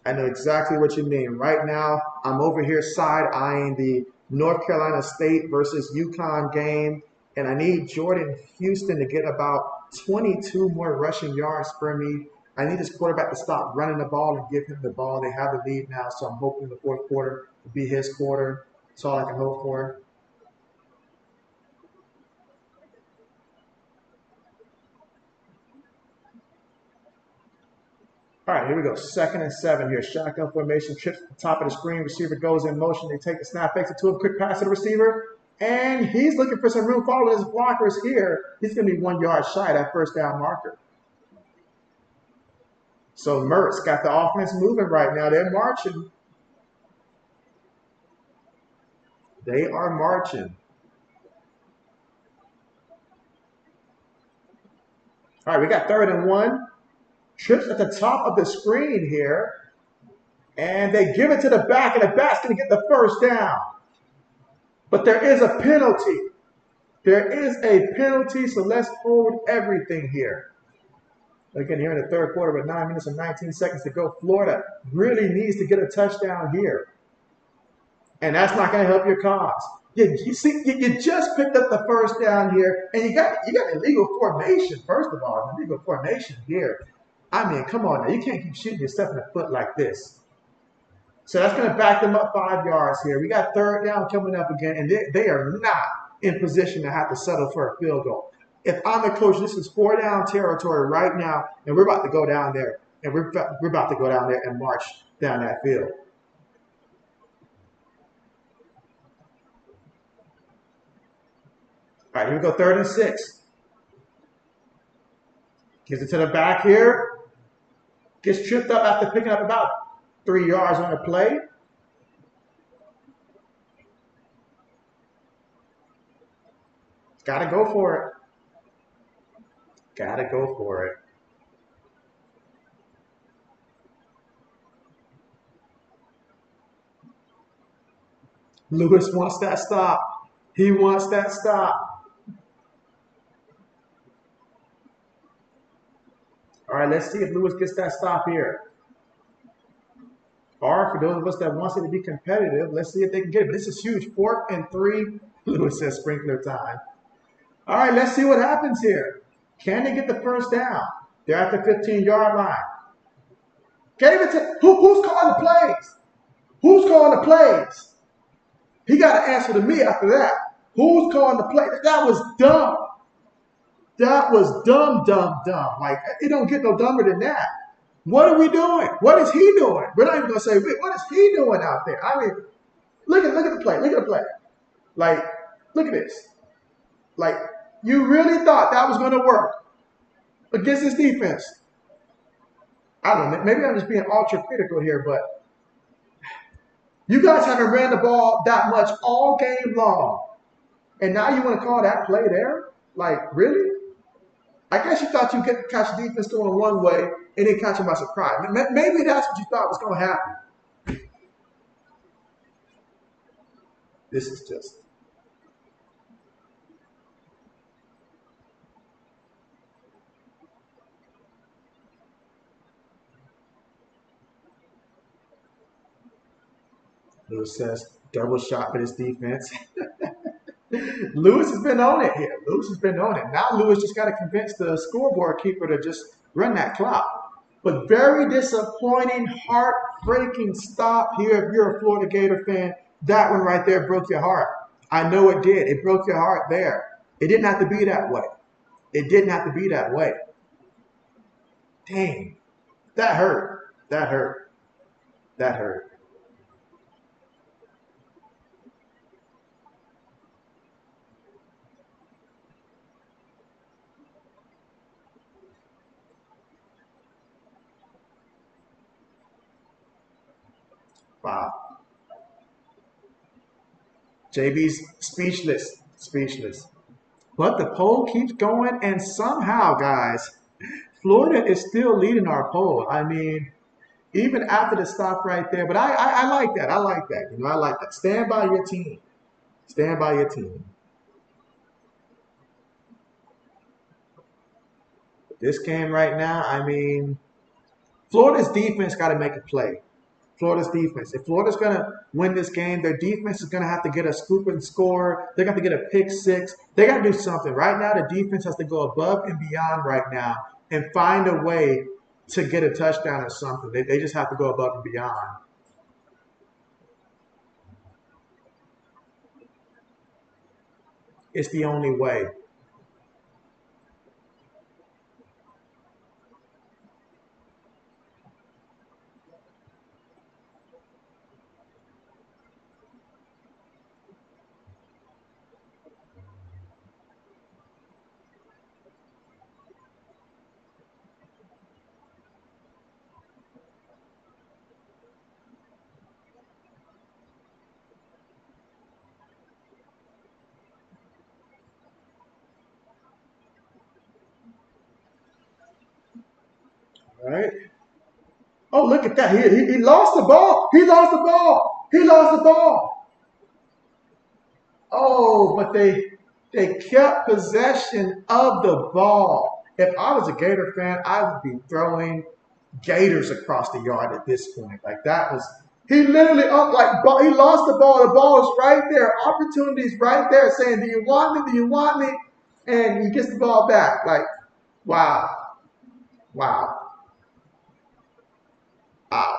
I know exactly what you mean. Right now, I'm over here side-eyeing the North Carolina State versus UConn game, and I need Jordan Houston to get about 22 more rushing yards for me. I need this quarterback to stop running the ball and give him the ball. They have the lead now, so I'm hoping the fourth quarter will be his quarter. That's all I can hope for. All right, here we go. 2nd and 7 here. Shotgun formation, trips at the top of the screen. Receiver goes in motion. They take the snap, fakes it to him. Quick pass to the receiver. And he's looking for some room following his blockers here. He's going to be 1 yard shy of that first down marker. So Mertz got the offense moving right now. They're marching. They are marching. All right, we got 3rd and 1. Trips at the top of the screen here. And they give it to the back, and the back's going to get the first down. But there is a penalty. There is a penalty, so let's hold everything here. Again, here in the third quarter with 9 minutes and 19 seconds to go, Florida really needs to get a touchdown here. And that's not going to help your cause. You just picked up the first down here, and you got illegal formation, first of all. Illegal formation here. I mean, come on now. You can't keep shooting yourself in the foot like this. So that's going to back them up 5 yards here. We got 3rd down coming up again, and they are not in position to have to settle for a field goal. If I'm the coach, this is 4 down territory right now, and we're about to go down there, and we're about to go down there and march down that field. All right, here we go, 3rd and 6. Gives it to the back here. Gets tripped up after picking up about 3 yards on the play. Got to go for it. Got to go for it. Lewis wants that stop. He wants that stop. All right, let's see if Lewis gets that stop here. Or for those of us that wants it to be competitive, let's see if they can get it. But this is huge. 4th and 3. Lewis says sprinkler time. All right, let's see what happens here. Can they get the first down? They're at the 15-yard line. Gave it to who's calling the plays? Who's calling the plays? He got to answer to me after that. Who's calling the play? That was dumb. That was dumb. Like, it don't get no dumber than that. What are we doing? What is he doing? We're not even going to say, what is he doing out there? I mean, look at the play. Look at the play. Like, look at this. Like, you really thought that was going to work against this defense? I don't know. Maybe I'm just being ultra critical here, but you guys haven't ran the ball that much all game long. And now you want to call that play there? Like, really? I guess you thought you could catch the defense going one way and then catch them by surprise. Maybe that's what you thought was going to happen. This is just... Lewis says, double shot for this defense. Lewis has been on it here. Lewis has been on it. Now Lewis just got to convince the scoreboard keeper to just run that clock. But very disappointing, heartbreaking stop here if you're a Florida Gator fan. That one right there broke your heart. I know it did. It broke your heart there. It didn't have to be that way. It didn't have to be that way. Dang. That hurt. That hurt. That hurt. Wow. JB's speechless, speechless. But the poll keeps going, and somehow, guys, Florida is still leading our poll. I mean, even after the stop right there. But I like that. I like that. You know, I like that. Stand by your team. Stand by your team. This game right now, I mean, Florida's defense got to make a play. Florida's defense. If Florida's going to win this game, their defense is going to have to get a scoop and score. They got to get a pick six. They got to do something. Right now, the defense has to go above and beyond right now and find a way to get a touchdown or something. They just have to go above and beyond. It's the only way. All right. Oh, look at that. He lost the ball. He lost the ball. He lost the ball. Oh, but they kept possession of the ball. If I was a Gator fan, I would be throwing Gators across the yard at this point. Like that was he literally he lost the ball. The ball is right there. Opportunities right there saying, do you want me? Do you want me? And he gets the ball back. Like, wow. Wow. Wow.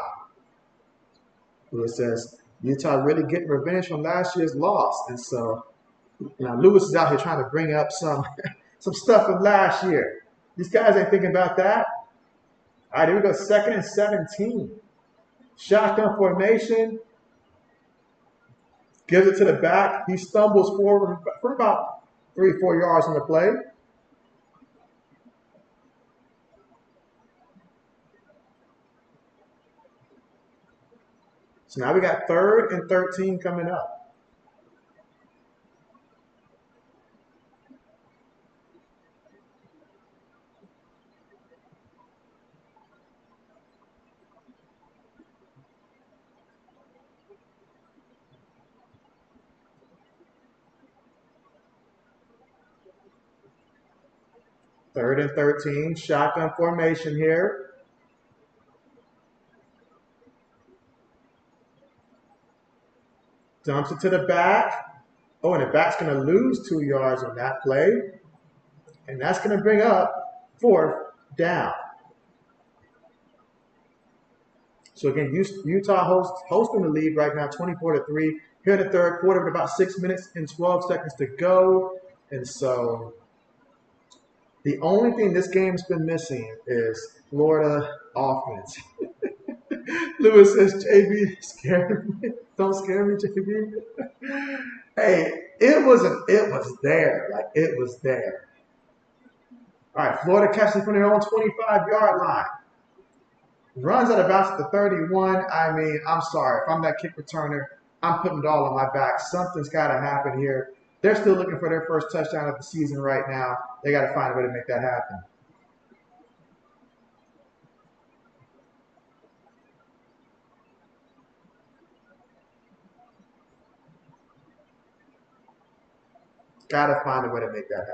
Lewis says Utah really getting revenge from last year's loss. And so Lewis is out here trying to bring up some some stuff from last year. These guys ain't thinking about that. All right, here we go. 2nd and 17. Shotgun formation. Gives it to the back. He stumbles forward for about 3-4 yards on the play. So now we got 3rd and 13 coming up. Third and 13, shotgun formation here. Dumps it to the back. Oh, and the back's going to lose 2 yards on that play. And that's going to bring up 4th down. So again, Utah hosting the lead right now, 24-3. Here in the 3rd quarter with about 6 minutes and 12 seconds to go. And so the only thing this game's been missing is Florida offense. Lewis says, JB, scare me. Don't scare me, JB. Hey, it was there. Like, it was there. All right, Florida catches from their own 25-yard line. Runs at about the 31. I mean, I'm sorry. If I'm that kick returner, I'm putting it all on my back. Something's got to happen here. They're still looking for their first touchdown of the season right now. They got to find a way to make that happen. Got to find a way to make that happen.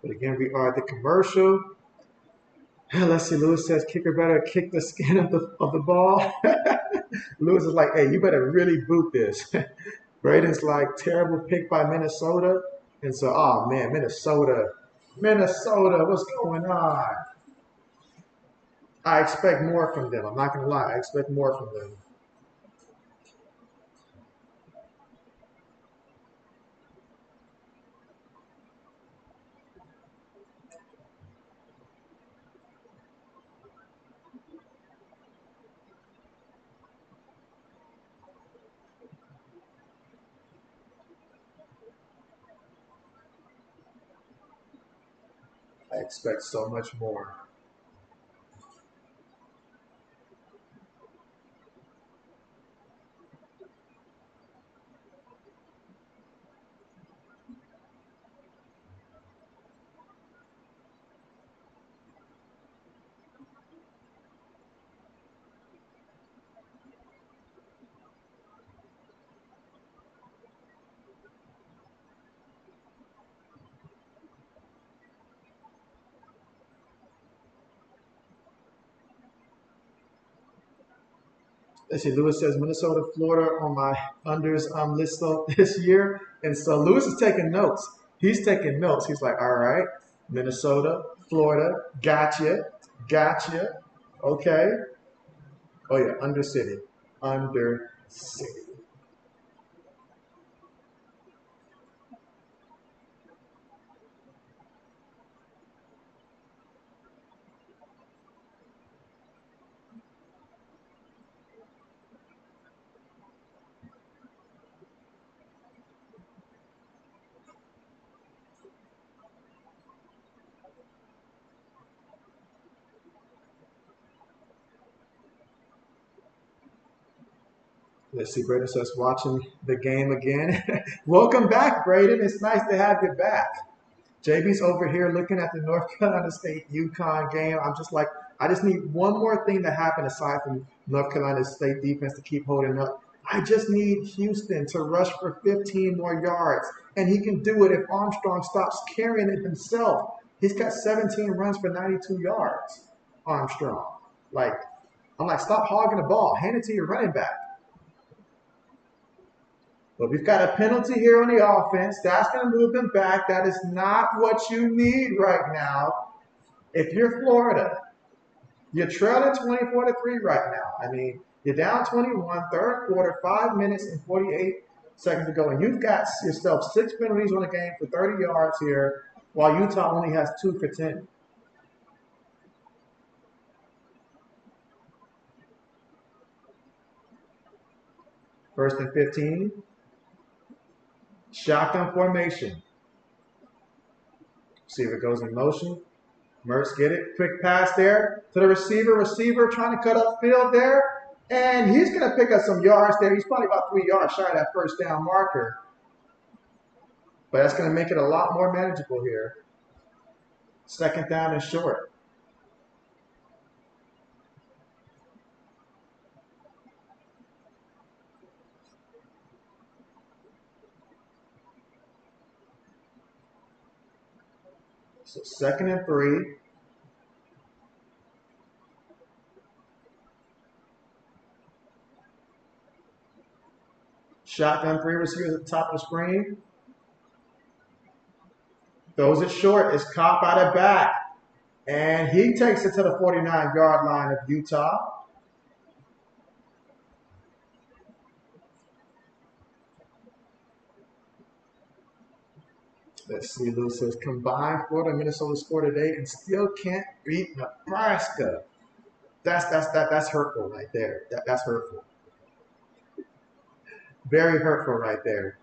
But again, we are at the commercial. Let's see. Lewis says kicker better kick the skin of the ball. Lewis is like, hey, you better really boot this. Braden's like, terrible pick by Minnesota. And so, oh man, Minnesota, what's going on? I expect more from them. I'm not gonna lie, I expect more from them. I expect so much more. Let's see, Lewis says Minnesota, Florida on my unders list this year. And so Lewis is taking notes. He's taking notes. He's like, all right, Minnesota, Florida, gotcha, gotcha. Okay. Oh, yeah, Undercity. Undercity. Let's see, Braden says, watching the game again. Welcome back, Braden. It's nice to have you back. JB's over here looking at the North Carolina State UConn game. I'm just like, I just need one more thing to happen aside from North Carolina State defense to keep holding up. I just need Houston to rush for 15 more yards. And he can do it if Armstrong stops carrying it himself. He's got 17 runs for 92 yards, Armstrong. Like, I'm like, stop hogging the ball. Hand it to your running back. But we've got a penalty here on the offense. That's going to move them back. That is not what you need right now. If you're Florida, you're trailing 24-3 right now. I mean, you're down 21, third quarter, 5 minutes and 48 seconds to go. And you've got yourself 6 penalties on the game for 30 yards here, while Utah only has 2 for 10. First and 15. Shotgun formation. Receiver goes in motion. Mertz get it. Quick pass there to the receiver. Receiver trying to cut upfield there. And he's going to pick up some yards there. He's probably about 3 yards shy of that first down marker. But that's going to make it a lot more manageable here. Second down and short. So second and 3. Shotgun 3 receivers at the top of the screen. Throws it short. It's Kopp out of back. And he takes it to the 49-yard line of Utah. Let's see, Lou says, combined Florida and Minnesota score today and still can't beat Nebraska. That's hurtful right there. That's hurtful. Very hurtful right there.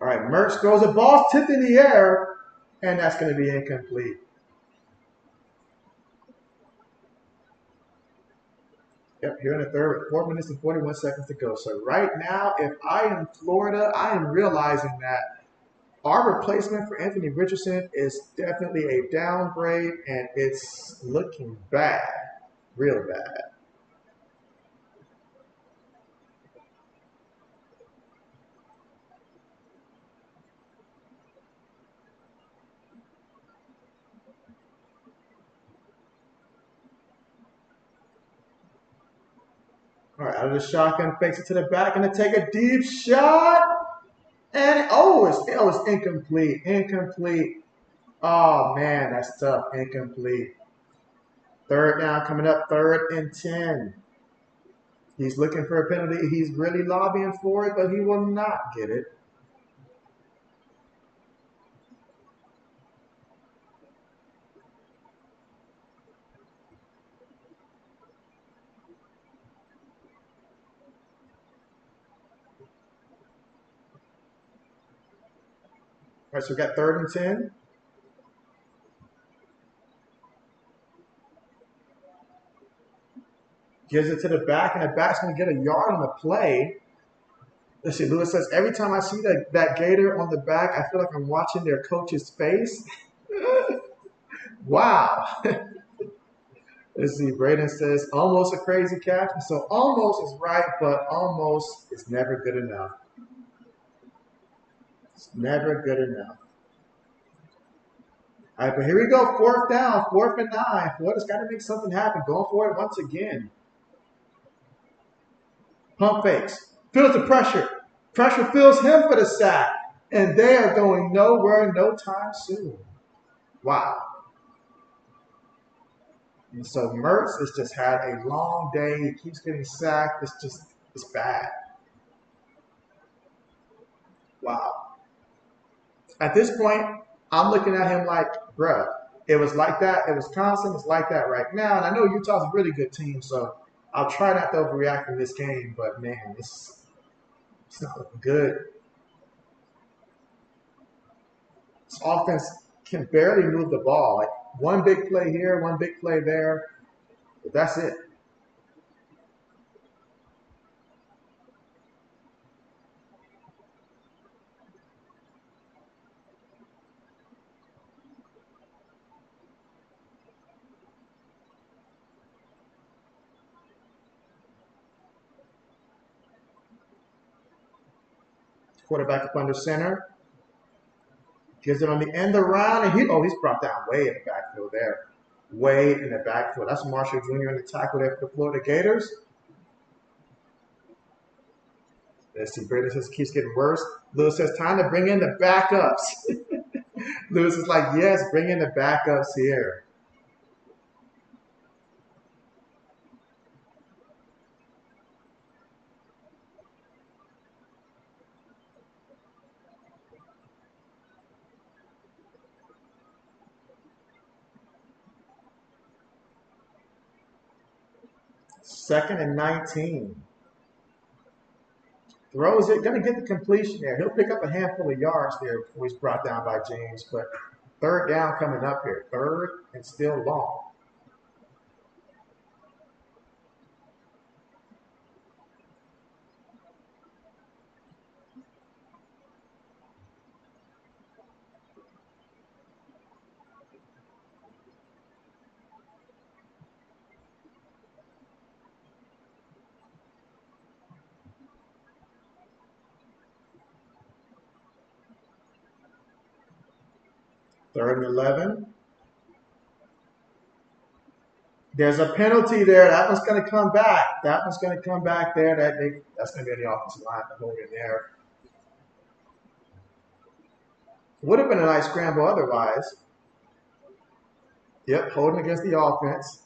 All right, Mertz throws a ball tipped in the air, and that's going to be incomplete. Yep, here in the third with 4 minutes and 41 seconds to go. So right now, if I am Florida, I am realizing that our replacement for Anthony Richardson is definitely a downgrade, and it's looking bad, real bad. All right, out of the shotgun, fakes it to the back, and to take a deep shot. And it was incomplete. Incomplete. Oh, man, that's tough. Incomplete. Third down coming up, 3rd and 10. He's looking for a penalty. He's really lobbying for it, but he will not get it. All right, so we got 3rd and 10. Gives it to the back, and the back's going to get a yard on the play. Let's see, Lewis says, every time I see that Gator on the back, I feel like I'm watching their coach's face. Wow. Let's see, Braden says, almost a crazy catch. So almost is right, but almost is never good enough. It's never good enough. All right, but here we go. 4th down, 4th and 9. Florida's got to make something happen. Going for it once again. Pump fakes. Feels the pressure. Pressure feels him for the sack. And they are going nowhere no time soon. Wow. And so Mertz has just had a long day. He keeps getting sacked. It's bad. Wow. At this point, I'm looking at him like, bruh, it was like that at Wisconsin. It's like that right now. And I know Utah's a really good team, so I'll try not to overreact in this game. But, man, it's not looking good. This offense can barely move the ball. Like, one big play here, one big play there. But that's it. Quarterback up under center. Gives it on the end around, and he's brought down way in the backfield there. Way in the backfield. That's Marshall Jr. in the tackle there for the Florida Gators. Let's see, Brady says keeps getting worse. Lewis says time to bring in the backups. Lewis is like, yes, bring in the backups here. Second and 19. Throws it, going to get the completion there. He'll pick up a handful of yards there before he's brought down by James. But 3rd down coming up here. 3rd and still long. Third and 11. There's a penalty there. That one's going to come back. That one's going to come back there. That's going to be on the offensive line to hold in there. Would have been a nice scramble otherwise. Yep, holding against the offense.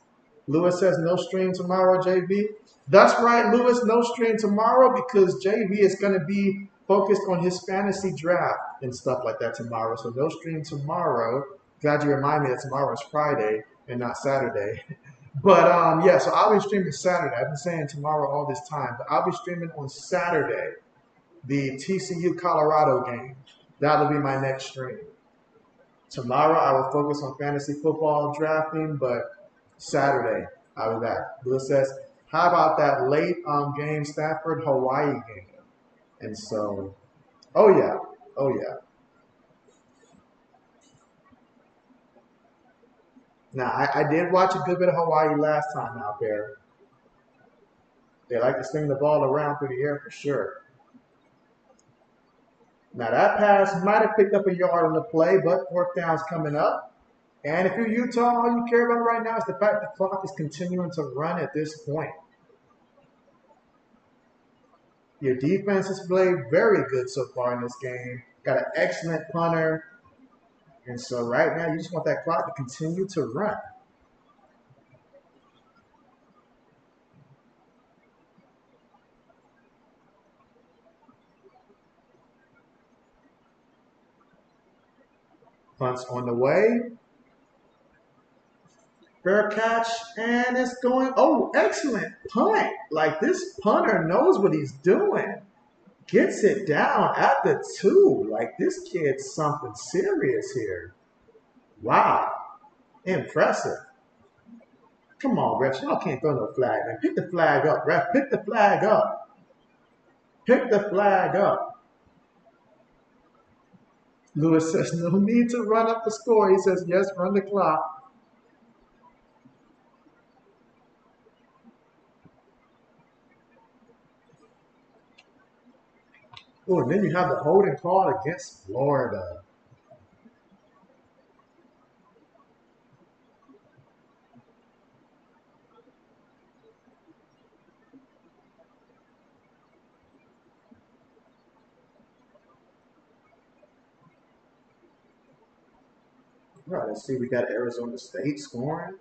Lewis says no stream tomorrow, JB. That's right, Lewis, no stream tomorrow because JB is going to be focused on his fantasy draft and stuff like that tomorrow. So no stream tomorrow. Glad you remind me that tomorrow is Friday and not Saturday. But, yeah, so I'll be streaming Saturday. I've been saying tomorrow all this time. But I'll be streaming on Saturday the TCU Colorado game. That'll be my next stream. Tomorrow I will focus on fantasy football drafting, but Saturday I'll be back. Lewis says, how about that late game, Stanford-Hawaii game? And so, oh yeah. Now, I did watch a good bit of Hawaii last time out there. They like to sling the ball around through the air for sure. Now, that pass might have picked up a yard on the play, but 4th down's coming up. And if you're Utah, all you care about right now is the fact the clock is continuing to run at this point. Your defense has played very good so far in this game. Got an excellent punter. And so right now, you just want that clock to continue to run. Punt's on the way. Fair catch, and it's going, oh, excellent punt. Like, this punter knows what he's doing. Gets it down at the 2. Like, this kid's something serious here. Wow. Impressive. Come on, refs. Y'all can't throw no flag, man. Pick the flag up, ref. Pick the flag up. Pick the flag up. Lewis says, no need to run up the score. He says, yes, run the clock. Oh, and then you have the holding call against Florida. All right, let's see. We got Arizona State scoring.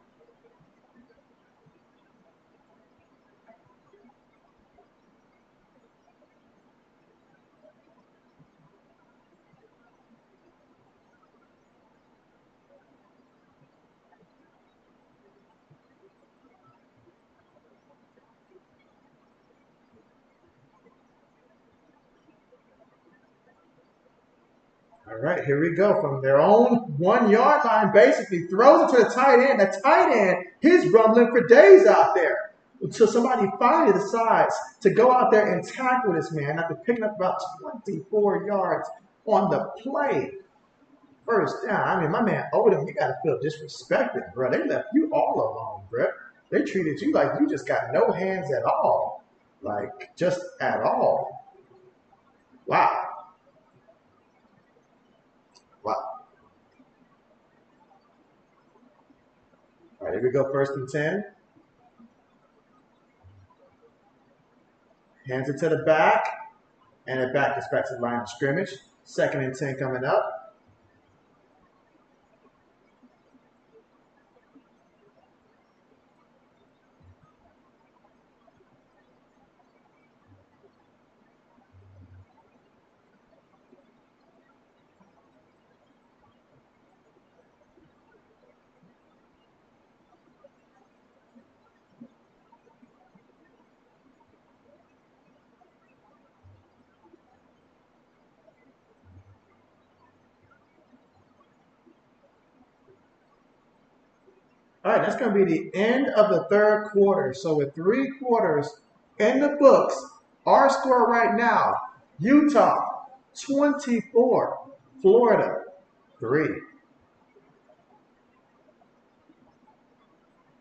All right, here we go. From their own 1-yard line, basically throws it to the tight end. The tight end, he's rumbling for days out there until somebody finally decides to go out there and tackle this man after picking up about 24 yards on the play. First down. I mean, my man Odom, you got to feel disrespected, bro. They left you all alone, bro. They treated you like you just got no hands at all. Like, just at all. Wow. Wow. All right, here we go. 1st and 10. Hands it to the back. And the back is back to the line of scrimmage. 2nd and 10 coming up. All right, that's going to be the end of the 3rd quarter. So with 3 quarters in the books, our score right now, Utah 24, Florida 3.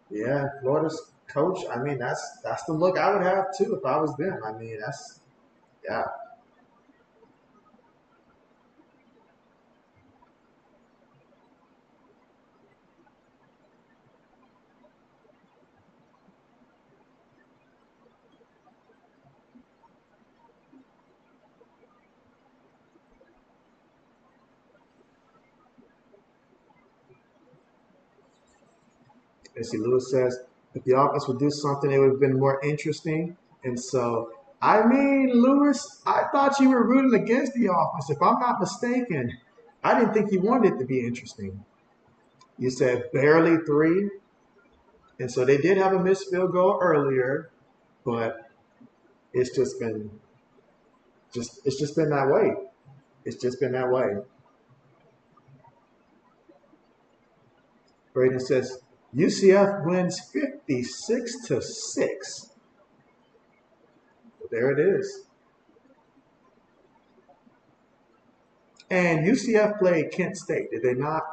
Yeah, Florida's coach, I mean, that's the look I would have too if I was them. I mean, yeah. And see, Lewis says, if the offense would do something, it would have been more interesting. And so, I mean, Lewis, I thought you were rooting against the offense. If I'm not mistaken, I didn't think you wanted it to be interesting. You said barely 3. And so they did have a missed field goal earlier, but it's just been that way. It's just been that way. Braden says UCF wins 56-6. There it is. And UCF played Kent State, did they not?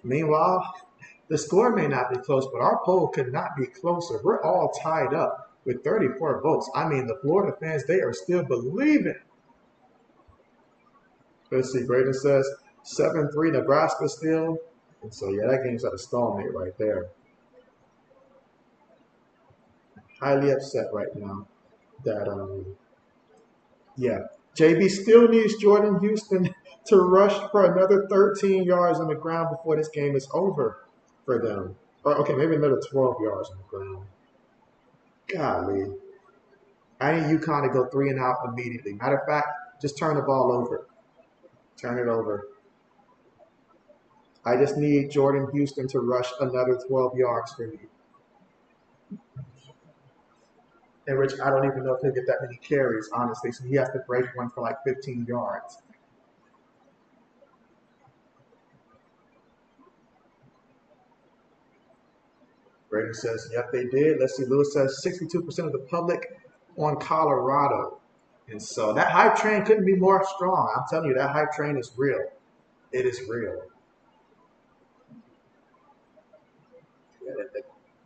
Meanwhile, the score may not be close, but our poll could not be closer. We're all tied up with 34 votes. I mean, the Florida fans, they are still believing. Let's see, Braden says 7-3 Nebraska still. And so, yeah, that game's at a stalemate right there. Highly upset right now that, yeah, JB still needs Jordan Houston to rush for another 13 yards on the ground before this game is over for them. Or, okay, maybe another 12 yards on the ground. Golly. I need UConn to go 3 and out immediately. Matter of fact, just turn the ball over. Turn it over. I just need Jordan Houston to rush another 12 yards for me. in which I don't even know if he'll get that many carries, honestly. So he has to break one for like 15 yards. Brady says, yep, they did. Let's see. Lewis says 62% of the public on Colorado. And so that hype train couldn't be more strong. I'm telling you, that hype train is real. It is real.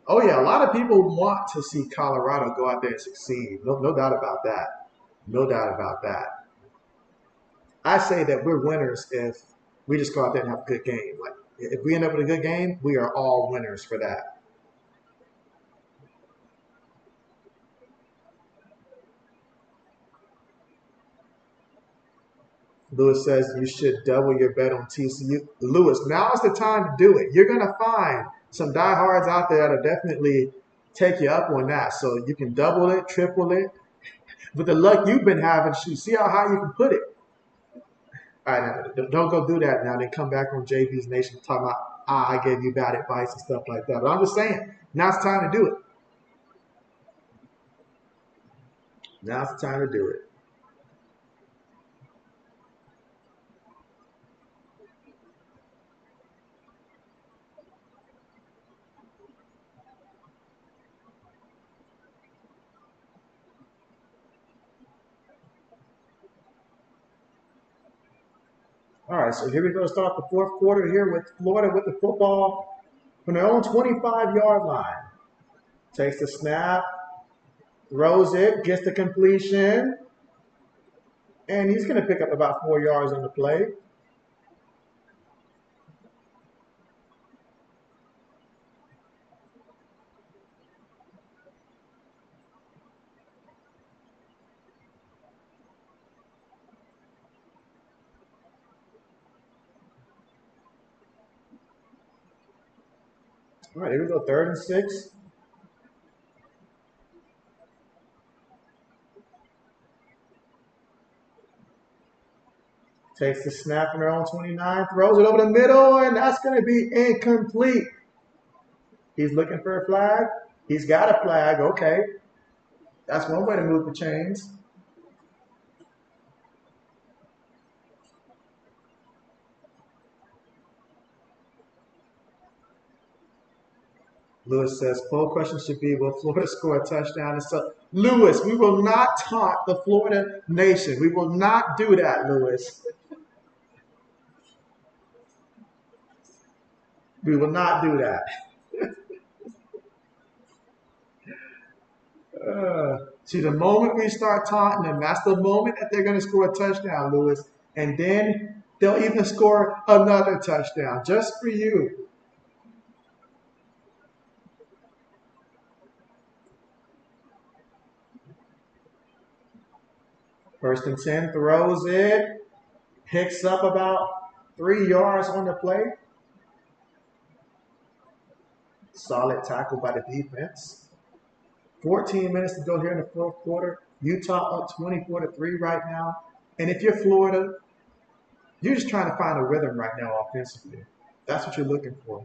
Oh, yeah, a lot of people want to see Colorado go out there and succeed. No doubt about that. No doubt about that. I say that we're winners if we just go out there and have a good game. Like, if we end up with a good game, we are all winners for that. Lewis says you should double your bet on TCU. Lewis, now is the time to do it. You're going to find some diehards out there that'll definitely take you up on that. So you can double it, triple it. With the luck you've been having, see how high you can put it. All right, now, don't go do that now. Then come back on JB's Nation talking about, I gave you bad advice and stuff like that. But I'm just saying, now's the time to do it. Now's the time to do it. All right, so here we go. Start the fourth quarter here with Florida with the football from their own 25-yard line. Takes the snap, throws it, gets the completion, and he's going to pick up about 4 yards on the play. All right, here we go, 3rd and 6. Takes the snap from their own 29, throws it over the middle, and that's going to be incomplete. He's looking for a flag. He's got a flag. Okay. That's one way to move the chains. Lewis says, poll question should be, will Florida score a touchdown? And so, Lewis, we will not taunt the Florida nation. We will not do that, Lewis. We will not do that. See, the moment we start taunting them, that's the moment that they're going to score a touchdown, Lewis. And then they'll even score another touchdown just for you. First and 10, throws it, picks up about 3 yards on the play. Solid tackle by the defense. 14 minutes to go here in the fourth quarter. Utah up 24-3 right now. And if you're Florida, you're just trying to find a rhythm right now offensively. That's what you're looking for.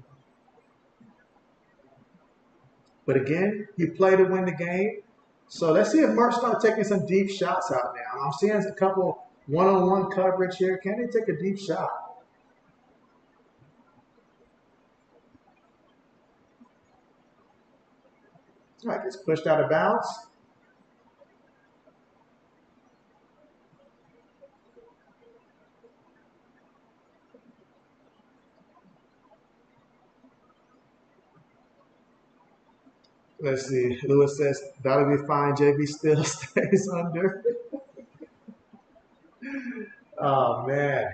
But again, you play to win the game. So let's see if Mertz starts taking some deep shots out now. I'm seeing a couple one-on-one coverage here. Can they take a deep shot? All right, gets pushed out of bounds. Let's see. Lewis says, that'll be fine. JB still stays under. Oh, man.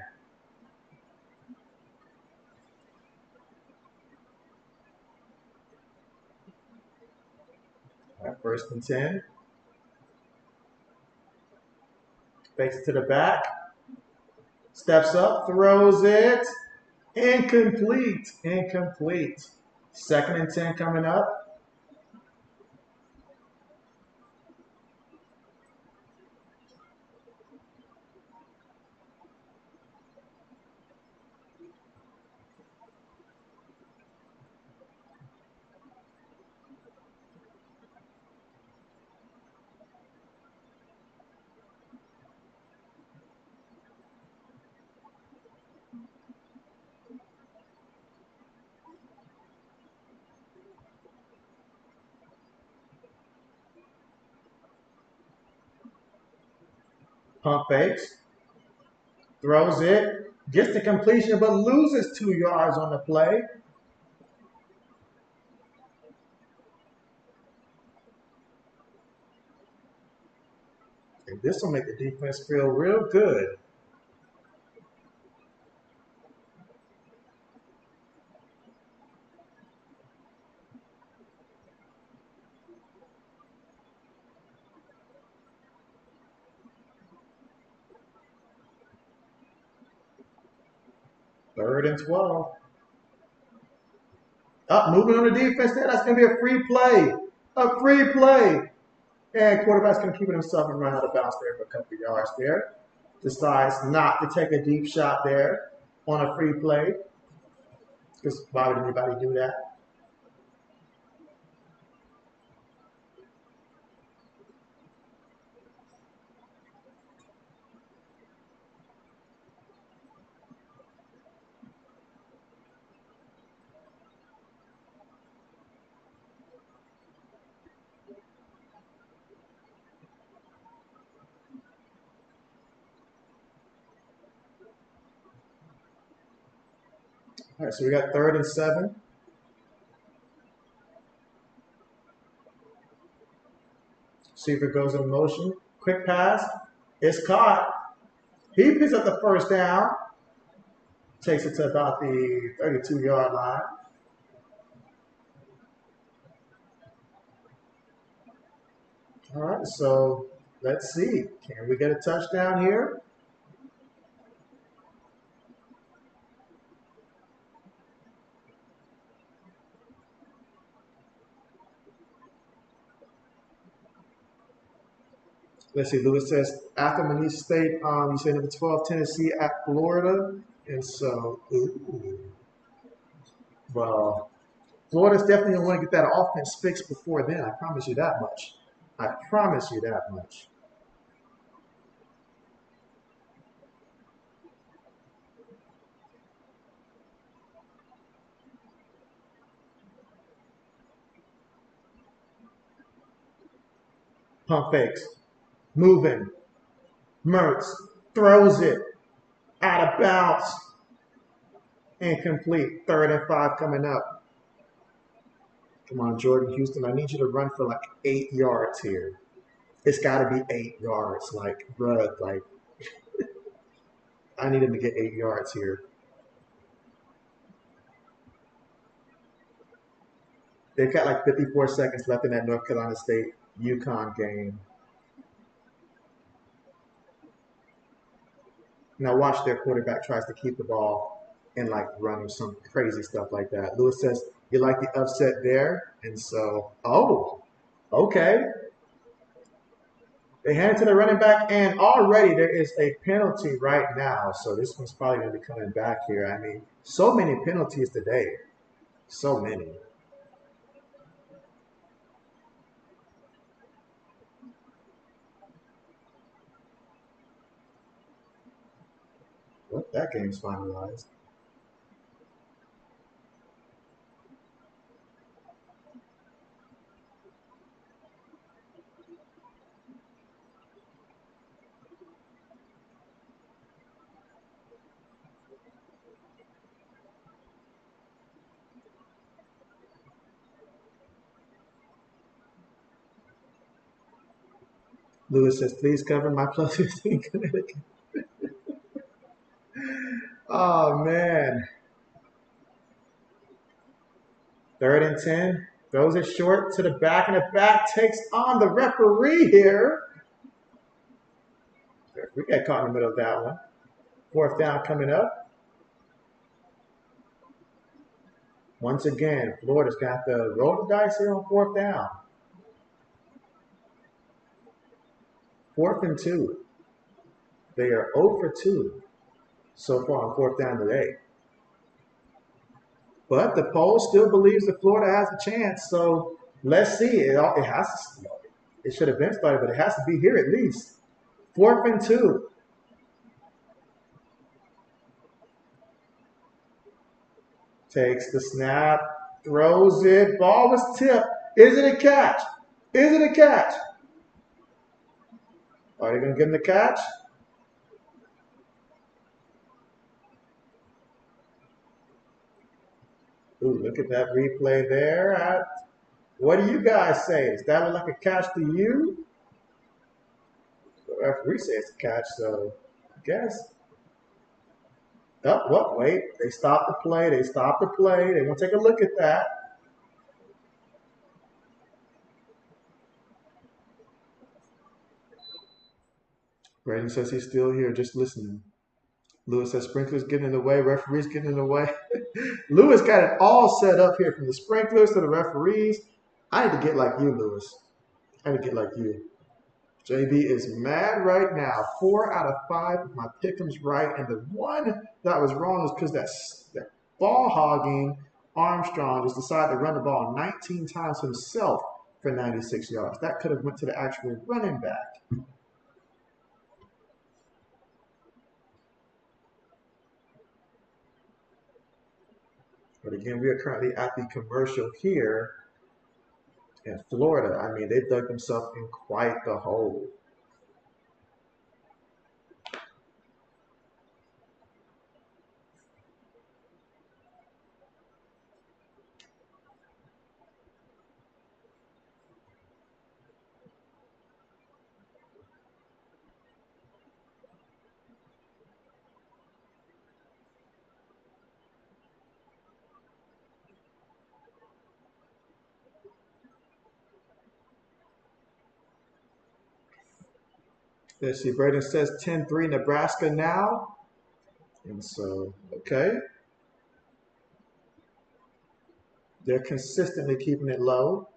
All right, 1st and 10. Fakes it to the back. Steps up, throws it. Incomplete. Incomplete. 2nd and 10 coming up. Pump fakes. Throws it. Gets the completion, but loses 2 yards on the play. And this will make the defense feel real good. Third and 12. Up, moving on the defense there. That's going to be a free play. A free play. And quarterback's going to keep it himself and run out of bounds there for a couple of yards there. Decides not to take a deep shot there on a free play. Because why would anybody do that? All right, so we got 3rd and 7. See if it goes in motion. Quick pass. It's caught. He picks up the first down. Takes it to about the 32-yard line. All right, so let's see. Can we get a touchdown here? Let's see, Lewis says, after Manise State, you say number 12, Tennessee at Florida. And so, well, Florida's definitely going to want to get that offense fixed before then. I promise you that much. I promise you that much. Pump fakes. Moving. Mertz throws it. Out of bounds. Incomplete. 3rd and 5 coming up. Come on, Jordan Houston. I need you to run for like 8 yards here. It's got to be 8 yards. Like, bruh, like, I need him to get 8 yards here. They've got like 54 seconds left in that North Carolina State UConn game. Now watch their quarterback tries to keep the ball and like run some crazy stuff like that. Lewis says, you like the upset there? And so, oh, okay. They hand it to the running back, and already there is a penalty right now. So this one's probably going to be coming back here. I mean, so many penalties today. So many. Well, that game's finalized. Lewis says, please cover my plus 15 Connecticut. Oh, man. 3rd and 10. Throws it short to the back, and the back takes on the referee here. We got caught in the middle of that one. 4th down coming up. Once again, Florida's got the roll the dice here on 4th down. 4th and 2. They are 0 for 2 so far on 4th down today. But the poll still believes that Florida has a chance. So let's see. It has to. It should have been started, but it has to be here at least. 4th and 2. Takes the snap, throws it. Ball was tipped. Is it a catch? Is it a catch? Are they going to give him the catch? Ooh, look at that replay there. What do you guys say? Does that look like a catch to you? The referee says it's a catch, so I guess. Oh, what? Wait. They stopped the play. They stopped the play. They want to take a look at that. Braden says he's still here, just listening. Lewis says sprinklers getting in the way, referees getting in the way. Lewis got it all set up here from the sprinklers to the referees. I need to get like you, Lewis. I need to get like you. JB is mad right now. 4 out of 5 of my pick'ems right, and the one that was wrong was because that ball hogging Armstrong just decided to run the ball 19 times himself for 96 yards. That could have went to the actual running back. But again, we are currently at the commercial here in Florida. I mean, they dug themselves in quite the hole. Let's see, Braden says 10-3 Nebraska now. And so, okay. They're consistently keeping it low.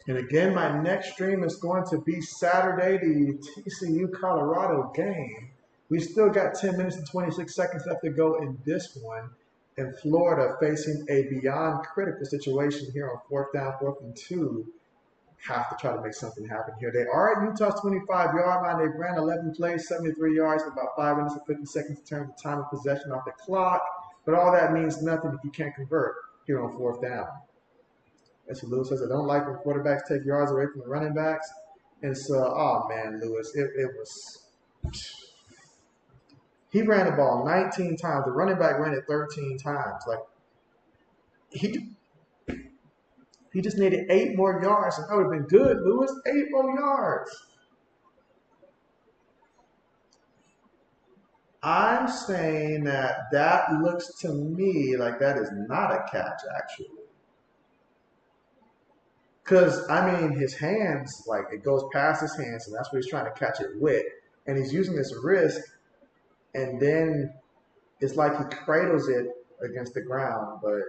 And again, my next stream is going to be Saturday, the TCU Colorado game. We still got 10 minutes and 26 seconds left to go in this one. And Florida facing a beyond critical situation here on 4th down, 4th and 2. Have to try to make something happen here. They are at Utah's 25-yard line. They ran 11 plays, 73 yards, in about 5 minutes and 50 seconds to turn the time of possession off the clock. But all that means nothing if you can't convert here on 4th down. As Lewis says, I don't like when quarterbacks take yards away from the running backs. And so, oh man, Lewis, it was. He ran the ball 19 times. The running back ran it 13 times. Like, he just needed 8 more yards, and that would have been good, Lewis. 8 more yards. I'm saying that looks to me like that is not a catch, actually. Because, I mean, his hands, like, it goes past his hands, and that's what he's trying to catch it with. And he's using his wrist, and then it's like he cradles it against the ground. But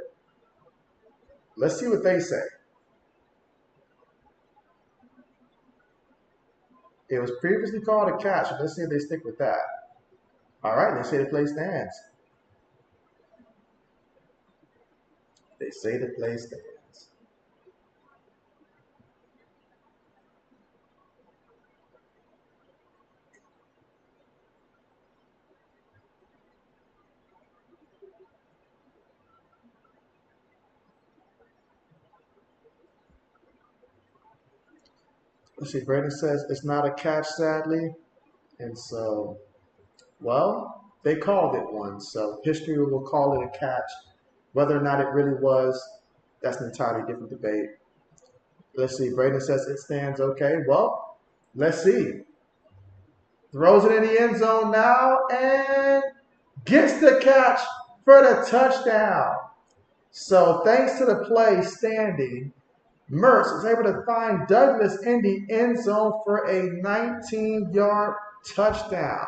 let's see what they say. It was previously called a catch, so let's see if they stick with that. All right, they say the play stands. They say the play stands. Let's see, Brandon says it's not a catch, sadly. And so, well, they called it one. So history will call it a catch. Whether or not it really was, that's an entirely different debate. Let's see, Brandon says it stands okay. Well, let's see. Throws it in the end zone now and gets the catch for the touchdown. So thanks to the play standing, Mertz is able to find Douglas in the end zone for a 19-yard touchdown.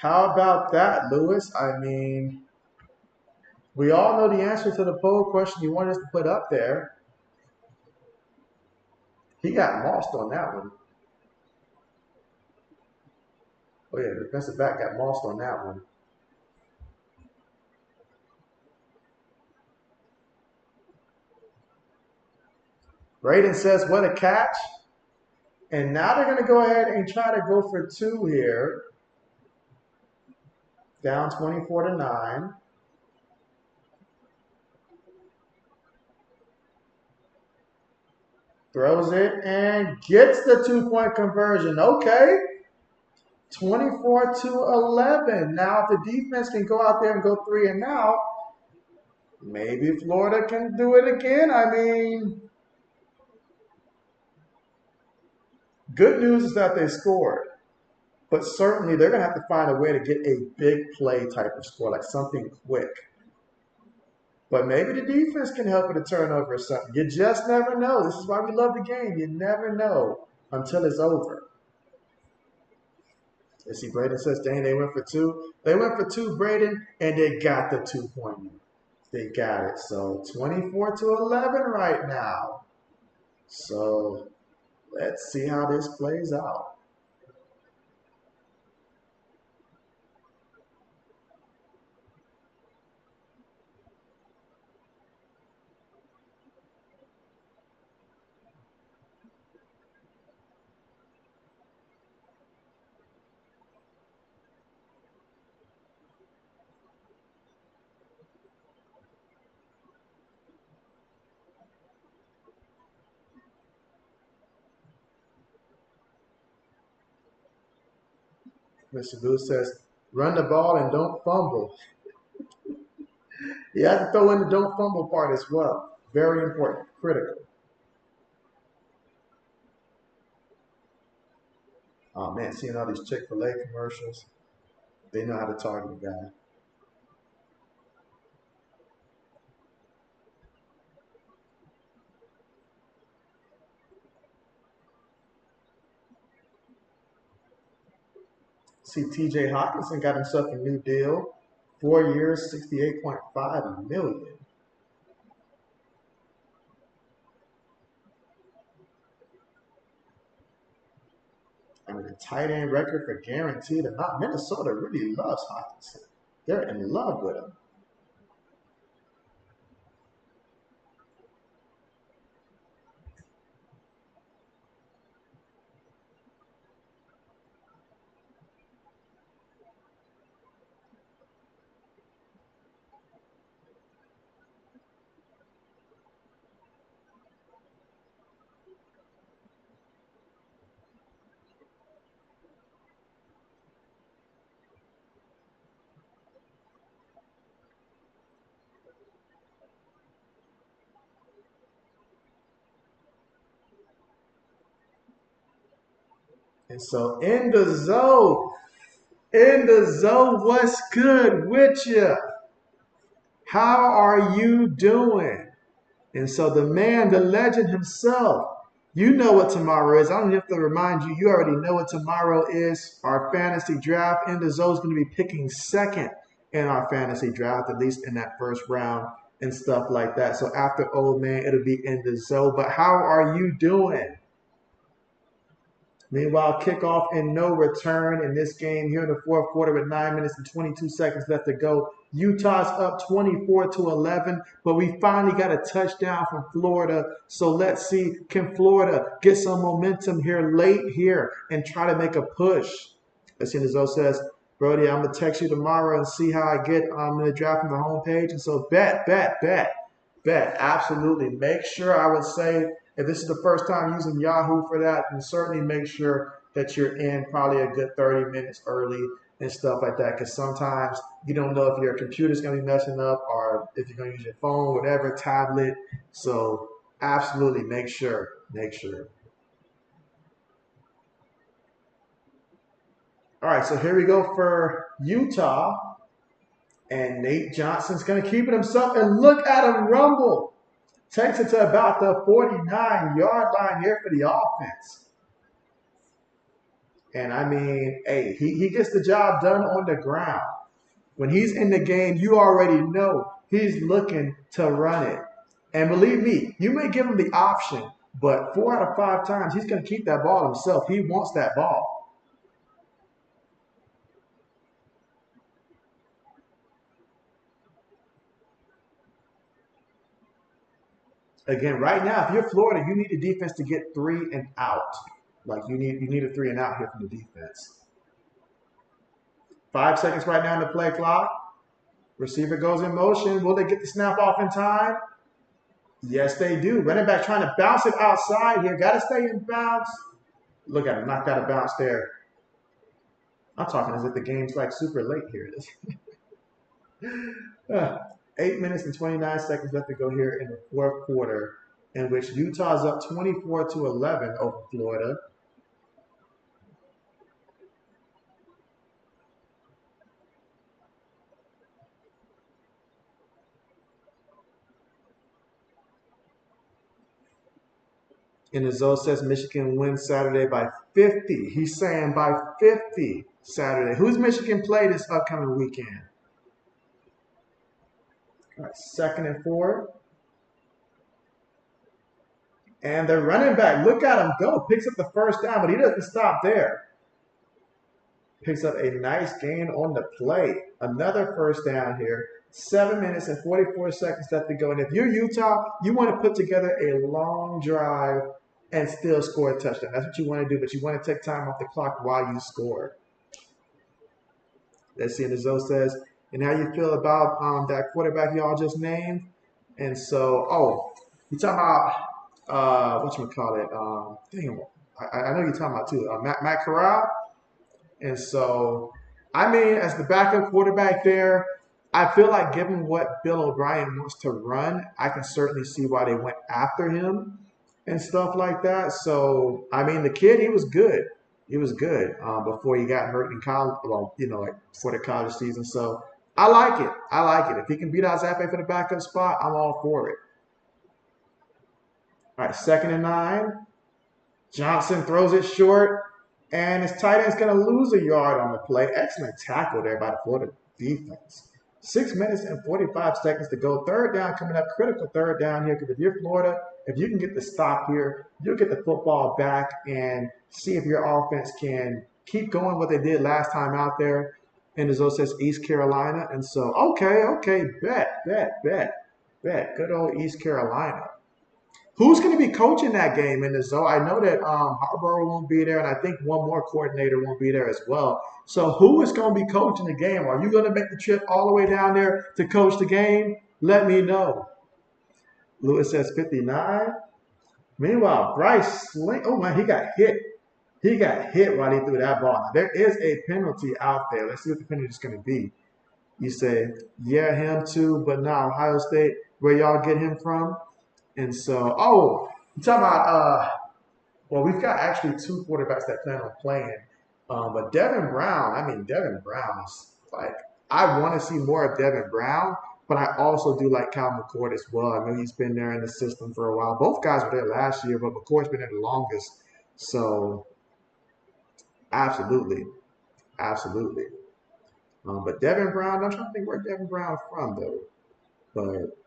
How about that, Lewis? I mean, we all know the answer to the poll question you wanted us to put up there. He got lost on that one. Oh, yeah, the defensive back got lost on that one. Braden says, what a catch. And now they're going to go ahead and try to go for 2 here. Down 24-9. Throws it and gets the 2-point conversion. Okay. 24-11. Now, if the defense can go out there and go 3 and out, maybe Florida can do it again. I mean, good news is that they scored. But certainly they're going to have to find a way to get a big play type of score, like something quick. But maybe the defense can help with a turnover or something. You just never know. This is why we love the game. You never know until it's over. Let's see, Braden says, dang, they went for 2. They went for 2, Braden, and they got the 2-point. They got it. So 24-11 right now. So let's see how this plays out. Mr. Blue says, run the ball and don't fumble. You have to throw in the don't fumble part as well. Very important, critical. Oh, man, seeing all these Chick-fil-A commercials, they know how to target a guy. See, TJ Hawkinson got himself a new deal. 4 years, $68.5 million. I mean, the tight end record for guaranteed amount. Minnesota really loves Hawkinson. They're in love with him. And so in the zone, what's good with you? How are you doing? And so the man, the legend himself, you know what tomorrow is. I don't have to remind you. You already know what tomorrow is. Our fantasy draft. In the zone is going to be picking second in our fantasy draft, at least in that first round and stuff like that. So after old man, it'll be in the zone. But how are you doing? Meanwhile, kickoff and no return in this game here in the fourth quarter with 9 minutes and 22 seconds left to go. Utah's up 24-11, but we finally got a touchdown from Florida. So let's see, can Florida get some momentum here late here and try to make a push? As soon as Zoe says, Brody, I'm going to text you tomorrow and see how I get in the draft from the homepage. And so bet. Absolutely. Make sure, I would say, if this is the first time using Yahoo for that, then certainly make sure that you're in probably a good 30 minutes early and stuff like that, because sometimes you don't know if your computer's going to be messing up or if you're going to use your phone, whatever, tablet. So absolutely make sure. All right, so here we go for Utah. And Nate Johnson's going to keep it himself. And look at him rumble. Takes it to about the 49-yard line here for the offense. And I mean, hey, he gets the job done on the ground. When he's in the game, you already know he's looking to run it. And believe me, you may give him the option, But 4 out of 5 times, he's going to keep that ball himself. He wants that ball. Again, right now, if you're Florida, you need the defense to get 3 and out. Like you need a 3 and out here from the defense. 5 seconds right now in the play clock. Receiver goes in motion. Will they get the snap off in time? Yes, they do. Running back trying to bounce it outside here. Got to stay in bounds. Look at him, knocked out of bounds there. I'm talking as if the game's like super late here. 8 minutes and 29 seconds left to go here in the fourth quarter, in which Utah's up 24-11 over Florida. And the Zoe says Michigan wins Saturday by 50. He's saying by 50 Saturday. Who's Michigan play this upcoming weekend? All right, 2nd and 4. And the running back, look at him go. Picks up the first down, but he doesn't stop there. Picks up a nice gain on the play. Another first down here. 7 minutes and 44 seconds left to go. And if you're Utah, you want to put together a long drive and still score a touchdown. That's what you want to do, but you want to take time off the clock while you score. Let's see, and the Zoe says, and how you feel about that quarterback y'all just named? And so, you talking about, whatchamacallit? I know you're talking about too, Matt Corral. And so, I mean, as the backup quarterback there, I feel like given what Bill O'Brien wants to run, I can certainly see why they went after him and stuff like that. So, I mean, the kid, he was good. He was good before he got hurt in college, like before the college season. So, I like it. I like it. If he can beat out Zappe for the backup spot, I'm all for it. All right, 2nd and 9. Johnson throws it short, and his tight end's going to lose a yard on the play. Excellent tackle there by the Florida defense. 6 minutes and 45 seconds to go. 3rd down coming up, critical 3rd down here, because if you're Florida, if you can get the stop here, you'll get the football back and see if your offense can keep going what they did last time out there. And as says East Carolina. And so, okay, bet. Good old East Carolina. Who's going to be coaching that game in the Zoe? I know that Harborough won't be there, and I think one more coordinator won't be there as well. So who is going to be coaching the game? Are you going to make the trip all the way down there to coach the game? Let me know. Lewis says 59. Meanwhile, Bryce Sling, oh man, he got hit. He got hit while he threw that ball. Now, there is a penalty out there. Let's see what the penalty is going to be. You say, yeah, him too, but now Ohio State, where y'all get him from? And so, you're talking about, we've got actually 2 quarterbacks that plan on playing. But Devin Brown is like, I want to see more of Devin Brown, but I also do like Cal McCord as well. I know he's been there in the system for a while. Both guys were there last year, but McCord's been there the longest. So, absolutely. But Devin Brown, I'm trying to think where Devin Brown's from, though. But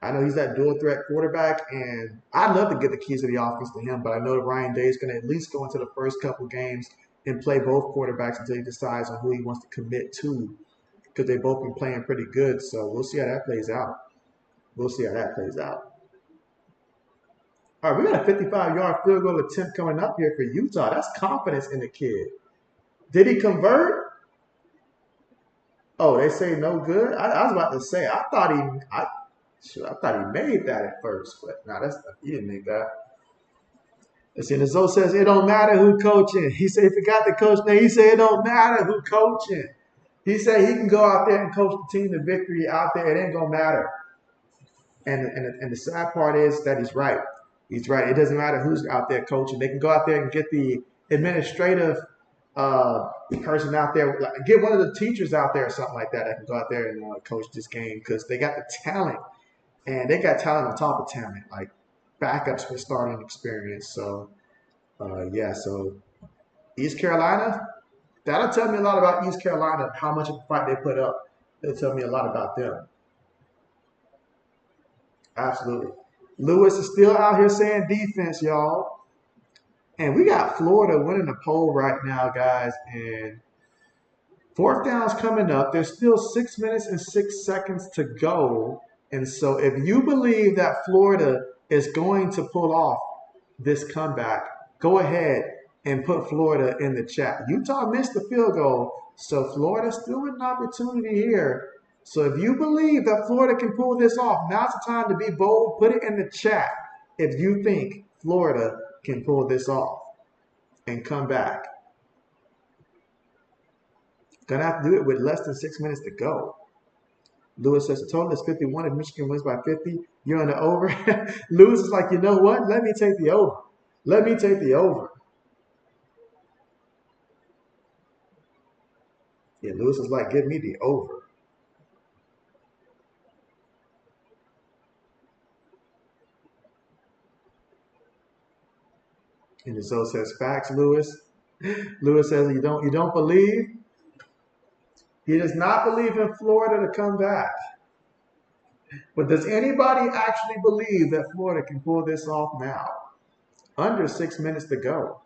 I know he's that dual threat quarterback, and I'd love to get the keys to the offense to him, but I know that Ryan Day is going to at least go into the first couple games and play both quarterbacks until he decides on who he wants to commit to, because they've both been playing pretty good. So we'll see how that plays out. All right, we got a 55-yard field goal attempt coming up here for Utah. That's confidence in the kid. Did he convert? Oh, they say no good? I was about to say, I thought he made that at first, but no, he didn't make that. Let's see, and Zoe says it don't matter who coaching. He said he forgot the coach name. He said it don't matter who coaching. He said he can go out there and coach the team to victory out there. It ain't gonna matter. And the sad part is that he's right. He's right. It doesn't matter who's out there coaching. They can go out there and get the administrative person out there, get one of the teachers out there or something like that can go out there and coach this game, because they got the talent. And they got talent on top of talent, like backups with starting experience. So, so East Carolina, that'll tell me a lot about East Carolina, how much of a fight they put up. It'll tell me a lot about them. Absolutely. Lewis is still out here saying defense, y'all. And we got Florida winning the poll right now, guys. And fourth down's coming up. There's still 6 minutes and 6 seconds to go. And so if you believe that Florida is going to pull off this comeback, go ahead and put Florida in the chat. Utah missed the field goal, so Florida still with an opportunity here. So if you believe that Florida can pull this off, now's the time to be bold. Put it in the chat if you think Florida can pull this off and come back. Gonna have to do it with less than 6 minutes to go. Lewis says the total is 51. If Michigan wins by 50, you're on the over. Lewis is like, you know what? Let me take the over. Let me take the over. Yeah, Lewis is like, give me the over. And the Zoe says, facts, Lewis. Lewis says, you don't believe? He does not believe in Florida to come back. But does anybody actually believe that Florida can pull this off now? Under 6 minutes to go.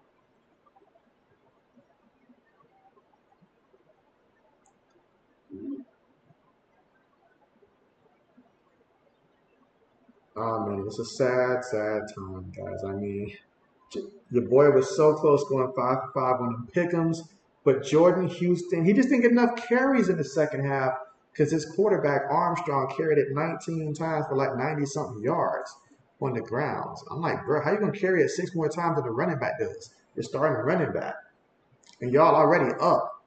Oh man, it's a sad, sad time, guys. I mean, your boy was so close going 5 for 5 on the pick'ems, but Jordan Houston, he just didn't get enough carries in the second half because his quarterback Armstrong carried it 19 times for like 90-something yards on the grounds. I'm like, bro, how you gonna carry it 6 more times than the running back does? You're starting running back, and y'all already up.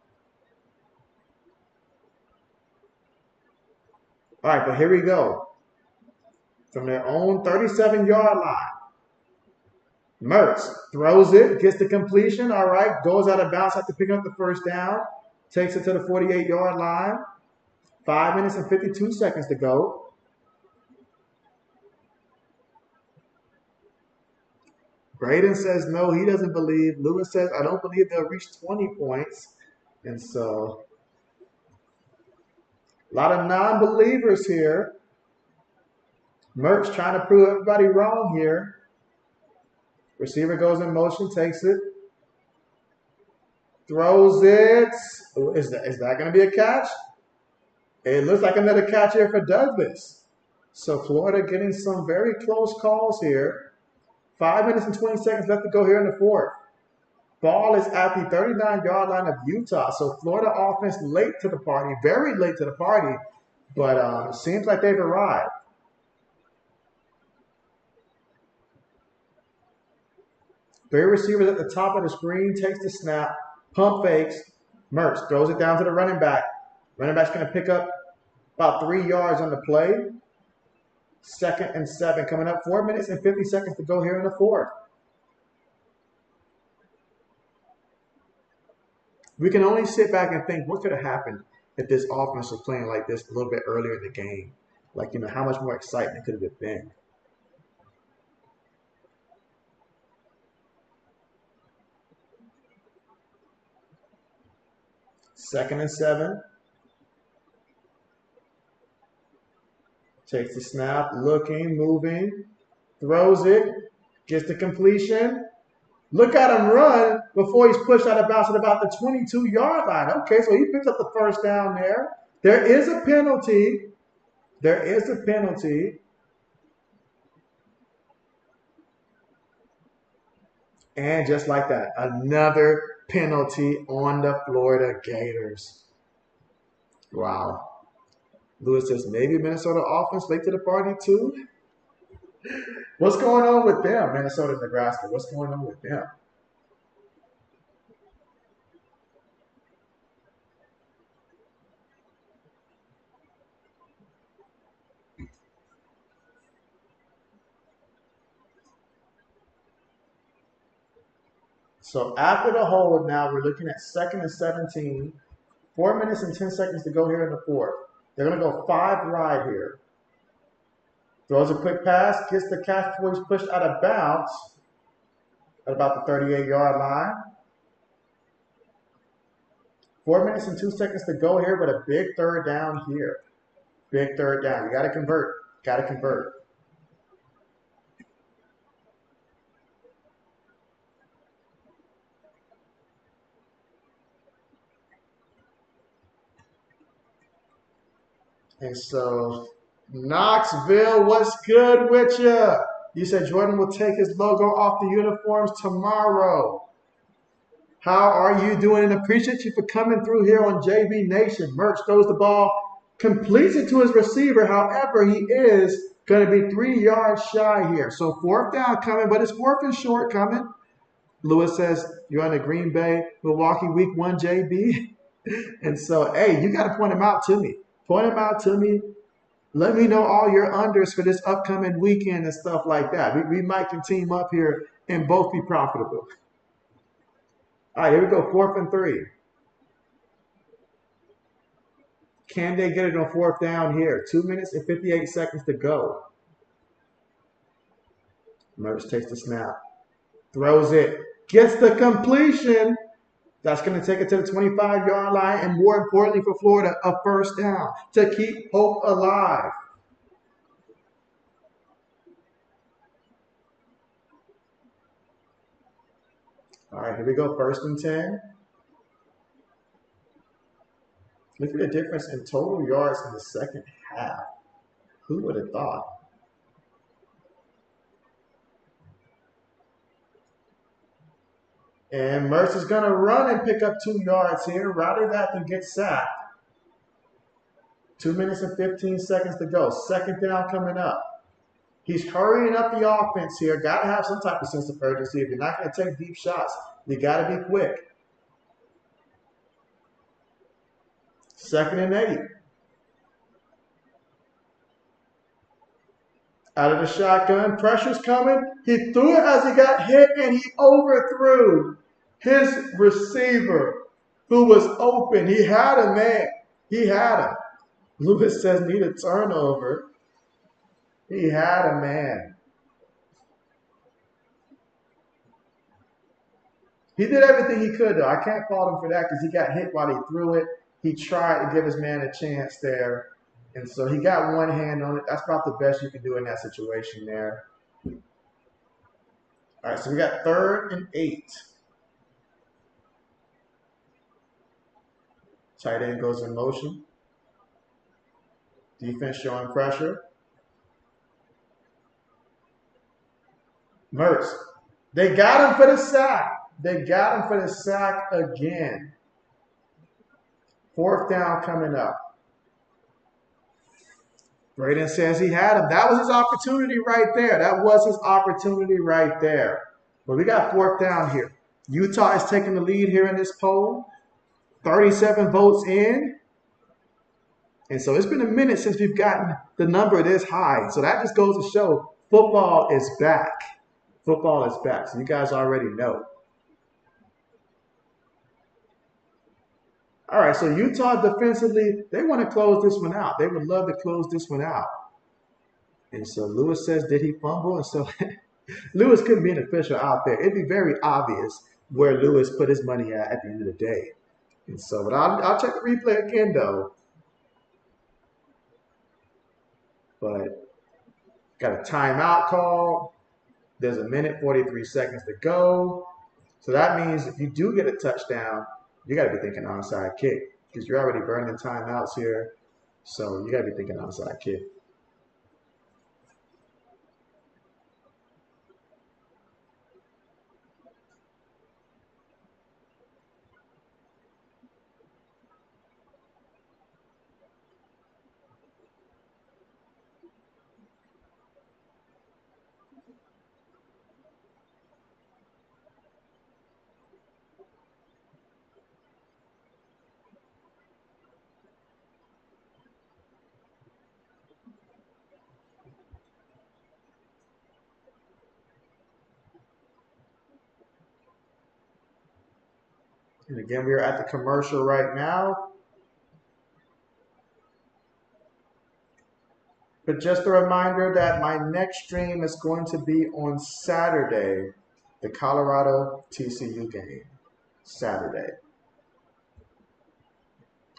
All right, but here we go. From their own 37-yard line. Mertz throws it, gets the completion, all right, goes out of bounds after picking up the first down, takes it to the 48-yard line. 5 minutes and 52 seconds to go. Braden says no, he doesn't believe. Lewis says, I don't believe they'll reach 20 points. And so, a lot of non-believers here. Mertz trying to prove everybody wrong here. Receiver goes in motion, takes it, throws it. Is that going to be a catch? It looks like another catch here for Douglas. So Florida getting some very close calls here. 5 minutes and 20 seconds left to go here in the fourth. Ball is at the 39-yard line of Utah. So Florida offense late to the party, very late to the party, but seems like they've arrived. Three receivers at the top of the screen, takes the snap, pump fakes. Mertz throws it down to the running back. Running back's going to pick up about 3 yards on the play. 2nd and 7 coming up. 4 minutes and 50 seconds to go here in the fourth. We can only sit back and think, what could have happened if this offense was playing like this a little bit earlier in the game? Like, how much more excitement could have been? Second and 7. Takes the snap, looking, moving, throws it, gets the completion. Look at him run before he's pushed out of bounds at about the 22-yard line. Okay, so he picks up the first down there. There is a penalty. There is a penalty. And just like that, another penalty on the Florida Gators. Wow. Lewis says, maybe Minnesota offense late to the party too? What's going on with them, Minnesota, Nebraska? What's going on with them? So after the hold now, we're looking at 2nd and 17. 4 minutes and 10 seconds to go here in the fourth. They're going to go 5 wide here. Throws a quick pass, gets the catch before he's pushed out of bounds at about the 38-yard line. 4 minutes and 2 seconds to go here, but a big third down here. Big third down. You got to convert. Got to convert. And so, Knoxville, what's good with you? You said Jordan will take his logo off the uniforms tomorrow. How are you doing? And appreciate you for coming through here on JB Nation. Merch throws the ball, completes it to his receiver. However, he is going to be 3 yards shy here. So 4th down coming, but it's 4th and short coming. Lewis says, you're on the Green Bay, Milwaukee Week 1 JB. And so, hey, you got to point them out to me. Point them out to me. Let me know all your unders for this upcoming weekend and stuff like that. We might can team up here and both be profitable. All right, here we go, 4th and 3. Can they get it on 4th down here? 2 minutes and 58 seconds to go. Mertz takes the snap, throws it, gets the completion. That's going to take it to the 25-yard line, and more importantly for Florida, a 1st down to keep hope alive. All right, here we go, 1st and 10. Look at the difference in total yards in the second half. Who would have thought? And Mertz is going to run and pick up 2 yards here. Rather than get sacked. 2 minutes and 15 seconds to go. 2nd down coming up. He's hurrying up the offense here. Got to have some type of sense of urgency. If you're not going to take deep shots, you got to be quick. 2nd and 8. Out of the shotgun, pressure's coming. He threw it as he got hit, and he overthrew his receiver who was open. He had a man. He had him. Lewis says need a turnover. He had a man. He did everything he could, though. I can't fault him for that because he got hit while he threw it. He tried to give his man a chance there. And so he got one hand on it. That's about the best you can do in that situation there. All right, so we got 3rd and 8. Tight end goes in motion. Defense showing pressure. Mertz. They got him for the sack. They got him for the sack again. 4th down coming up. Braden says he had him. That was his opportunity right there. That was his opportunity right there. But we got 4th down here. Utah is taking the lead here in this poll. 37 votes in. And so it's been a minute since we've gotten the number this high. So that just goes to show football is back. Football is back. So you guys already know. All right, so Utah defensively, they want to close this one out. They would love to close this one out. And so Lewis says, did he fumble? And so Lewis couldn't be an official out there. It'd be very obvious where Lewis put his money at the end of the day. And so, but I'll check the replay again, though. But got a timeout call. There's a minute, 43 seconds to go. So that means if you do get a touchdown, you got to be thinking onside kick because you're already burning timeouts here. So you got to be thinking onside kick. And again, we are at the commercial right now. But just a reminder that my next stream is going to be on Saturday, the Colorado TCU game. Saturday.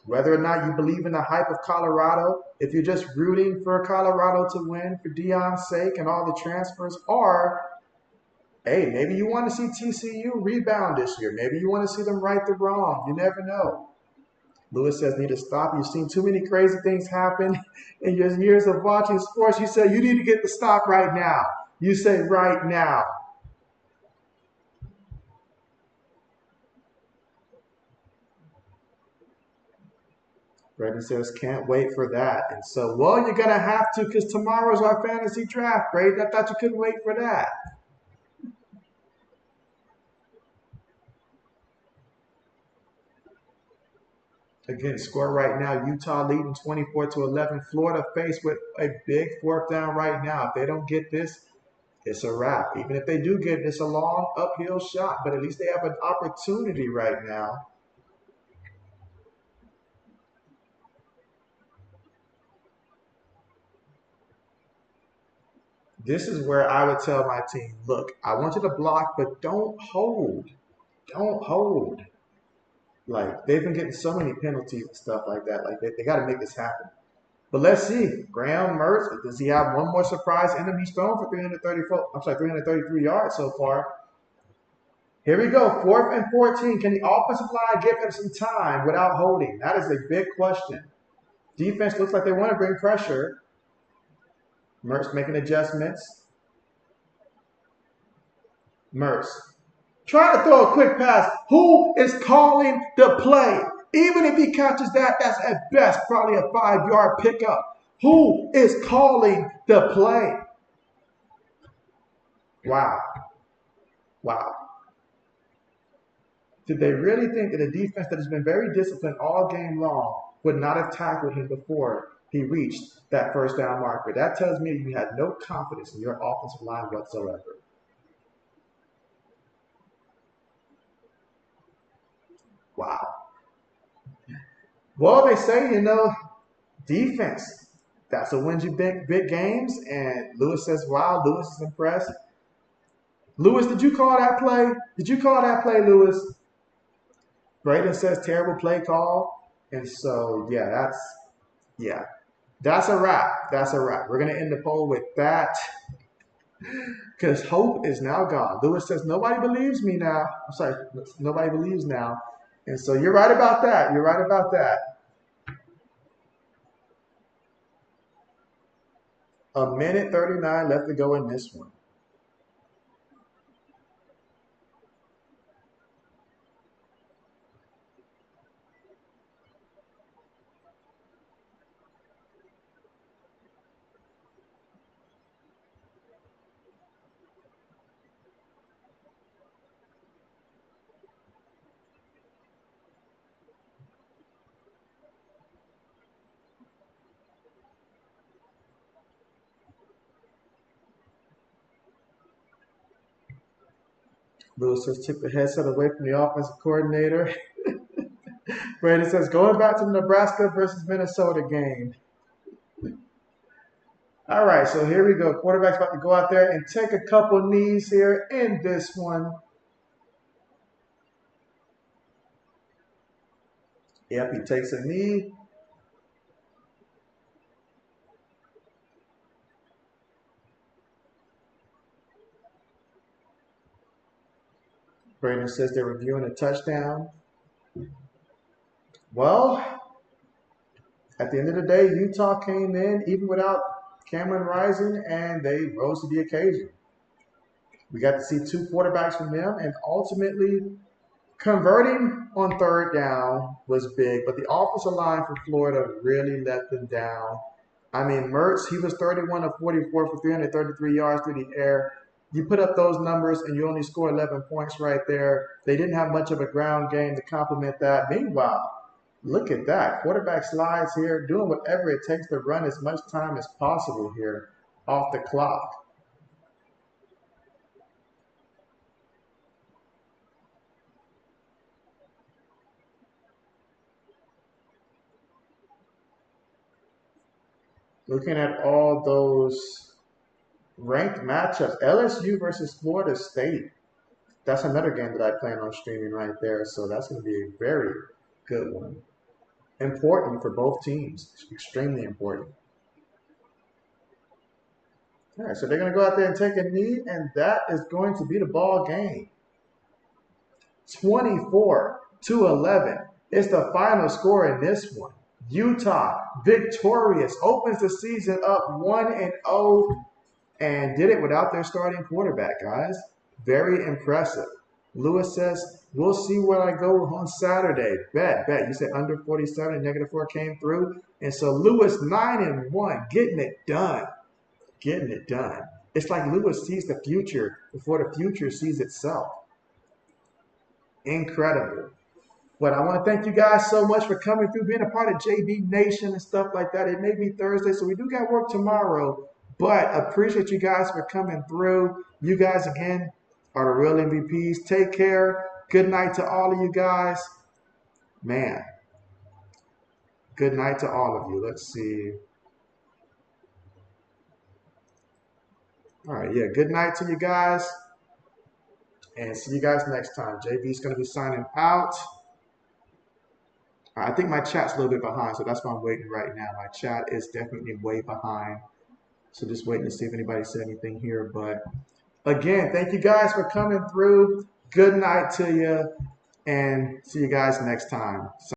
Whether or not you believe in the hype of Colorado, if you're just rooting for Colorado to win for Deion's sake and all the transfers, or hey, maybe you want to see TCU rebound this year. Maybe you want to see them right the wrong. You never know. Lewis says, need to stop. You've seen too many crazy things happen in your years of watching sports. You say, you need to get the stop right now. You say, right now. Braden says, can't wait for that. And so, well, you're going to have to because tomorrow's our fantasy draft, Braden. I thought you couldn't wait for that. Again, score right now, Utah leading 24-11. Florida faced with a big fourth down right now. If they don't get this, it's a wrap. Even if they do get it, it's a long uphill shot, but at least they have an opportunity right now. This is where I would tell my team, look, I want you to block, but don't hold. Don't hold. Like, they've been getting so many penalties and stuff like that. Like, they got to make this happen. But let's see. Graham Mertz, does he have one more surprise in him? He's thrown for 333 yards so far. Here we go. 4th and 14. Can the offensive line give him some time without holding? That is a big question. Defense looks like they want to bring pressure. Mertz making adjustments. Mertz. Try to throw a quick pass. Who is calling the play? Even if he catches that, that's at best probably a 5-yard pickup. Who is calling the play? Wow. Wow. Did they really think that a defense that has been very disciplined all game long would not have tackled him before he reached that first down marker? That tells me you had no confidence in your offensive line whatsoever. Wow. Well, they say, defense, that's what wins you big games. And Lewis says, wow, Lewis is impressed. Lewis, did you call that play? Did you call that play, Lewis? Braden says terrible play call. And so, that's a wrap. That's a wrap. We're going to end the poll with that because hope is now gone. Lewis says, nobody believes me now. I'm sorry, nobody believes now. And so you're right about that. You're right about that. A minute 39 left to go in this one. Lewis says, took the headset away from the offensive coordinator. Brandon says, going back to the Nebraska versus Minnesota game. All right, so here we go. Quarterback's about to go out there and take a couple knees here in this one. Yep, he takes a knee. Brandon says they're reviewing a touchdown. Well, at the end of the day, Utah came in even without Cameron Rising, and they rose to the occasion. We got to see 2 quarterbacks from them, and ultimately converting on 3rd down was big, but the offensive line for Florida really let them down. I mean, Mertz, he was 31 of 44 for 333 yards through the air. You put up those numbers and you only score 11 points right there. They didn't have much of a ground game to complement that. Meanwhile, look at that. Quarterback slides here, doing whatever it takes to run as much time as possible here off the clock. Looking at all those ranked matchups, LSU versus Florida State. That's another game that I plan on streaming right there. So that's going to be a very good one. Important for both teams. Extremely important. All right, so they're going to go out there and take a knee, and that is going to be the ball game. 24-11. It's the final score in this one. Utah, victorious, opens the season up 1-0 and did it without their starting quarterback, guys. Very impressive. Lewis says, we'll see where I go on Saturday. Bet. You said under 47 and -4 came through. And so Lewis 9-1, getting it done. Getting it done. It's like Lewis sees the future before the future sees itself. Incredible. But I want to thank you guys so much for coming through, being a part of JB Nation and stuff like that. It may be Thursday, so we do got work tomorrow. But appreciate you guys for coming through. You guys, again, are the real MVPs. Take care. Good night to all of you guys. Man, good night to all of you. Let's see. All right, yeah, good night to you guys. And see you guys next time. JB's going to be signing out. I think my chat's a little bit behind, so that's why I'm waiting right now. My chat is definitely way behind. So just waiting to see if anybody said anything here. But again, thank you guys for coming through. Good night to you, and see you guys next time.